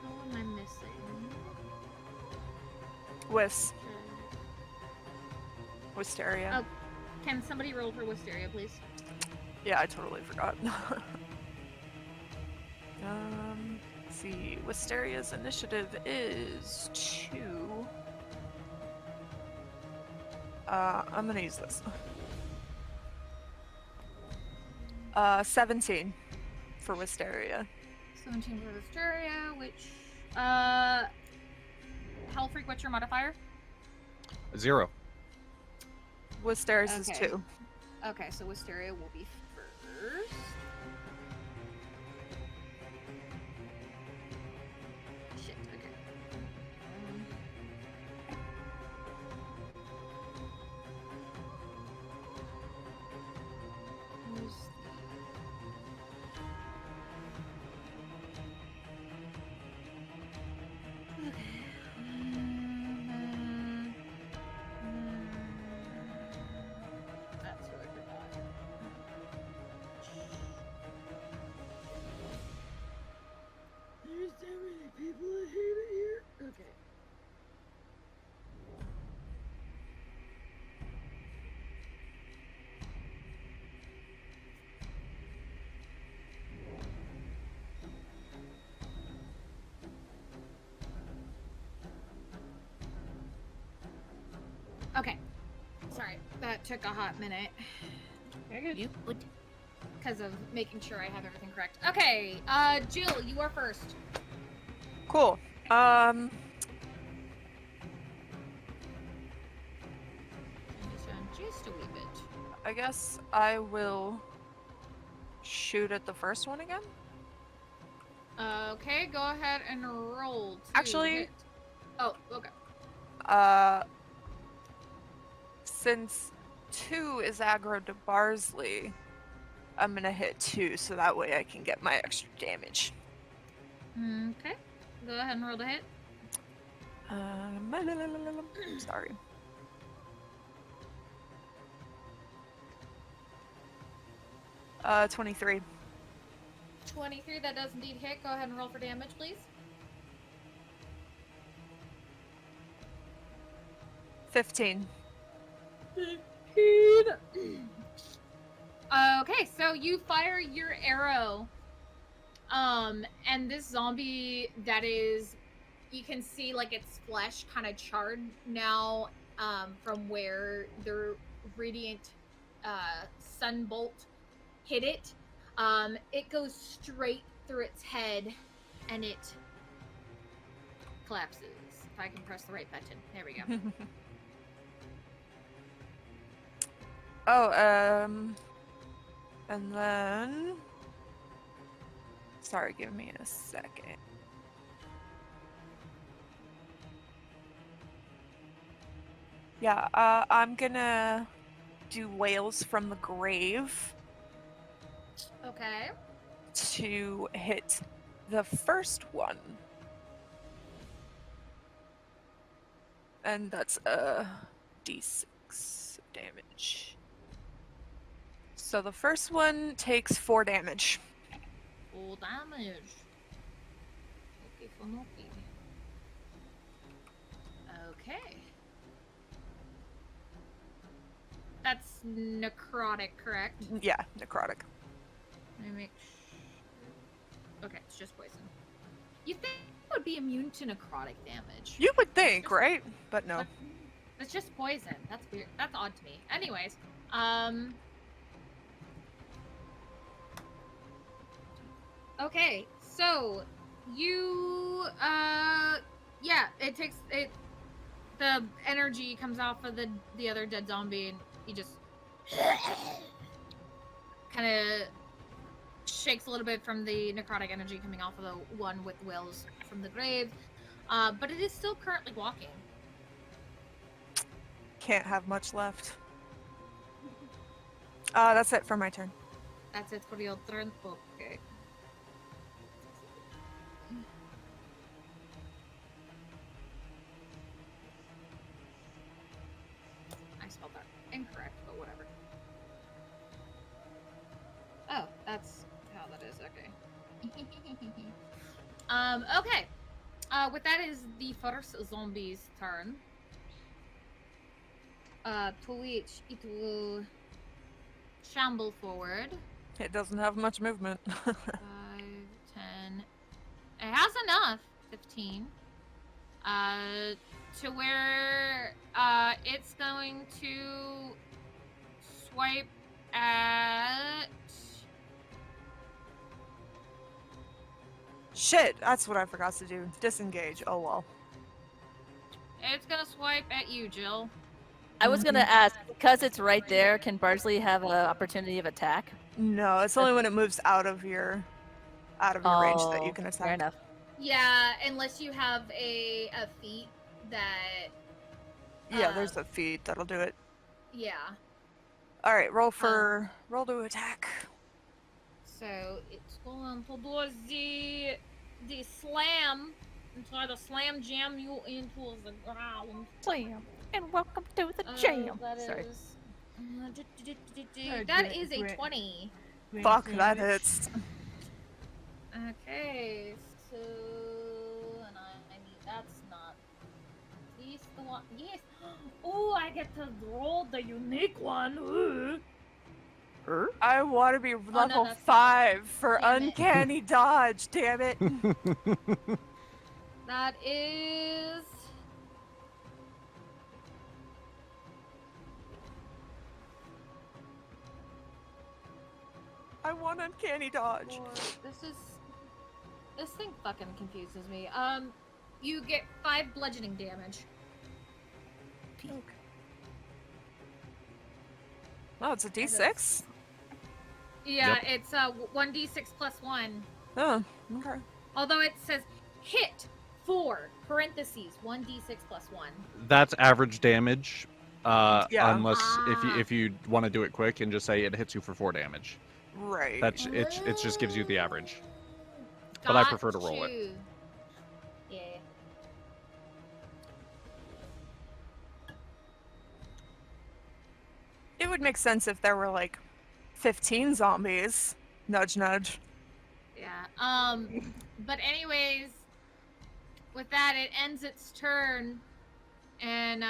What am I missing? Wisteria. Oh, can somebody roll for Wisteria, please? Yeah, I totally forgot. Let's see. Wisteria's initiative is 2. I'm gonna use this. 17 for Wisteria. 17 for Wisteria, which. Hellfreak, what's your modifier? 0. Wisteria's is Okay. 2. Okay, so Wisteria will be first. Shit, okay. Who's the... Okay. That's who I forgot. Okay. Sorry, that took a hot minute. You would. Because of making sure I have everything correct. Okay, Jill, you are first. Cool. Just a wee bit. I guess I will shoot at the first one again. Okay, go ahead and roll. Actually- hit. Oh, okay. Since 2 is aggro to Barsley, I'm gonna hit 2 so that way I can get my extra damage. Okay, go ahead and roll the hit. Sorry. Uh, 23. 23, that does indeed hit. Go ahead and roll for damage, please. 15. Okay, so you fire your arrow. And this zombie that is, you can see like its flesh kind of charred now, from where the radiant, sunbolt hit it. It goes straight through its head and it collapses. If I can press the right button. There we go. Oh, and then... Sorry, give me a second. Yeah, I'm gonna do Wails from the Grave Okay. to hit the first one. And that's a d6 damage. So the first one takes 4 damage. Full damage. Okay, Funoki. Okay. That's necrotic, correct? Yeah, necrotic. Let me make sure. Okay, it's just poison. You think it would be immune to necrotic damage? You would think, right? But no. It's just poison. That's weird. That's odd to me. Anyways, okay, so you yeah, it takes it the energy comes off of the other dead zombie and he just kind of shakes a little bit from the necrotic energy coming off of the one with Wills from the grave. But it is still currently walking. Can't have much left. That's it for my turn. That's it for your turn. Okay. I spelled that incorrect, but whatever. Oh, that's how that is. Okay. Okay. With that is the first zombie's turn. To which it will shamble forward. It doesn't have much movement. 5, 10. It has enough. 15. To where it's going to swipe at. Shit, that's what I forgot to do. Disengage. Oh well. It's gonna swipe at you, Jill. I was gonna ask, because it's right there, can Barsley have an opportunity of attack? No, it's only when it moves out of your range that you can attack. Fair enough. Yeah, unless you have a feat that. Yeah, there's a feat that'll do it. Yeah. All right, roll to attack. So it's going to do the slam and try to slam jam you into the ground. Slam. And welcome to the jam. That Sorry. That is a 20. Fuck, that hits. Okay, so and I mean that's not. Is the one? Yes. Oh, I get to roll the unique one. Ooh. I want to be level that's 5 for Damn it. uncanny dodge. Damn it. That is I want uncanny dodge. This thing fucking confuses me. You get 5 bludgeoning damage. Okay. Oh, it's a d6? Yeah, Yep. it's 1d6 plus 1. Oh, okay. Although it says hit 4 parentheses 1d6 plus 1. That's average damage. Yeah. Unless Ah. if you want to do it quick and just say it hits you for 4 damage. Right. That's it just gives you the average. But I prefer to roll it. you. Yeah. It would make sense if there were like 15 zombies. Nudge, nudge. Yeah. But anyways, with that, it ends its turn, and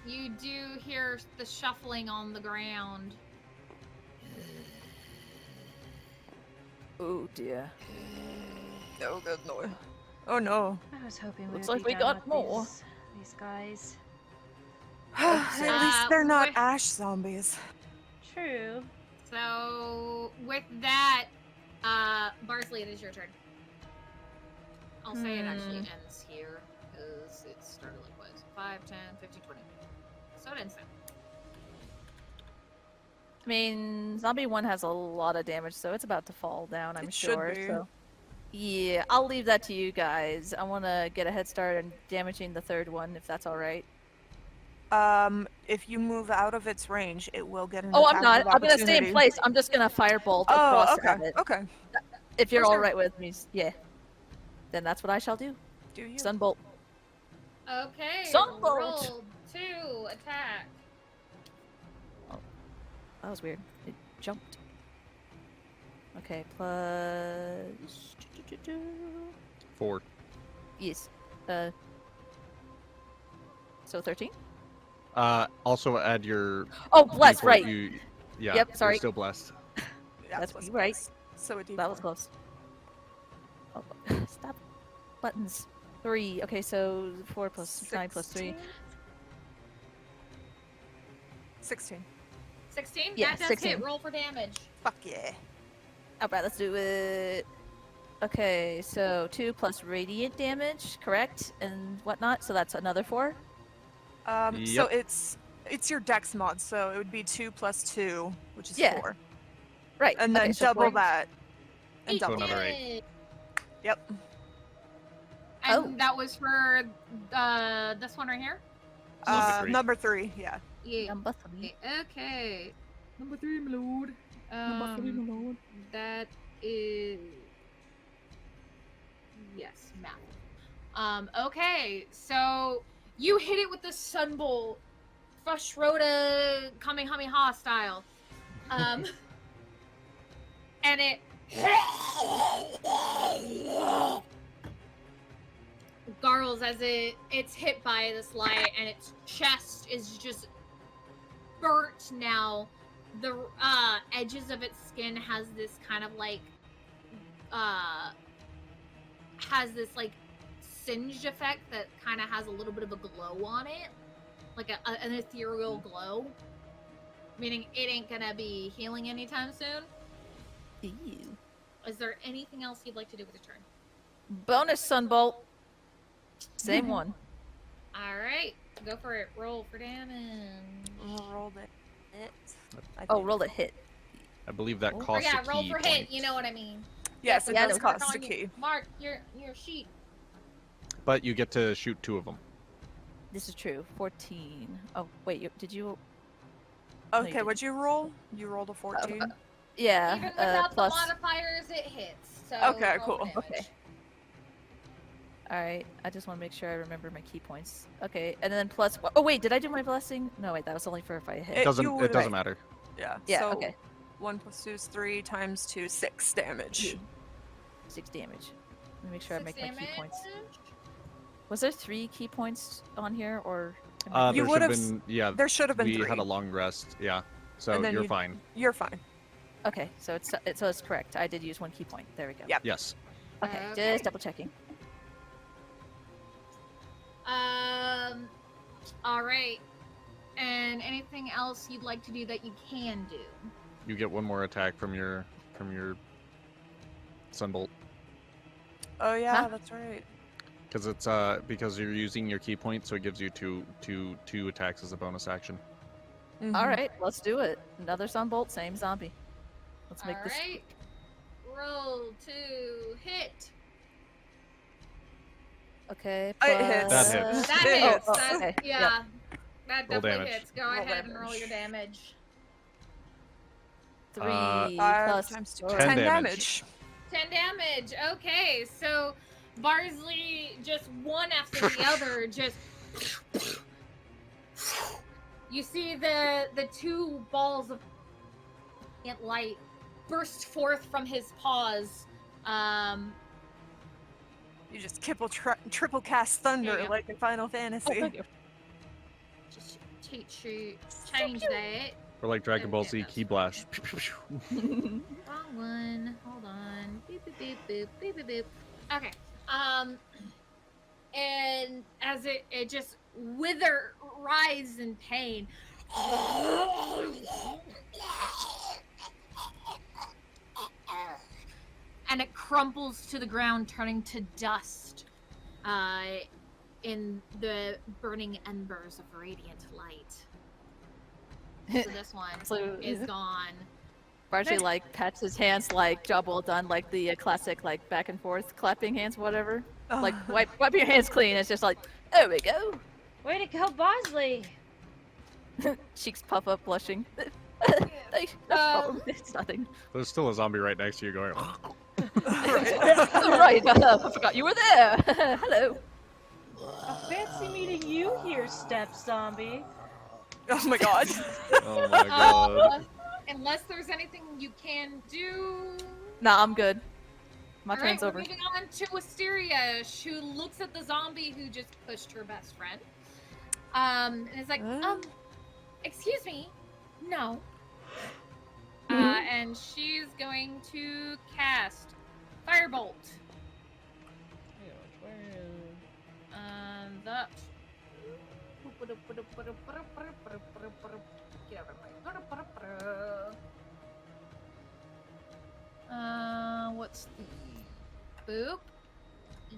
you do hear the shuffling on the ground. Oh dear. Oh, good lord. Oh no. I was hoping Looks we'd like be we done got with more. These guys. At least they're not with- ash zombies. True. So with that, Barsley, it is your turn. I'll say it actually ends here because it started like what? 5, 10, 15, 20. So it ends then. I mean, zombie 1 has a lot of damage, so it's about to fall down, I'm It should sure. be. So, yeah, I'll leave that to you guys. I want to get a head start on damaging the third one, if that's all right. If you move out of its range, it will get an Oh, I'm attack not. of I'm gonna stay in opportunity. place. I'm just gonna firebolt Oh, across okay, at it. okay. If you're For all sure. right with me, yeah. Then that's what I shall do. Do you? Sunbolt. Okay. Sunbolt. Roll 2 attack. That was weird. It jumped. Okay, plus 4. yes. So 13. Also add your. Oh, bless, D4 right. Yeah. Yep, sorry. You're still blessed. Yeah, That's plus right. plus. So a d4. That was close. Oh, stop. Buttons. 3. Okay, so 4 plus 9 plus 3. 16. 16? Yeah, that does 16. hit. Roll for damage. Fuck yeah. Alright, let's do it. Okay, so 2 plus radiant damage, correct? And whatnot, so that's another 4? So Yep. it's your dex mod, so it would be 2 plus 2, which is Yeah. 4. Right. And then okay, so double 4. that. And 8 double another that. 8. Yep. And Oh. that was for this one right here? Number 3. Number 3, yeah. Yeah. Number 3. Okay. Number 3, my lord. Number 3, my lord. That is... Yes, math. Okay, so you hit it with the sunbolt. Frushroda Kamehameha style. And it... gargles as it's hit by this light, and its chest is just burnt now. The edges of its skin has this kind of like singed effect that kind of has a little bit of a glow on it, like an ethereal glow, meaning it ain't gonna be healing anytime soon. Ew. Is there anything else you'd like to do with your turn? Bonus sunbolt. Same one. All right, go for it. Roll for damage. Rolled it. Oh, roll a hit. I believe that Or costs yeah, a roll key for point. hit. You know what I mean. Yes, it Yeah, does no, cost a key. Mark your sheet. But you get to shoot 2 of them. This is true. 14. Oh, wait, did you... No, you Okay, what'd you roll? You rolled a 14? Yeah, Even without plus... the modifiers, it hits. So Okay, roll for cool. damage. Okay. Alright, I just want to make sure I remember my key points. Okay, and then plus... Oh, wait, did I do my blessing? No, wait, that was only for if I hit. It- Doesn't you it would- doesn't matter. Yeah. Yeah, so okay. 1 plus 2 is 3 times 2, 6 damage. 6 damage. Let me make sure I 6 make my key damage. points. Was there 3 key points on here, or... You There should would've have been. Yeah. There should have been We 3. had a long rest. Yeah. So And then you're you- fine. You're fine. Okay, so it's correct. I did use 1 key point. There we go. Yep. Yes. Okay, Okay. just double checking. All right. And anything else you'd like to do that you can do? You get one more attack from your sunbolt Oh yeah, Huh? that's right. because it's because you're using your key point, so it gives you two attacks as a bonus action. Mhm. All right, let's do it. Another sunbolt, same zombie. Let's make this. Alright. Roll to hit. Okay. It hits. That hits. That It hits. hits. That, okay, yeah. yep. That Roll definitely damage. hits. Go Roll ahead and roll damage. your damage. 3 5 plus times 2. 4. 10 10 damage. 10 damage. Okay, so Barsley, just one after the other, just. You see the two balls of light burst forth from his paws. You just triple cast thunder Yeah. like in Final Fantasy. Oh, thank you. Just change that. Or like Dragon Ball Z Yeah. Key Blast. Wrong one. Hold on. Beep beep beep beep beep beep beep. Okay. And as it just writhes in pain. And it crumples to the ground, turning to dust in the burning embers of radiant light. So this one So- is gone. Bargy like pats his hands like job well done, like the classic like back and forth clapping hands, whatever. Like wipe your hands clean. It's just like, there we go. Way to go, Bosley! Cheeks puff up, blushing. Hey, no problem. It's nothing. There's still a zombie right next to you going. Right, I forgot you were there. Hello. Fancy meeting you here, step zombie. Oh my god. Oh my god. Unless there's anything you can do. Nah, I'm good. My All right, turn's we're over. moving on to Wisteria, who looks at the zombie who just pushed her best friend. And is like, excuse me, no. And she's going to cast Firebolt. That. Get over what's the boop? E.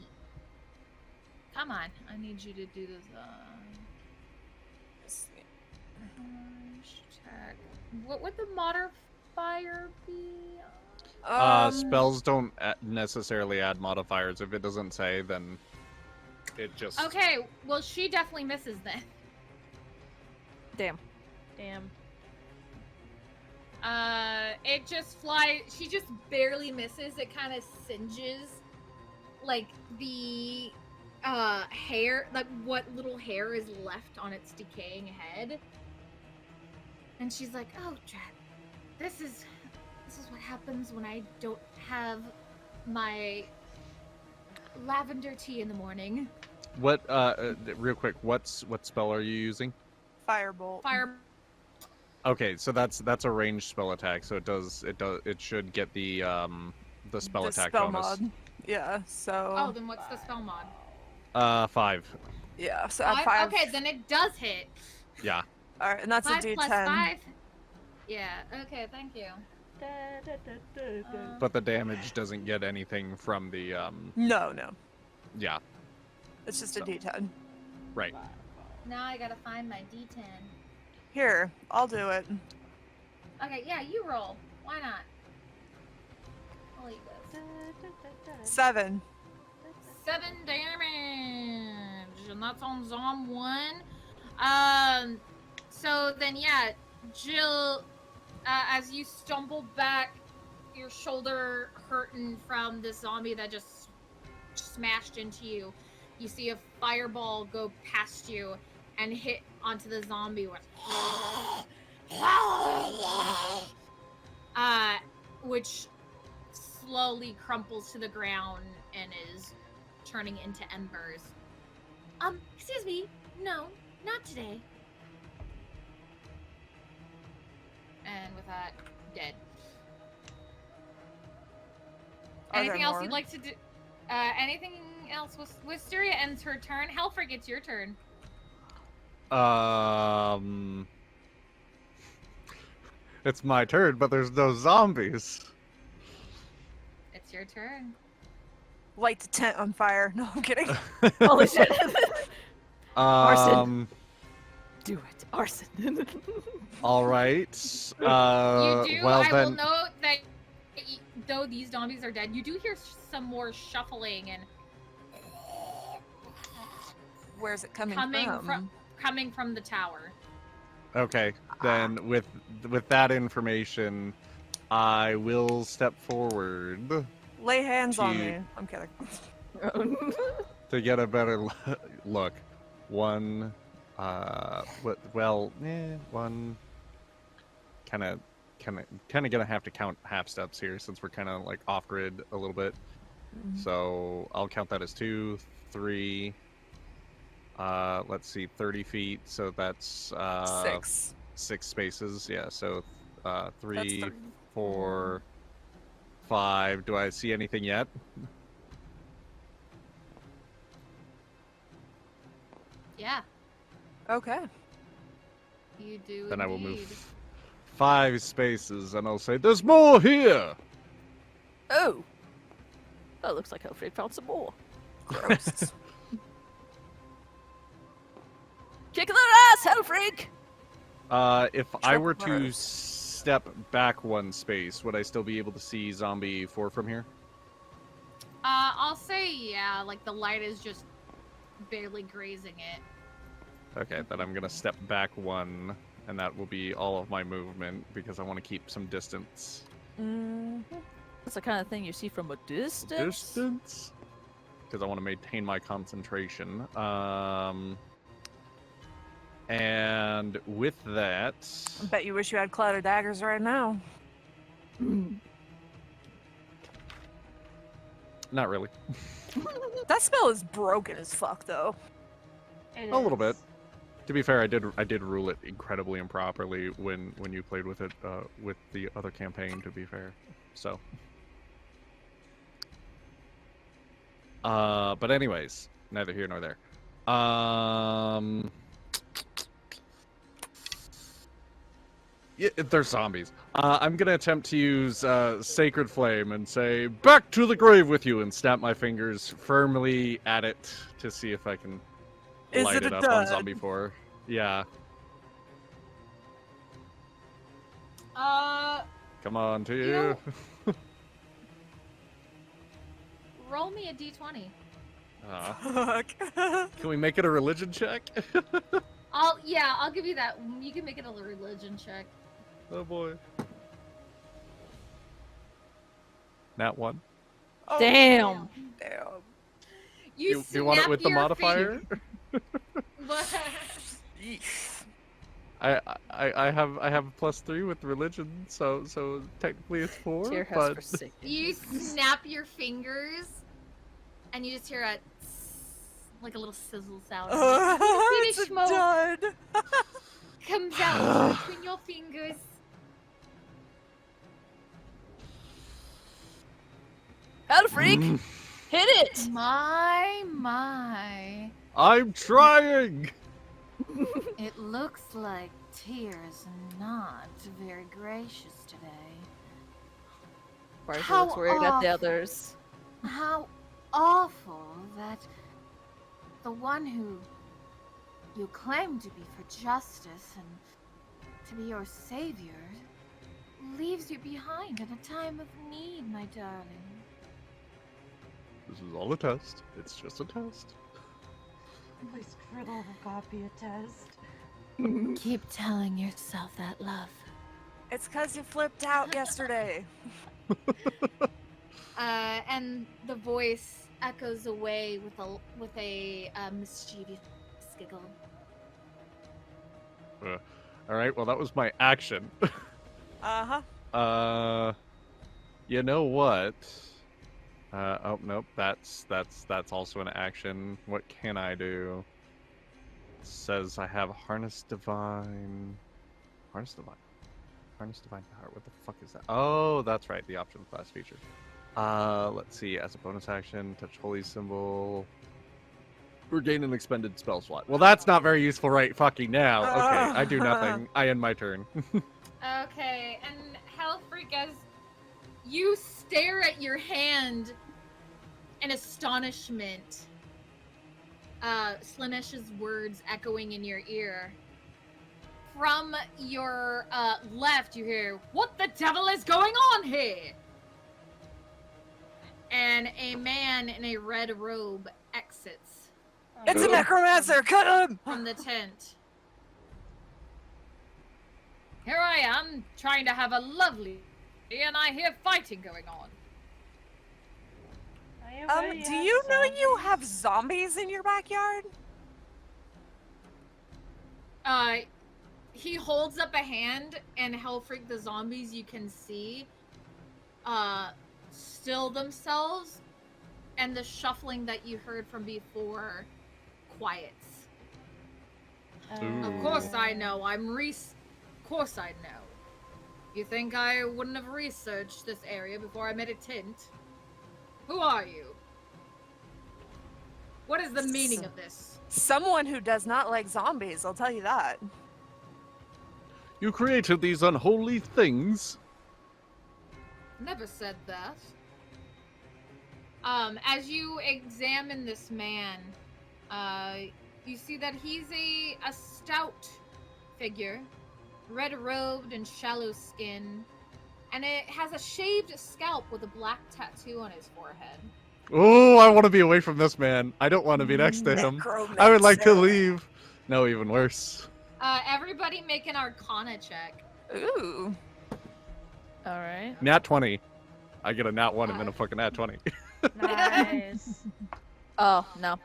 Come on, I need you to do this. Check. What would the modifier be? Spells don't necessarily add modifiers. If it doesn't say, then it just. Okay, well she definitely misses then. Damn. It just flies. She just barely misses. It kind of singes, like the hair, like what little hair is left on its decaying head. And she's like, "Oh, Drat, this is what happens when I don't have my lavender tea in the morning." What? Real quick. What spell are you using? Firebolt. Fire. Okay, so that's a ranged spell attack. So it should get the spell The attack spell bonus. mod. Yeah, so. Oh, then what's the spell mod? 5. Yeah, so add 5. Okay, then it does hit. Yeah. Alright, and that's 5 a D10. plus 5. Yeah. Okay. Thank you. But the damage doesn't get anything from the No. Yeah. It's just a D10. Right. Now I gotta find my D10. Here, I'll do it. Okay, yeah, you roll. Why not? I'll eat this. 7. 7 damage, and that's on Zom 1. So then, yeah, Jill, as you stumble back, your shoulder hurting from the zombie that just smashed into you, you see a fireball go past you and hit onto the zombie with which slowly crumples to the ground and is turning into embers. Excuse me, no, not today. And with that, dead. Are there Anything else more? you'd like to do? Anything else? Wisteria ends her turn. Helfrich, it's your turn. It's my turn, but there's no zombies. It's your turn. Light the tent on fire. No, I'm kidding. Holy shit. Um. Do it. Arson. All right. You do. Well I will then. note that though these zombies are dead, you do hear some more shuffling and Where's it coming coming from the tower. Okay. Then with that information, I will step forward Lay hands on to- me. I'm kidding. to get a better look. One. One. Kind of gonna have to count half steps here since we're kind of like off grid a little bit. So I'll count that as 2, 3. Let's see, 30 feet. So that's 6. 6 spaces. Yeah. So 3, 3. 4, 5. Do I see anything yet? Yeah, Okay. you do. Then I will indeed. move 5 spaces, and I'll say, "There's more here." Oh. That looks like Hellfreak found some more. Gross. Kick their ass, Hellfreak! If I were to Triple step back 1 space, would I still be able to see Zombie 4 from here? I'll say yeah. Like the light is just barely grazing it. Okay, then I'm gonna step back 1, and that will be all of my movement because I want to keep some distance. That's the kind of thing you see from a distance. Because I want to maintain my concentration. And with that, I bet you wish you had cloud of daggers right now. not really. That spell is broken as fuck, though. It A little is. bit. To be fair, I did rule it incredibly improperly when you played with it with the other campaign. To be fair, so. But anyways, neither here nor there. Yeah, they're zombies. I'm gonna attempt to use Sacred Flame and say, "Back to the grave with you," and snap my fingers firmly at it to see if I can Is light it it a up on dud? Zombie 4. Yeah. Come on, to you. Roll me a d20. Fuck. Can we make it a religion check? I'll give you that. You can make it a religion check. Oh boy. Nat 1. Oh, Damn. Damn. Do you want it with the modifier? I have a +3 with religion, so technically it's 4. Tear has But forsaken. You snap your fingers, and you just hear a like a little sizzle sound. It's a smoke dud. comes out between your fingers. Hellfreak! Hit it! My. I'm trying. It looks like Tyr's not very gracious today. Barza How looks worried at the awful. others. How awful that the one who you claim to be for justice and to be your savior leaves you behind in a time of need, my darling. This is all a test. It's just a test. My scribble copy a test. Keep telling yourself that, love. It's because you flipped out yesterday. And the voice echoes away with a mischievous giggle. All right. Well, that was my action. Uh-huh. You know what? Oh nope. That's also an action. What can I do? It says I have harness divine power. What the fuck is that? Oh, that's right. The optional class feature. Let's see. As a bonus action, touch holy symbol. Regain an expended spell slot. Well, that's not very useful right fucking now. Okay, I do nothing. I end my turn. Okay, and Hellfreak, as you stare at your hand in astonishment, Slanesh's words echoing in your ear. From your left, you hear, "What the devil is going on here?" And a man in a red robe exits It's a necromancer! Cut him! from the tent. Here I am, trying to have a lovely, and I hear fighting going on. Do you know you have zombies in your backyard? He holds up a hand, and Hellfreak, the zombies you can see, still themselves, and the shuffling that you heard from before quiets. Of course I know. Of course I know. You think I wouldn't have researched this area before I made a tent? Who are you? What is the meaning of this? Someone who does not like zombies, I'll tell you that. You created these unholy things. Never said that. As you examine this man, you see that he's a stout figure, red-robed and shallow skin, and it has a shaved scalp with a black tattoo on his forehead. Oh, I want to be away from this man. I don't want to be next to him. I would like to leave. No, even worse. Everybody make an Arcana check. Ooh. Alright. Nat 20. I get a nat 1 and then a fucking nat 20. Nice. Oh, no.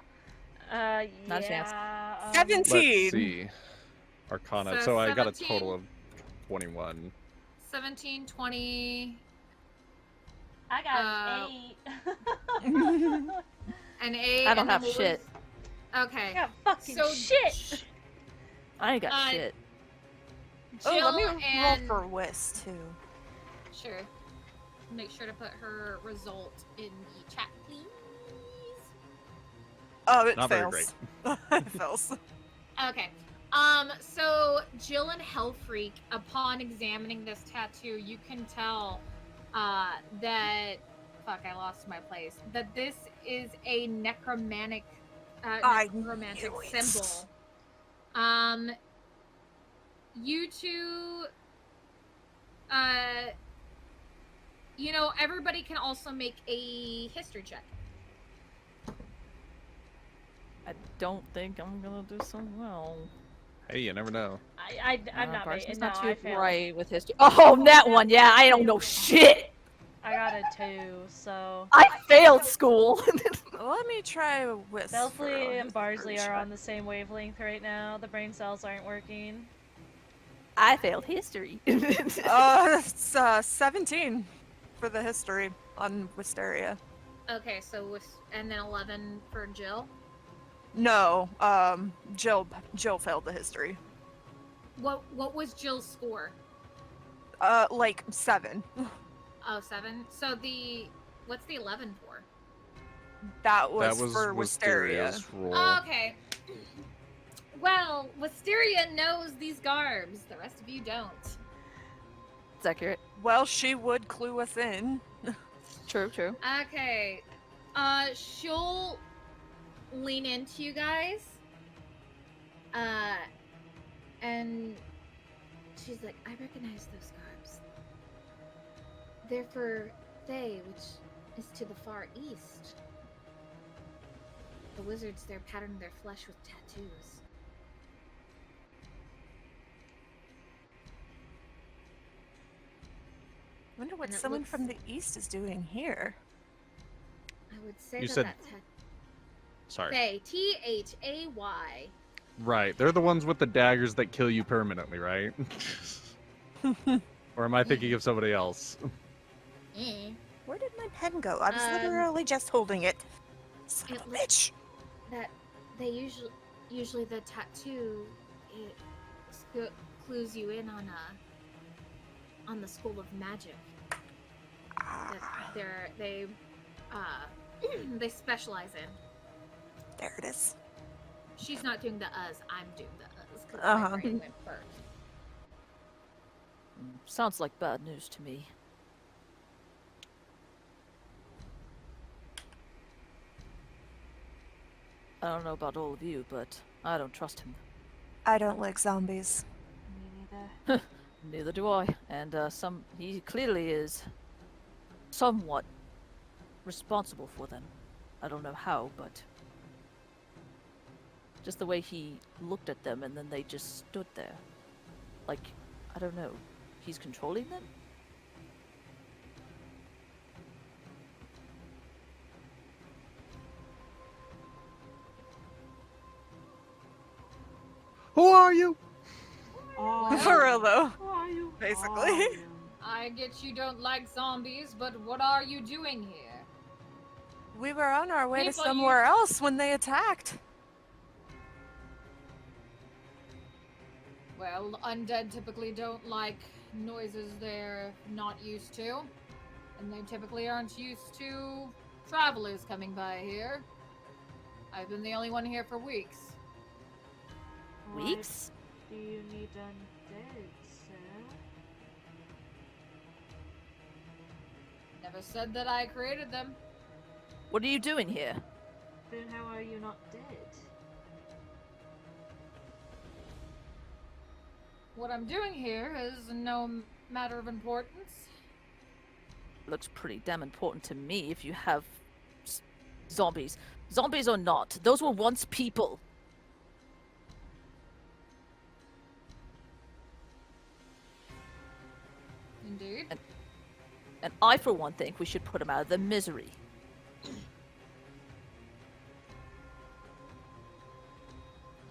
Yeah. Not a chance. 17! Let's see. Arcana. So So I got a 17. total of 21. 17, 20... I got an 8. An 8. I don't and have then what shit. was- Okay. I got fucking So shit. I ain't got shit. Oh, let me Jill roll and... for Whis, too. Sure. Make sure to put her result in the chat, please. Oh, it Not very fails. It fails. Okay. So Jill and Hellfreak, upon examining this tattoo, you can tell that fuck, I lost my place. That this is a necromantic symbol. You two you know, everybody can also make a history check. I don't think I'm gonna do so well. Hey, you never know. I'm not Barson's no, not I too failed. bright with history. Oh, that one, yeah, I don't know shit! I got a 2, so... I failed school! Let me try Whis. Belfley and Barsley are on the same wavelength right now. The brain cells aren't working. I failed history. It's 17 for the history on Wisteria. Okay, so and then 11 for Jill. No, Jill failed the history. What was Jill's score? Like 7. Oh, 7. So what's the 11 for? That was That was for Wisteria. Wisteria's roll. Okay. Well, Wisteria knows these garbs. The rest of you don't. It's accurate. Well, she would clue us in. True, true. Okay. She'll lean into you guys. And she's like, I recognize those garbs. They're for Thay, which is to the far east. The wizards there pattern their flesh with tattoos. I wonder what And it someone looks- from the east is doing here. I would say You that said- that's Sorry. Thay. Thay. Right. They're the ones with the daggers that kill you permanently, right? Or am I thinking of somebody else? Where did my pen go? I was Um, literally just holding it. Son it of a looks- bitch. That they usually the tattoo it clues you in on the school of magic. That they they specialize in. There it is. She's not doing the us. I'm doing the us because Uh-huh. my brain went first. Sounds like bad news to me. I don't know about all of you, but I don't trust him. I don't like zombies. Me neither. Neither do I. And he clearly is somewhat responsible for them. I don't know how, but just the way he looked at them and then they just stood there. Like, I don't know. He's controlling them? Who are you? For real though. Who are you? Basically. I get you don't like zombies, but what are you doing here? We were on our way to People somewhere else when they attacked. Well, undead typically don't like noises they're not used to. And they typically aren't used to travelers coming by here. I've been the only one here for weeks. Weeks? Do you need undead, sir? Never said that I created them. What are you doing here? Then how are you not dead? What I'm doing here is no matter of importance. Looks pretty damn important to me if you have zombies. Zombies or not, those were once people. Indeed. And I, for one, think we should put them out of their misery.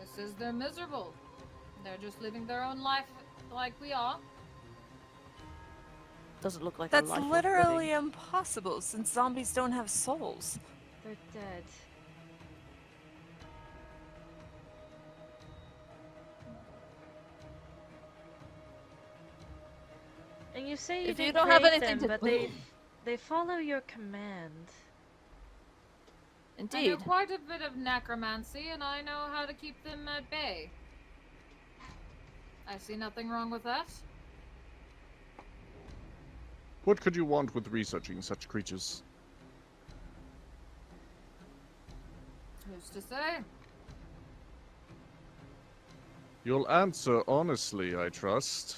This is they're miserable. They're just living their own life like we are. Doesn't look like That's a life worth literally living. impossible since zombies don't have souls. They're dead. And you say you If you didn't don't have create anything them, to but they follow your command. I know Indeed. quite a bit of necromancy, and I know how to keep them at bay. I see nothing wrong with that. What could you want with researching such creatures? Who's to say? You'll answer honestly, I trust.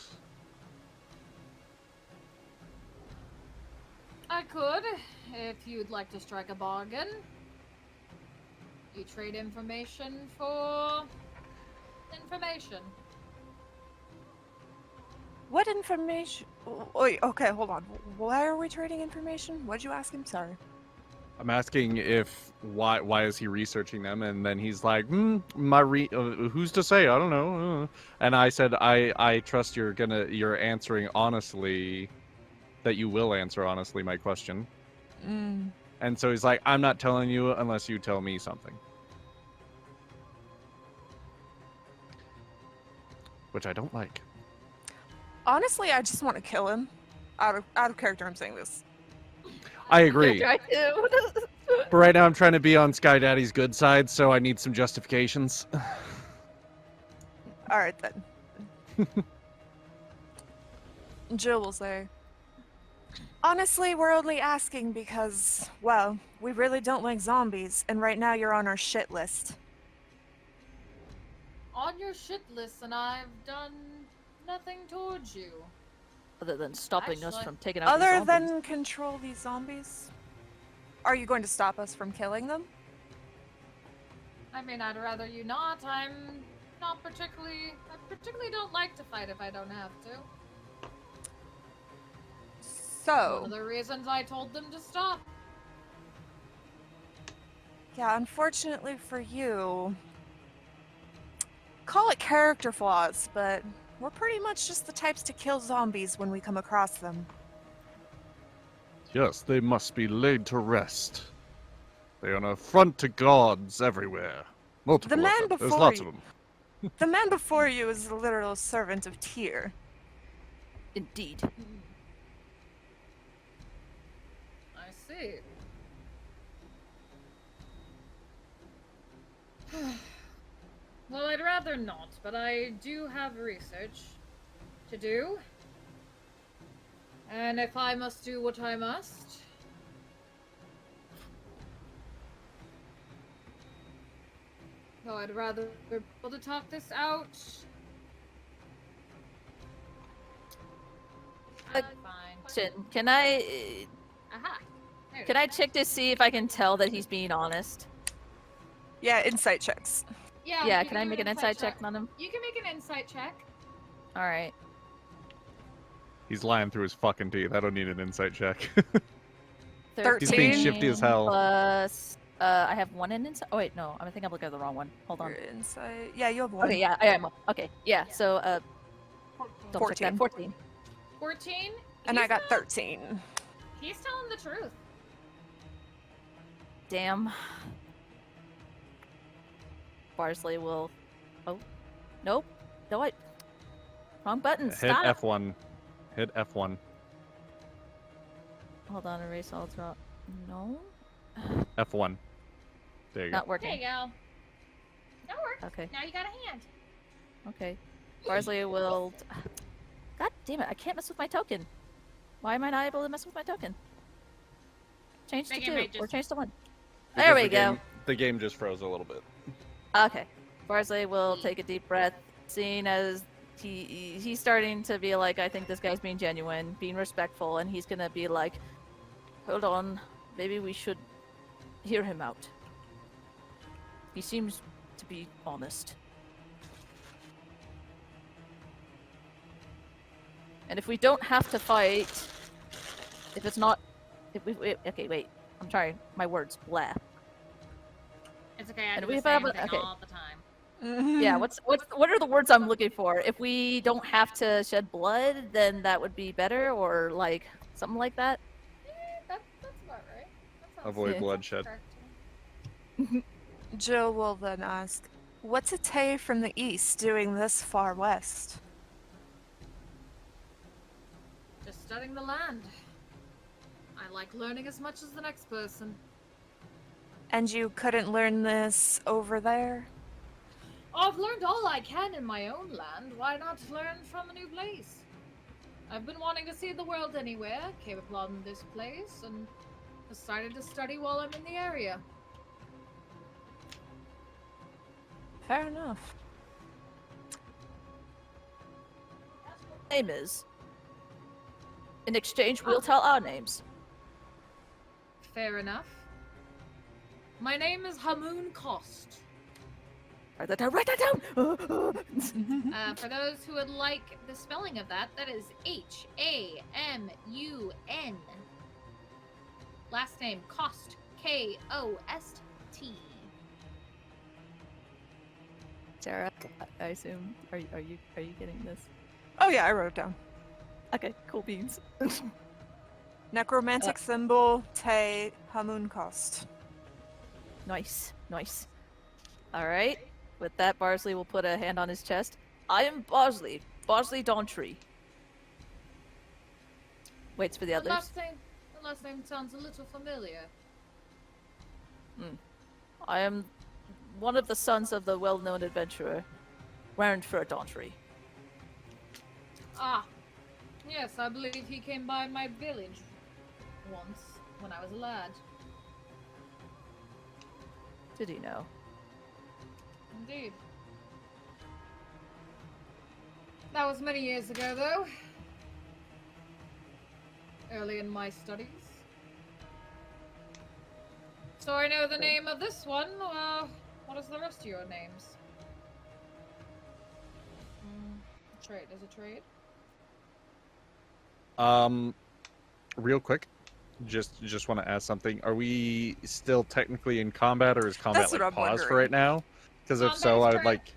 I could, if you'd like to strike a bargain. You trade information for information. What information? Wait, okay, hold on. Why are we trading information? What'd you ask him? Sorry. I'm asking if why is he researching them, and then he's like, who's to say? I don't know. And I said, I trust you're answering honestly, that you will answer honestly my question. Mm. And so he's like, I'm not telling you unless you tell me something. Which I don't like. Honestly, I just want to kill him. Out of character, I'm saying this. I agree. I do. But right now I'm trying to be on Sky Daddy's good side, so I need some justifications. All right then. Jill will say, honestly, we're only asking because, well, we really don't like zombies, and right now you're on our shit list. On your shit list, and I've done nothing towards you. Other than stopping us Actually- from taking out the Other zombies. than control these zombies? Are you going to stop us from killing them? I mean, I'd rather you not. I particularly don't like to fight if I don't have to. One So, of the reasons I told them to stop. yeah, unfortunately for you, call it character flaws, but we're pretty much just the types to kill zombies when we come across them. Yes, they must be laid to rest. They are an affront to gods everywhere. Multiple The man of them. There's before lots you- of them. The man before you is the literal servant of Tyr. Indeed. I see. Well, I'd rather not, but I do have research to do. And if I must do what I must... Oh, I'd rather be able to talk this out. Fine. Can I Aha. There it can I check to see if I can tell that he's being honest? Yeah, insight checks. Yeah, Yeah, you can I do make an insight check on him? You can make an insight check. All right. He's lying through his fucking teeth. I don't need an insight check. He's 13. being shifty as hell. Plus, I have one in insight. Oh wait, no, I think I'm looking at the wrong one. Hold on. Your insight. Yeah, you have one. Okay, yeah, I am. Okay, yeah. So, double check that. 14. 14. And I He's got not- 13. He's telling the truth. Damn. Barsley will. Oh, nope. No, I. Wrong button. Hit Stop. F1. Hit F1. Hold on. Erase all throughout. No. F1. There you go. Not working. There you go. That worked. Okay. Now you got a hand. Okay. Barsley will. God damn it! I can't mess with my token. Why am I not able to mess with my token? Change to Make it 2 make or just- change to 1. Because There we the go. game- The game just froze a little bit. Okay. Barsley will take a deep breath, seeing as he's starting to be like, I think this guy's being genuine, being respectful, and he's gonna be like, hold on, maybe we should hear him out. He seems to be honest. And if we don't have to fight, if it's not, okay, wait, I'm trying my words, blah. It's okay. I And do we the have same a- thing okay. all the time. Yeah, what are the words I'm looking for? If we don't have to shed blood, then that would be better, or like something like that. That's about right. That sounds Avoid Yeah. bloodshed. correct. Jill will then ask, what's a Tay from the east doing this far west? Just studying the land. I like learning as much as the next person. And you couldn't learn this over there? I've learned all I can in my own land. Why not learn from a new place? I've been wanting to see the world anywhere, came upon this place, and decided to study while I'm in the area. Fair enough. Name is. In exchange, we'll tell our names. Fair enough. My name is Hamoon Cost. Write that down. Write that down. For those who would like the spelling of that, that is Hamun. Last name Cost. Kost. Sarah, I assume are you getting this? Oh yeah, I wrote it down. Okay, cool beans. Necromantic symbol, Tay, Hamun Cost. Nice, nice. All right. With that, Barsley will put a hand on his chest. I am Barsley Dawntree. Waits for the The others. last name sounds a little familiar. I am one of the sons of the well-known adventurer, Warrenford Dawntree. Ah, yes, I believe he came by my village once when I was a lad. Did he know? Indeed. That was many years ago, though. Early in my studies. So I know the name of this one. What is the rest of your names? Trade. Is it trade? Real quick, just want to ask something. Are we still technically in combat, or is combat That's what like I'm paused for wondering. right now? Because if Combat so, is I would current- like.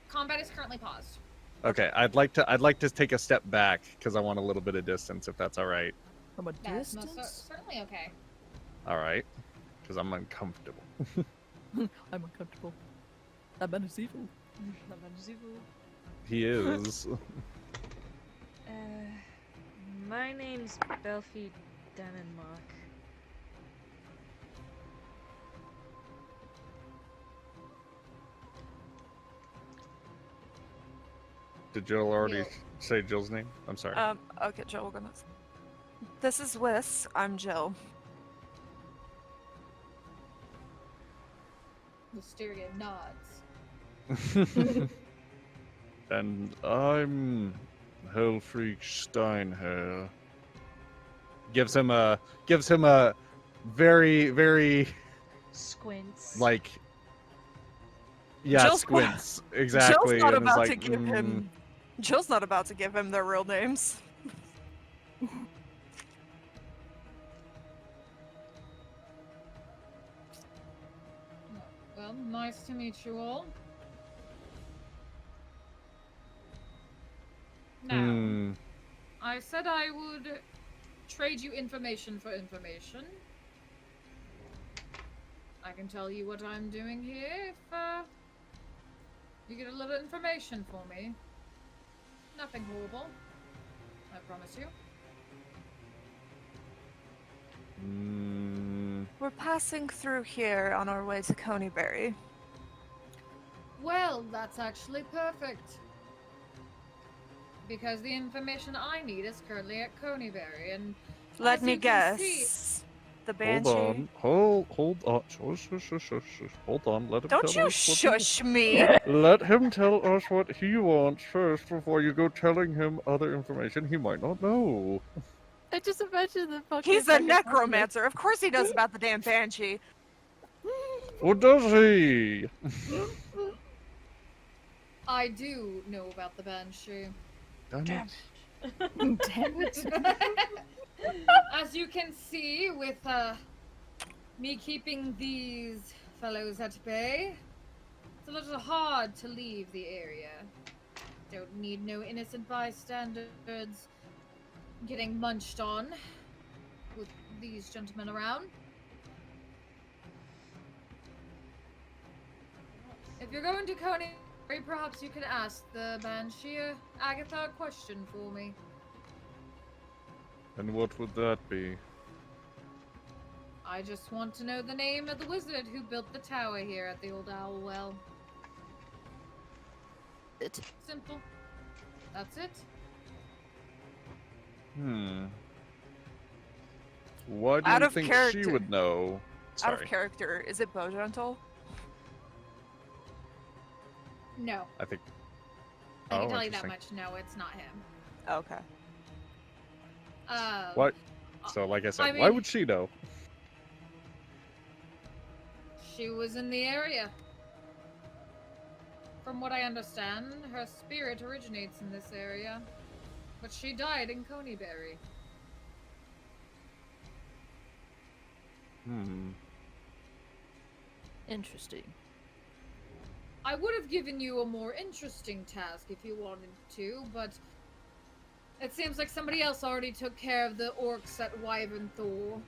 Combat is currently paused. Okay, I'd like to take a step back because I want a little bit of distance, if that's all right. From a That's most distance? certainly okay. All right, because I'm uncomfortable. I'm uncomfortable. That man is evil. He is. My name's Belfi Dannenmark. Did Jill already Jill. say Jill's name? I'm sorry. Okay, Jill, we're gonna. This is Wiss. I'm Jill. Mysteria nods. And I'm Hellfreak Steinhair. Gives him a very, very Squints. like Jill's squints. Exactly. Jill's not and is about like, to give him. Jill's not about to give him their real names. Well, nice to meet you all. Now, I said I would trade you information for information. I can tell you what I'm doing here if you get a little information for me. Nothing horrible, I promise you. We're passing through here on our way to Coneyberry. Well, that's actually perfect. Because the information I need is currently at Coneyberry, and Let as me you can see- guess. The Banshee. Hold on. Shush. Hold on. Let him Don't tell you us what shush me! Let him tell us what he wants first before you go telling him other information he might not know. I just imagine the fucking. He's a necromancer. Of course he knows about the damn Banshee. What does he? I do know about the Banshee. Damn Damn it. As you can see, with me keeping these fellows at bay, it's a little hard to leave the area. Don't need no innocent bystanders getting munched on with these gentlemen around. If you're going to Coney, perhaps you can ask the Banshee Agatha a question for me. And what would that be? I just want to know the name of the wizard who built the tower here at the old Owl Well. Simple. That's it. Why do Out you of think she character. would know? Out Sorry. of character, is it Bogentle? No. I think. I can Oh, tell you that interesting. much. No, it's not him. Okay. What? So, like I said, I why mean- would she know? She was in the area. From what I understand, her spirit originates in this area. But she died in Coneyberry. Interesting. I would have given you a more interesting task if you wanted to, but it seems like somebody else already took care of the orcs at Wyvernthor.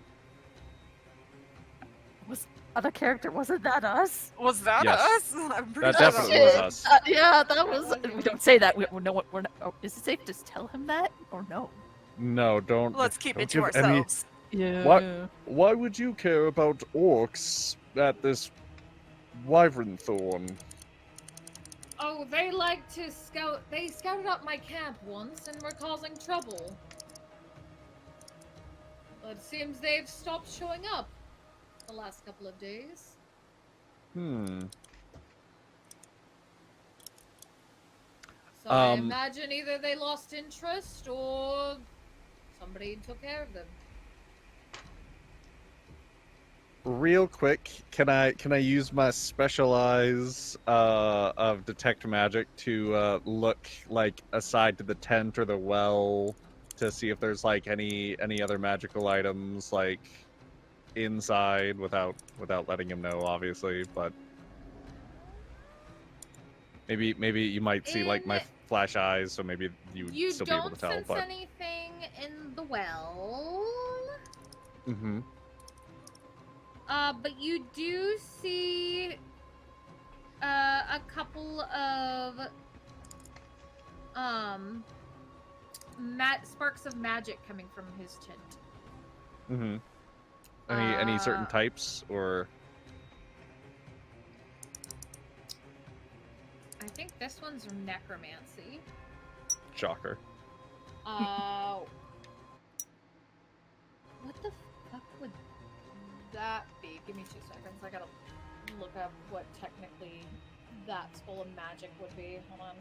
Was other character? Wasn't that us? Was that Yes. us? I'm pretty That sure definitely was us. Yeah, that was. We don't say that. We're no. We're not. Oh, is it safe to tell him that or no? No, don't. Let's keep don't it to give any- ourselves. Yeah. Why would you care about orcs at this Wyvernthorn? Oh, they like to scout. They scouted out my camp once and were causing trouble. But it seems they've stopped showing up the last couple of days. So I imagine either they lost interest or somebody took care of them. Real quick, can I use my specialize of detect magic to look like aside to the tent or the well to see if there's like any other magical items like inside without letting him know, obviously, but maybe you might see like my flash eyes, so maybe you would You still be able don't to tell. sense But anything in the well. But you do see a couple of sparks of magic coming from his tent. Any certain types or? I think this one's necromancy. Shocker. What the fuck would that be? Give me 2 seconds. I gotta look up what technically that School of Magic would be. Hold on.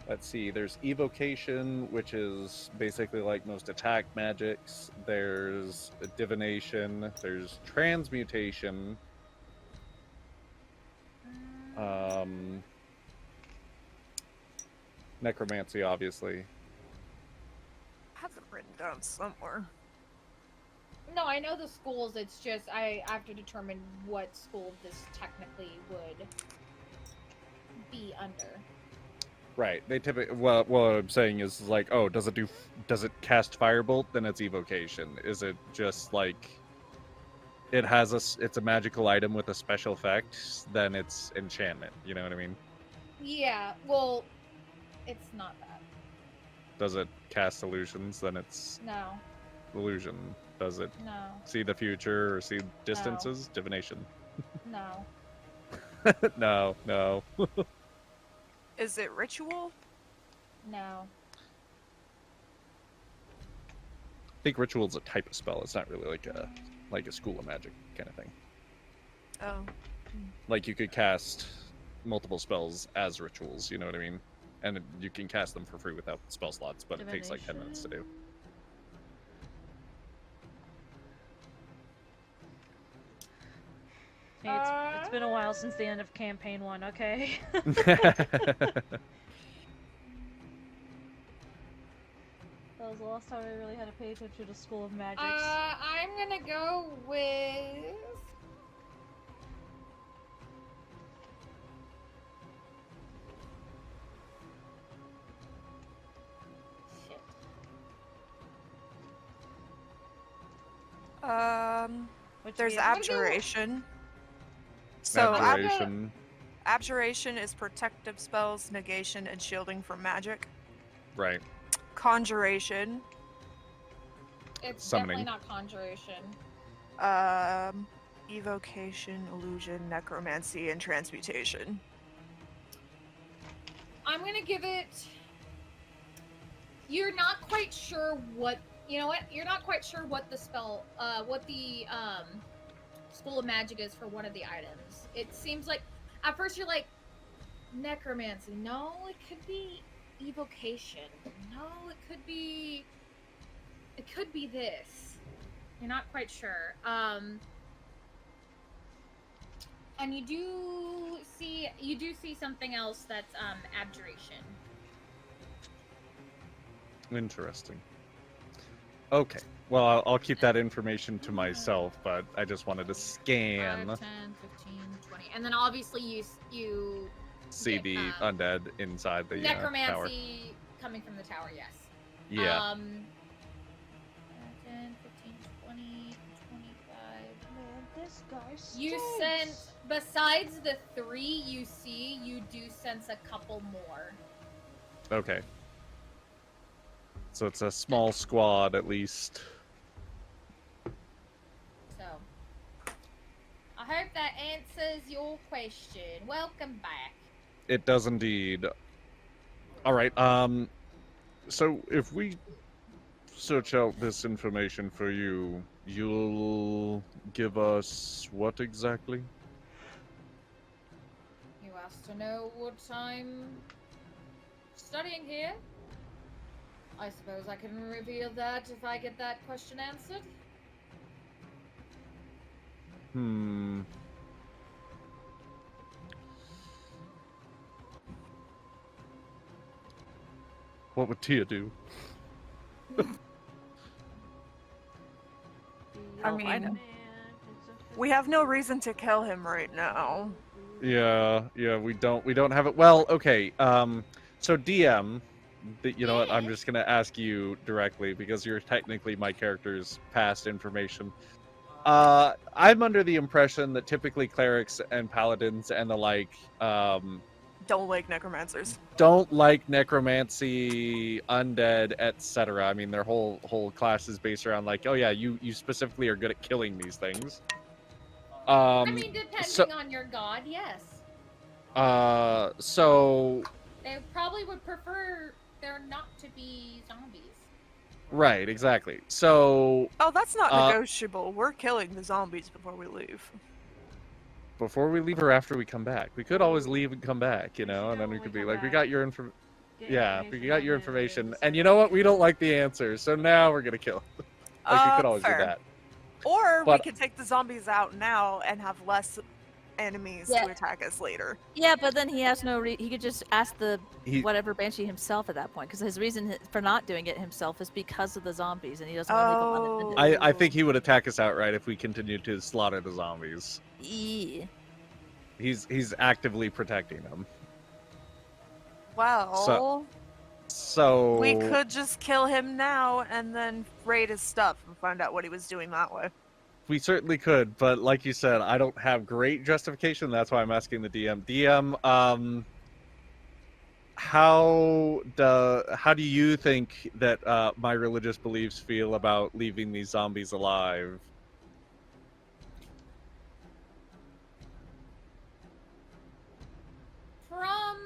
Let's see, there's evocation, which is basically like most attack magics. There's divination, there's transmutation. Necromancy, obviously. I have it written down somewhere. No, I know the schools. It's just I have to determine what school this technically would be under. Right. They typically. Well, what I'm saying is like, oh, does it cast firebolt? Then it's evocation. Is it just like it has it's a magical item with a special effect? Then it's enchantment. You know what I mean? Yeah. Well, it's not that. Does it cast illusions? Then it's No. illusion. Does it No. see the future or see distances? Divination. No. No. No. Is it ritual? No. I think ritual is a type of spell. It's not really like a school of magic kind of thing. Oh. Like you could cast multiple spells as rituals, you know what I mean? And you can cast them for free without spell slots, but it takes like 10 minutes to do. Hey, it's been a while since the end of campaign 1, okay? That was the last time I really had to pay attention to School of Magics. I'm gonna go with... Shit. There's one? abjuration. So Abjuration. abjuration is protective spells, negation, and shielding from magic. Right. Conjuration. It's Summoning. definitely not conjuration. Evocation, illusion, necromancy, and transmutation. I'm gonna give it... You're not quite sure what... You know what? You're not quite sure what the spell... what the, School of Magic is for one of the items. It seems like... At first you're like... Necromancy. No, it could be... Evocation. No, it could be... It could be this. You're not quite sure. And you do see something else that's abjuration. Interesting. Okay. Well, I'll keep that information to myself, but I just wanted to scan. 5, 10, 15, 20. And then obviously you See get, the undead inside the tower. necromancy coming from the tower, yes. Yeah. 10, 15, 20, 25. Man, this guy You stinks. sense, besides the 3 you see, you do sense a couple more. Okay. So it's a small squad, at least. So, I hope that answers your question. Welcome back. It does indeed. All right. So if we search out this information for you, you'll give us what exactly? You asked to know what I'm studying here. I suppose I can reveal that if I get that question answered. What would Tia do? I mean, we have no reason to kill him right now. Yeah, we don't have it. Well, okay. So DM, you know what? I'm just gonna ask you directly because you're technically my character's past information. I'm under the impression that typically clerics and paladins and the like, Don't like necromancers. don't like necromancy, undead, etc. I mean, their whole class is based around like, oh yeah, you specifically are good at killing these things. I mean, depending on your god, yes. So They probably would prefer there not to be zombies. Right, exactly. So Oh, that's not Uh, negotiable. We're killing the zombies before we leave. before we leave or after we come back, we could always leave and come back, you We should know, and then go we when could we be come like, we back. got your information. Get Yeah, we information got on your the information, sort and you of know what? We area. don't like the answers, so now we're gonna kill. Like we could always do Fair. that. Or we But- could take the zombies out now and have less enemies Yeah. to attack us later. Yeah, but then he has no. He could just ask the He- whatever banshee himself at that point, because his reason for not doing it himself is because of the zombies, and he doesn't want to leave them unattended. I think he would attack us outright if we continued to slaughter the zombies. Yeah. He's actively protecting them. Well, So we could just kill him now and then raid his stuff and find out what he was doing that way. we certainly could, but like you said, I don't have great justification. That's why I'm asking the DM. DM, how do you think that my religious beliefs feel about leaving these zombies alive? From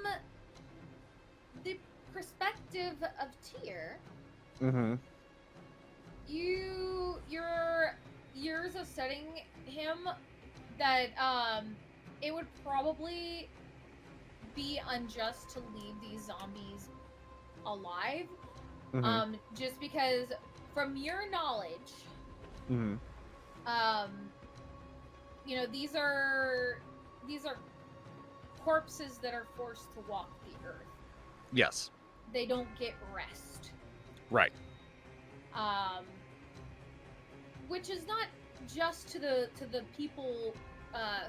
the perspective of Tyr, Mm-hmm. your years of studying him, that it would probably be unjust to leave these zombies alive. Mm-hmm. Just because from your knowledge, Mm-hmm. you know, these are corpses that are forced to walk the earth. Yes. They don't get rest. Right. Which is not just to the people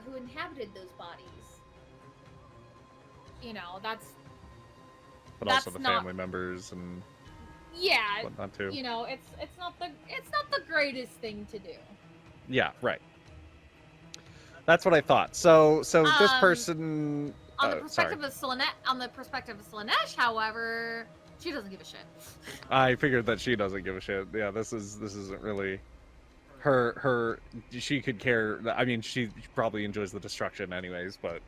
who inhabited those bodies. You know, But that's also the not- family members and yeah. whatnot too. You know, it's not the greatest thing to do. Yeah. Right. That's what I thought. So this Um, person. On the Sorry. perspective of Slanesh, however, she doesn't give a shit. I figured that she doesn't give a shit. Yeah, this isn't really her. She could care. I mean, she probably enjoys the destruction anyways, but.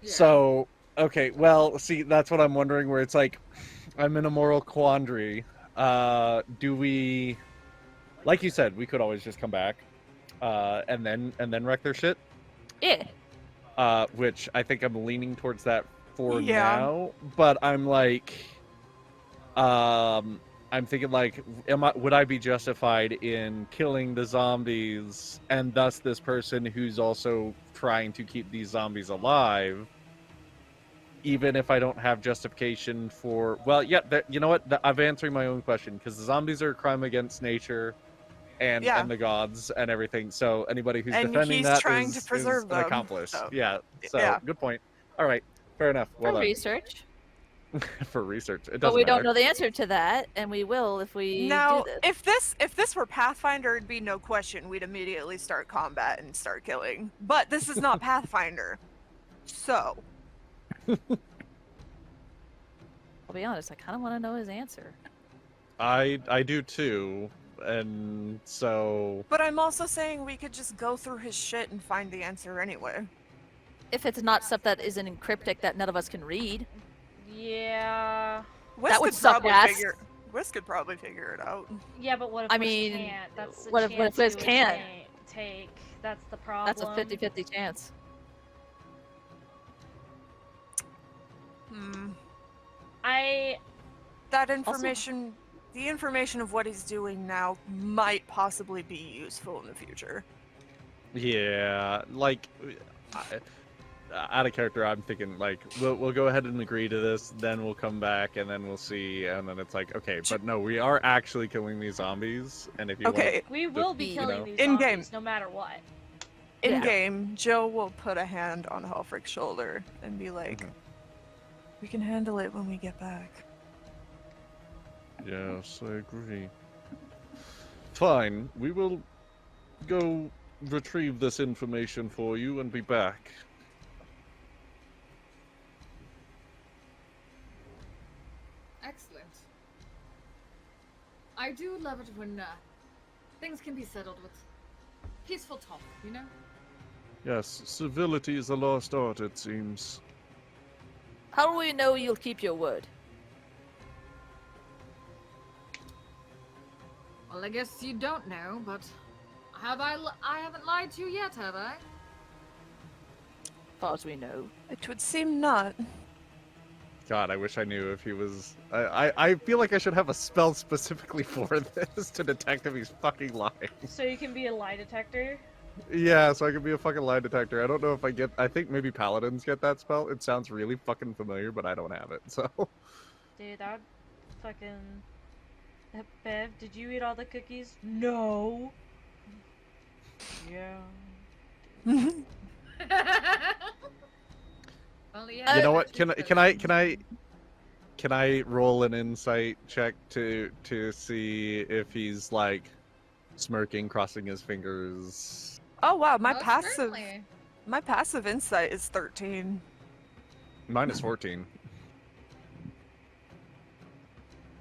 Yeah. So okay, well, see, that's what I'm wondering. Where it's like, I'm in a moral quandary. Do we, like you said, we could always just come back, and then wreck their shit. Yeah. Which I think I'm leaning towards that for Yeah. now. But I'm like, I'm thinking like, would I be justified in killing the zombies and thus this person who's also trying to keep these zombies alive, even if I don't have justification for? Well, yeah, you know what? I'm answering my own question because the zombies are a crime against nature. And Yeah. the gods and everything. So anybody who's And defending he's that trying is, to preserve is them, an accomplice. so, Yeah. So yeah. good point. All right. Fair enough. Well For done. research. For research. It But doesn't we matter. don't know the answer to that, and we will if we Now, do this. if this were Pathfinder, it'd be no question. We'd immediately start combat and start killing. But this is not Pathfinder, so I'll be honest, I kind of want to know his answer. I do too. And so But I'm also saying we could just go through his shit and find the answer anyway. If it's not stuff that isn't encryptic that none of us can read. Yeah. Whisk would could suck probably ass. Whisk could probably figure it out. Yeah, but what if I Wiz mean, can't? That's the what if chance Wiz you would can't? take. That's the problem. That's a 50-50 chance. That information, the information of what he's doing now might possibly be useful in the future. yeah, like out of character, I'm thinking like we'll go ahead and agree to this, then we'll come back and then we'll see, and then it's like okay, but no, we are actually killing these zombies, and if you Okay. We will be you killing know. these In-game. zombies no matter what. In Yeah. game, Jill will put a hand on Helfric's shoulder and be like, Mhm. "We can handle it when we get back." Yes, I agree. Fine, we will go retrieve this information for you and be back. Excellent. I do love it when things can be settled with peaceful talk, you know? Yes, civility is a lost art, it seems. How do we know you'll keep your word? Well, I guess you don't know, but I haven't lied to you yet, have I? Far as we know. It would seem not. God, I wish I knew if he was. I feel like I should have a spell specifically for this to detect if he's fucking lying. So you can be a lie detector. Yeah, so I could be a fucking lie detector. I don't know if I get. I think maybe paladins get that spell. It sounds really fucking familiar, but I don't have it. So. Dude, that fucking. Bev, did you eat all the cookies? No. Yeah. Well, You yeah, know what? that's Can I roll an insight check to see if he's like smirking, crossing his fingers? Oh wow, Most certainly. my passive insight is 13. Mine is 14.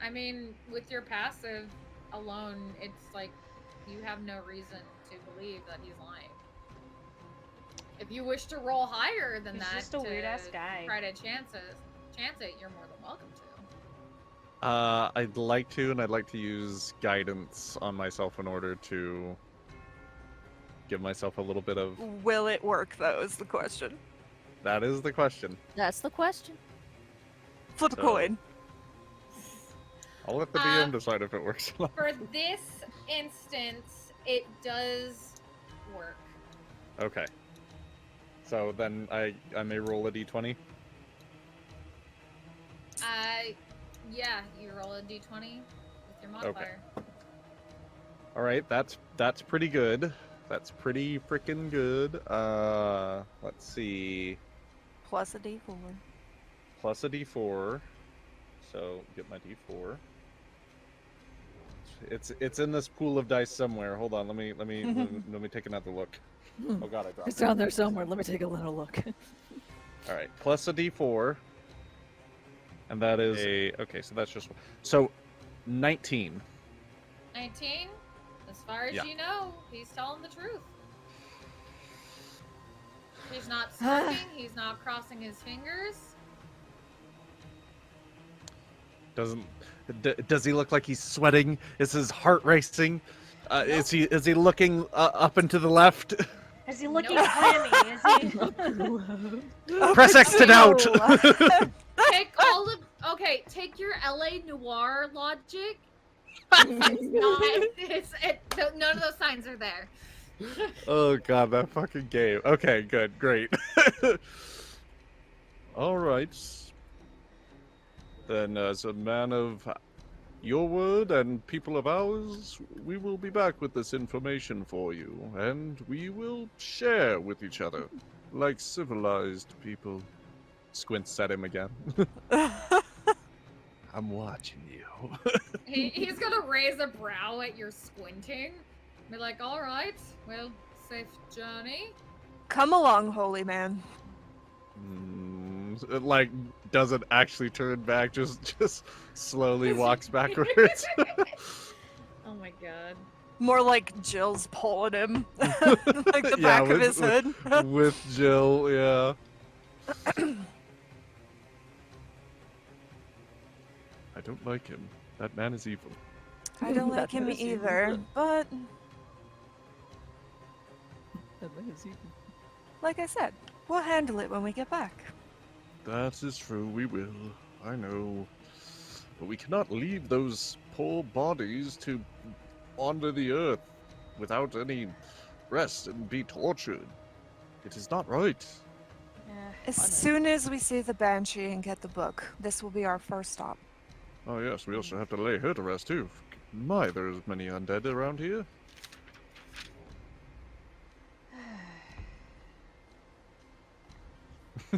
I mean, with your passive alone, it's like you have no reason to believe that he's lying. If you wish to roll higher than He's that just a to weird-ass guy. try to chance it, you're more than welcome to. I'd like to, and I'd like to use guidance on myself in order to give myself a little bit of. Will it work though is the question. That is the question. That's the question. Flip a So- coin. I'll let the DM decide if it works or not. For this instance, it does work. Okay. So then I may roll a d20. Yeah, you roll a d20 with your modifier. All right, that's pretty good. That's pretty freaking good. Let's see. Plus a d4. Plus a d4. So get my d4. It's in this pool of dice somewhere. Hold on, let me take another look. Oh god, I dropped It's down there somewhere. Let me take a little look. All right, plus a d4. And that is a okay, so that's just so 19. 19? As far as Yeah. you know, he's telling the truth. He's not smirking, he's not crossing his fingers. Does he look like he's sweating? Is his heart racing? Is he looking up and to the left? Is he looking Nope. clammy? Is he? Press X to doubt. Take your LA Noir logic. None of those signs are there. Oh god, that fucking game. Okay, good, great. All right. Then, as a man of your word and people of ours, we will be back with this information for you, and we will share with each other, like civilized people. Squints at him again. I'm watching you. He's gonna raise a brow at your squinting. Be like, alright, well, safe journey. Come along, holy man. It, like, doesn't actually turn back, just slowly walks backwards. Oh my god. More like Jill's pulling him. Like the Yeah, back of his hood. with Jill, yeah. I don't like him. That man is evil. I don't like That him is evil. either, but like I said, we'll handle it when we get back. That is true, we will. I know. But we cannot leave those poor bodies to wander the earth without any rest and be tortured. It is not right. As soon as we see the Banshee and get the book, this will be our first stop. Oh yes, we also have to lay her to rest too. My, there's many undead around here.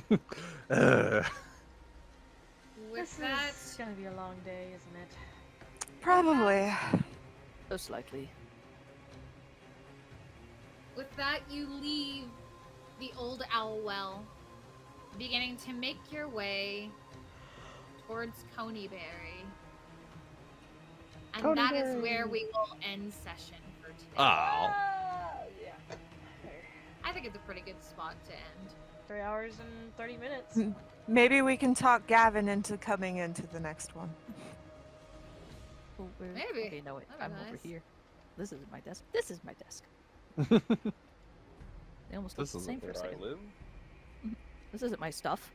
With This that, is gonna be a long day, isn't it? Probably. Most likely. with that, you leave the old owl well, beginning to make your way towards Coneyberry. And that is where we will end session for today. Oh. Yeah. I think it's a pretty good spot to end. 3 hours and 30 minutes. Maybe we can talk Gavin into coming into the next one. Oh, Maybe. Okay, no, wait. That'd I'm be over nice. here. This isn't my desk. This is my desk. They almost look This the same isn't for a where I second. live. This isn't my stuff.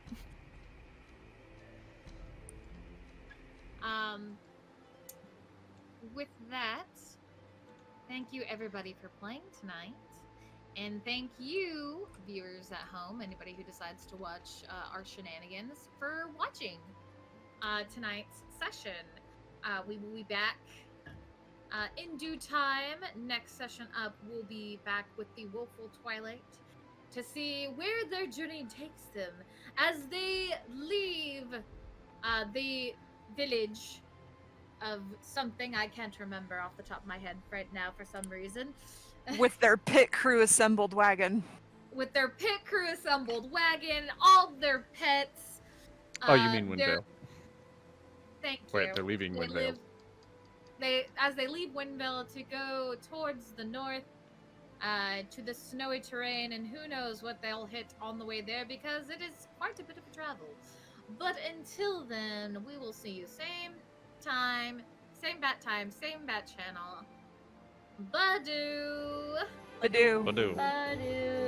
With that, thank you everybody for playing tonight. And thank you, viewers at home, anybody who decides to watch our shenanigans, for watching tonight's session. We will be back in due time. Next session up, we'll be back with the Woeful Twilight to see where their journey takes them as they leave the village of something I can't remember off the top of my head right now for some reason. With their pit crew assembled wagon. With their pit crew assembled wagon, all their pets. Oh, you mean their- Windvale? Thank you. Wait, they're leaving Windvale. As they leave Windvale to go towards the north, to the snowy terrain, and who knows what they'll hit on the way there because it is quite a bit of a travel. But until then, we will see you same time, same bat channel. Badoo! Badoo. Badoo. Bye, dude.